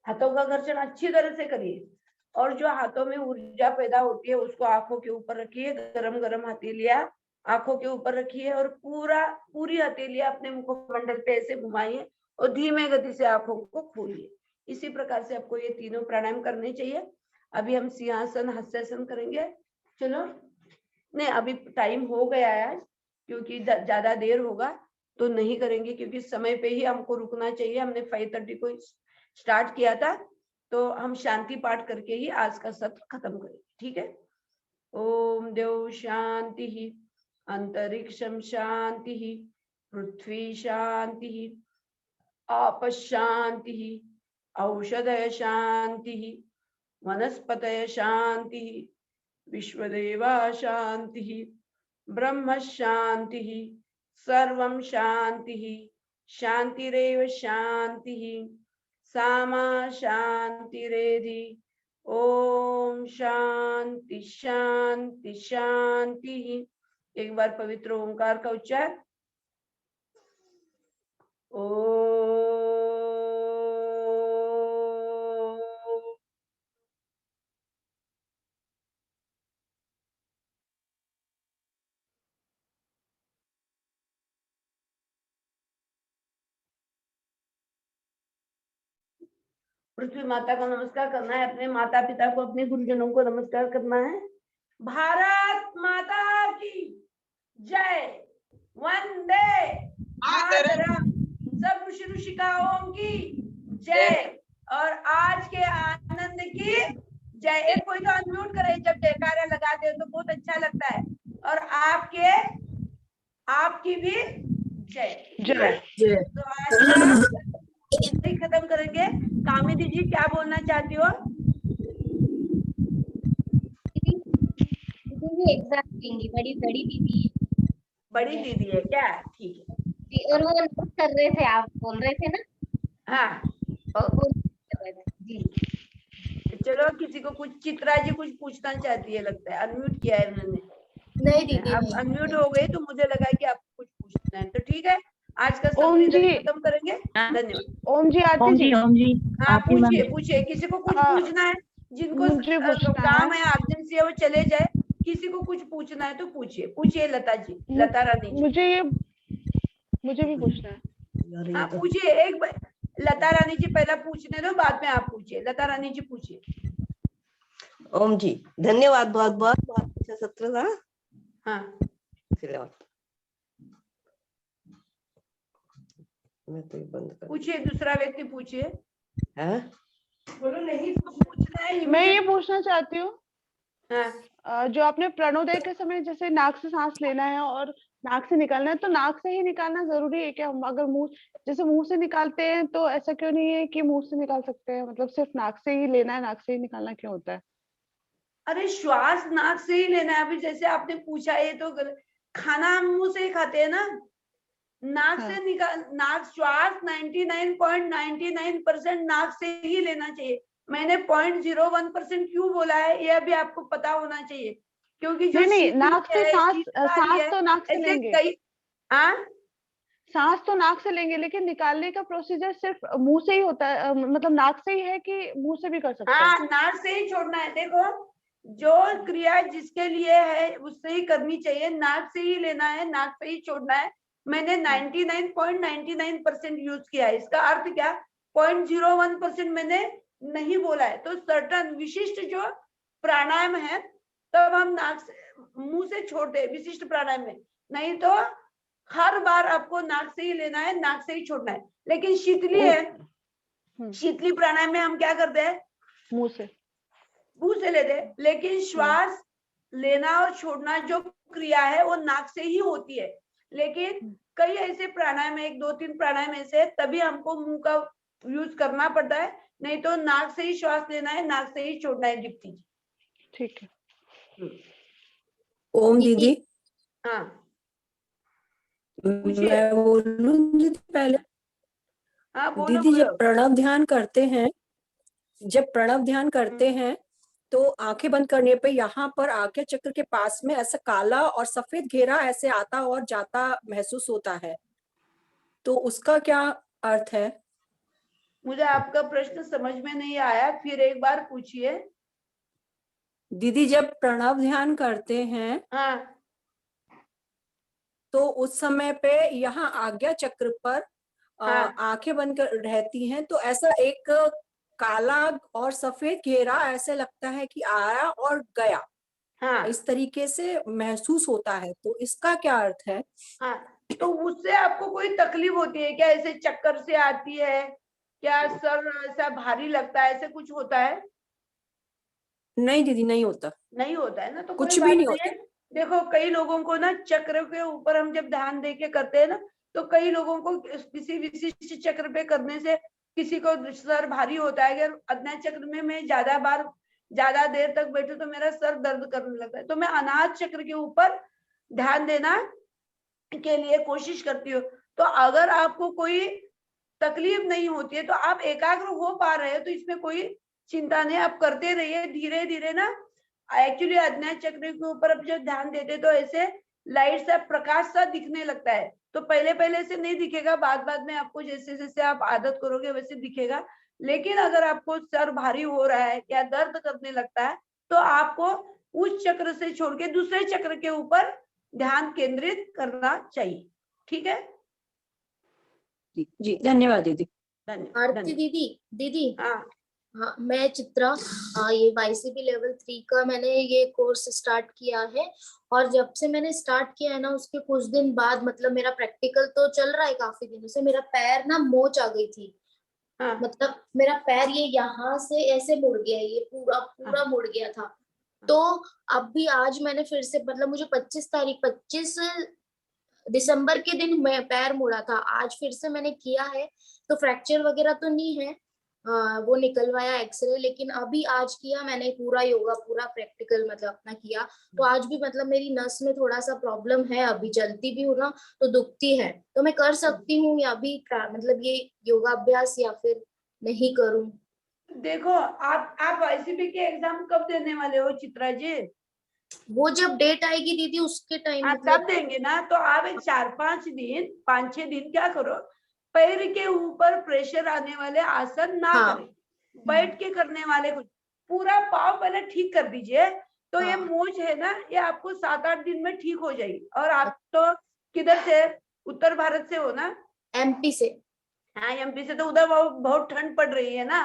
हाथों का घर्षण अच्छी तरह से करिए और जो हाथों में ऊर्जा पैदा होती है उसको आंखों के ऊपर रखिए। गरम गरम हथेलियां आंखों के ऊपर रखिए और पूरी हथेलियां अपने मुखमंडल पे ऐसे घुमाइए और धीमे गति से आंखों को खोलिए। इसी प्रकार से आपको ये तीनों प्राणायाम करने चाहिए। अभी हम सिंहासन, हस्तासन करेंगे। चलो, नहीं अभी टाइम हो गया है आज, क्योंकि ज्यादा देर होगा तो नहीं करेंगे, क्योंकि समय पे ही हमको रुकना चाहिए। हमने 5:30 को स्टार्ट किया था, तो हम शांति पाठ करके ही आज का सत्र खत्म करेंगे। ठीक है। ओम देव शांति, अंतरिक्षम शांति, पृथ्वी शांति, आप शांति, औषधय शांति, वनस्पतय शांति, विश्वदेवा शांति, ब्रह्म शांति, सर्वं शांति, शांतिरेव शांति, सामा शांतिरेधि। ओम शांति शांति शांति। एक बार पवित्र ओंकार का उच्चार। ओम पृथ्वी माता को नमस्कार करना है, अपने माता पिता को, अपने गुरुजनों को नमस्कार करना है। भारत माता की जय, वंदे मातरम, सब ऋषि ऋषिकाओं की जय, और आज के आनंद की जय। एक कोई तो अनम्यूट करे जब जयकारा लगाते हो तो बहुत अच्छा लगता है, और आपकी भी जय। जय। तो आज का यहीं खत्म करेंगे। कामिनी जी क्या बोलना चाहती हो? दीदी एग्जाम देंगी, बड़ी बड़ी दीदी है। बड़ी दीदी है क्या? ठीक है। जी, और वो नोट कर रहे थे, आप बोल रहे थे ना। हाँ, वो note कर रहे थे। जी चलो, किसी को कुछ, चित्रा जी कुछ पूछना चाहती है लगता है, अनम्यूट किया है उन्होंने। नहीं दीदी आप नहीं। अनम्यूट हो गई तो मुझे लगा कि आपको कुछ पूछना है, तो ठीक है, आज का ओम सत्र इधर ही जी। खत्म करेंगे। धन्यवाद। ओम जी, आरती जी। हाँ, पूछिए, किसी को कुछ हाँ, पूछना है? जिनको मुझे पूछना काम है। है अर्जेंसी है वो चले जाए, किसी को कुछ पूछना है तो पूछिए लता जी, लता रानी जी। मुझे भी पूछना है। हाँ पूछिए, एक लता रानी जी पहला पूछने दो, बाद में आप पूछिए। लता रानी जी पूछिए। ओम जी, धन्यवाद, बहुत बहुत बहुत अच्छा सत्र था। हाँ धन्यवाद। मैं तो ये बंद कर। पूछिए, दूसरा व्यक्ति पूछिए। हाँ? बोलो नहीं तो पूछना है। मैं ये पूछना चाहती हूँ, हाँ, जो आपने प्रणोदय के समय जैसे नाक से सांस लेना है और नाक से निकालना है, तो नाक से ही निकालना जरूरी है क्या? हम अगर मुंह से निकालते हैं तो ऐसा क्यों नहीं है कि मुंह से निकाल सकते हैं? मतलब सिर्फ नाक से ही लेना है, नाक से ही निकालना क्यों होता है? अरे श्वास नाक से ही लेना है। अभी जैसे आपने पूछा, ये तो खाना हम मुंह से ही खाते हैं ना, नाक हाँ। से निकाल, नाक श्वास 99.99% नाक से ही लेना चाहिए। मैंने 0.01% क्यों बोला है ये अभी आपको पता होना चाहिए, क्योंकि जो नहीं, शीतली नाक से है, सांस शीतकारी है, तो नाक से ऐसे लेंगे। कई। हाँ, सांस तो नाक से लेंगे, लेकिन निकालने का प्रोसीजर सिर्फ मुंह से ही होता है, मतलब नाक से ही है कि मुंह से भी कर सकते हैं? हाँ, नाक से ही छोड़ना है। देखो, जो क्रिया जिसके लिए है उससे ही करनी चाहिए, नाक से ही लेना है, नाक से ही छोड़ना है। मैंने 99.99% यूज किया है। इसका अर्थ क्या? 0.01% मैंने नहीं बोला है। तो सर्टन विशिष्ट जो प्राणायाम है तब हम नाक से, मुंह से छोड़ते हैं विशिष्ट प्राणायाम में, नहीं तो हर बार आपको नाक से ही लेना है, नाक से ही छोड़ना है। लेकिन शीतली है, शीतली प्राणायाम में हम क्या करते हैं? मुंह से लेते हैं। लेकिन श्वास लेना और छोड़ना जो क्रिया है वो नाक से ही होती है। लेकिन कई ऐसे प्राणायाम है, 1-2-3 प्राणायाम ऐसे, तभी हमको मुंह का यूज करना पड़ता है, नहीं तो नाक से ही श्वास लेना है, नाक से ही छोड़ना है। दीप्ति जी, ठीक है। ओम दीदी, हाँ मैं पूछिए। बोलूं दीदी पहले? हाँ बोलो दीदी, बोलो। जब प्रणव ध्यान करते हैं तो आंखें बंद करने पे यहाँ पर आज्ञा चक्र के पास में ऐसा काला और सफेद घेरा ऐसे आता और जाता महसूस होता है, तो उसका क्या अर्थ है? मुझे आपका प्रश्न समझ में नहीं आया, फिर एक बार पूछिए। दीदी, जब प्रणव ध्यान करते हैं हाँ तो उस समय पे यहाँ आज्ञा चक्र पर हाँ आंखें बंद कर रहती हैं, तो ऐसा एक काला और सफेद घेरा ऐसे लगता है कि आया और गया, हाँ इस तरीके से महसूस होता है, तो इसका क्या अर्थ है? हाँ, तो उससे आपको कोई तकलीफ होती है क्या? ऐसे चक्कर से आती है क्या? सर ऐसा भारी लगता है, ऐसे कुछ होता है? नहीं दीदी, नहीं होता। नहीं होता है ना, तो कुछ कोई भी बात नहीं नहीं होता। है। देखो, कई लोगों को ना चक्र के ऊपर हम जब ध्यान दे के करते हैं ना, तो कई लोगों को किसी विशिष्ट चक्र पे करने से किसी को सर भारी होता है। अगर अज्ञा चक्र में मैं ज्यादा देर तक बैठू तो मेरा सर दर्द करने लगता है। तो मैं अनाहत चक्र के ऊपर ध्यान देना के लिए कोशिश करती हूँ। तो अगर आपको कोई तकलीफ नहीं होती है तो आप एकाग्र हो पा रहे हो, तो इसमें कोई चिंता नहीं, आप करते रहिए। धीरे धीरे ना, एक्चुअली अज्ञा चक्र के ऊपर अब जब ध्यान देते तो ऐसे लाइट सा, प्रकाश सा दिखने लगता है। तो पहले से नहीं दिखेगा, बाद में आपको जैसे जैसे आप आदत करोगे वैसे दिखेगा। लेकिन अगर आपको सर भारी हो रहा है या दर्द करने लगता है तो आपको उस चक्र से छोड़ के दूसरे चक्र के ऊपर ध्यान केंद्रित करना चाहिए। ठीक है जी, धन्यवाद दीदी। आरती दीदी, हाँ हाँ, मैं चित्रा, ये YCB लेवल 3 का मैंने ये कोर्स स्टार्ट किया है। और जब से मैंने स्टार्ट किया है ना, उसके कुछ दिन बाद मतलब मेरा प्रैक्टिकल तो चल रहा है काफी दिनों से, मेरा पैर ना मोच आ गई थी। हाँ, मतलब मेरा पैर ये यहाँ से ऐसे मुड़ गया है, ये पूरा पूरा मुड़ गया था। तो अब भी आज मैंने फिर से मतलब मुझे 25 दिसंबर के दिन मैं पैर मुड़ा था, आज फिर से मैंने किया है। तो फ्रैक्चर वगैरह तो नहीं है, वो निकलवाया एक्सरे, लेकिन अभी आज किया मैंने पूरा योगा, पूरा प्रैक्टिकल मतलब अपना किया। तो आज भी मतलब मेरी नस में थोड़ा सा प्रॉब्लम है, अभी चलती भी हूँ ना तो दुखती है। तो मैं कर सकती हूँ या अभी मतलब ये योगाभ्यास या फिर नहीं करूँ? देखो आप ICB के एग्जाम कब देने वाले हो चित्रा जी? वो जब डेट आएगी दीदी उसके टाइम हाँ, मतलब तब देंगे ना। तो आप एक 5-6 दिन क्या करो, पैर के ऊपर प्रेशर आने वाले आसन ना हाँ। करें, बैठ के करने वाले कुछ, पूरा पाव पहले ठीक कर दीजिए। तो ये हाँ। मोच है ना, ये आपको 7-8 दिन में ठीक हो जाएगी। और आप तो किधर से, उत्तर भारत से हो ना? MP से। हाँ, MP से। तो उधर बहुत ठंड पड़ रही है ना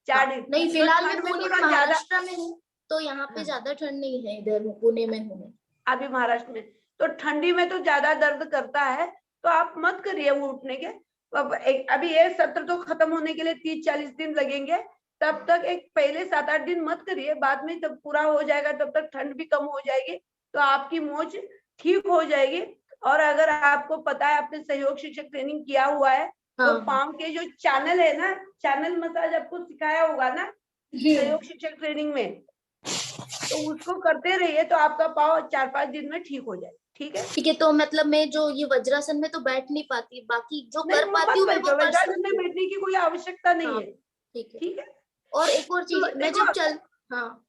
4 दिन। नहीं, तो फिलहाल मैं ठंड में पुणे थोड़ा ज्यादा, महाराष्ट्र में हूँ, तो यहाँ पे ज्यादा ठंड नहीं है, इधर पुणे में हूँ मैं। अभी महाराष्ट्र में तो ठंडी में तो ज्यादा दर्द करता है, तो आप मत करिए वो उठने के। अभी ये सत्र तो खत्म होने के लिए 30-40 दिन लगेंगे, तब तक एक पहले 7-8 दिन मत करिए, बाद में जब पूरा हो जाएगा तब तक ठंड भी कम हो जाएगी, तो आपकी मोच ठीक हो जाएगी। और अगर आपको पता है, आपने सहयोग शिक्षक ट्रेनिंग किया हुआ है, तो हाँ। पाँव के जो चैनल है ना, चैनल मसाज आपको सिखाया होगा ना सहयोग शिक्षक ट्रेनिंग में, तो उसको करते रहिए, तो आपका पाँव 4-5 दिन में ठीक हो जाए। ठीक है? ठीक है, तो मतलब मैं जो ये वज्रासन में तो बैठ नहीं पाती, बाकी जो नहीं, कर वो पाती मत हूँ मैं वो बैठो, कर वज्रासन सकती में हूँ। बैठने की कोई आवश्यकता नहीं हाँ, है। ठीक है। ठीक है? और एक और चीज, तो मैं देखो, जब चल, हाँ,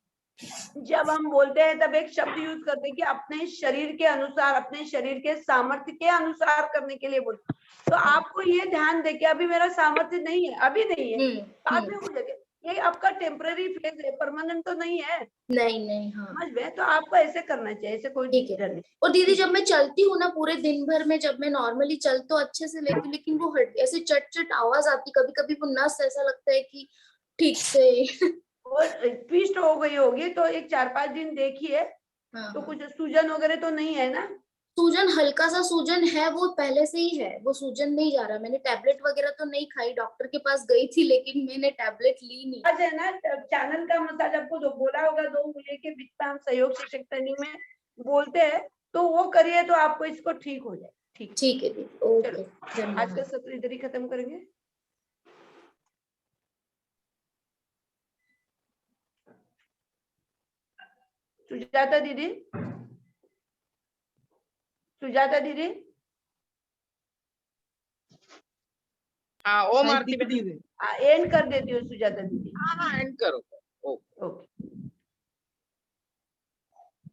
जब हम बोलते हैं तब एक शब्द यूज करते हैं कि अपने शरीर के अनुसार, अपने शरीर के सामर्थ्य के अनुसार करने के लिए बोलते हैं। तो आपको ये ध्यान दे कि अभी मेरा सामर्थ्य नहीं है, अभी नहीं है, बाद में हो जाएगा। ये आपका टेम्पररी फेज है, परमानेंट तो नहीं है। नहीं, हाँ, समझ गए? तो आपको ऐसे करना चाहिए, ऐसे कोई ठीक है। डर नहीं। और दीदी जब मैं चलती हूँ ना पूरे दिन भर में, जब मैं नॉर्मली चल तो अच्छे से लेती हूँ, लेकिन वो ऐसे चट चट आवाज आती, कभी कभी वो नस ऐसा लगता है कि ठीक से और ट्विस्ट हो गई होगी, तो एक 4-5 दिन देखिए। हाँ, तो हाँ। कुछ सूजन वगैरह तो नहीं है ना? सूजन, हल्का सा सूजन है, वो पहले से ही है, वो सूजन नहीं जा रहा। मैंने टैबलेट वगैरह तो नहीं खाई, डॉक्टर के पास गई थी, लेकिन मैंने टैबलेट ली नहीं। आज है ना, चैनल का मसाज आपको जो बोला होगा, 2 उंगली के बीच में हम सहयोग शिक्षक ट्रेनिंग में बोलते हैं, तो वो करिए, तो आपको इसको ठीक हो जाए। ठीक है दीदी, ओके, चलो, आज का धन्यवाद। सत्र इधर ही खत्म करेंगे। सुजाता दीदी, सुजाता दीदी, हाँ, ओम आरती बेटा। एंड कर देती हूँ सुजाता दीदी। हाँ, एंड करो।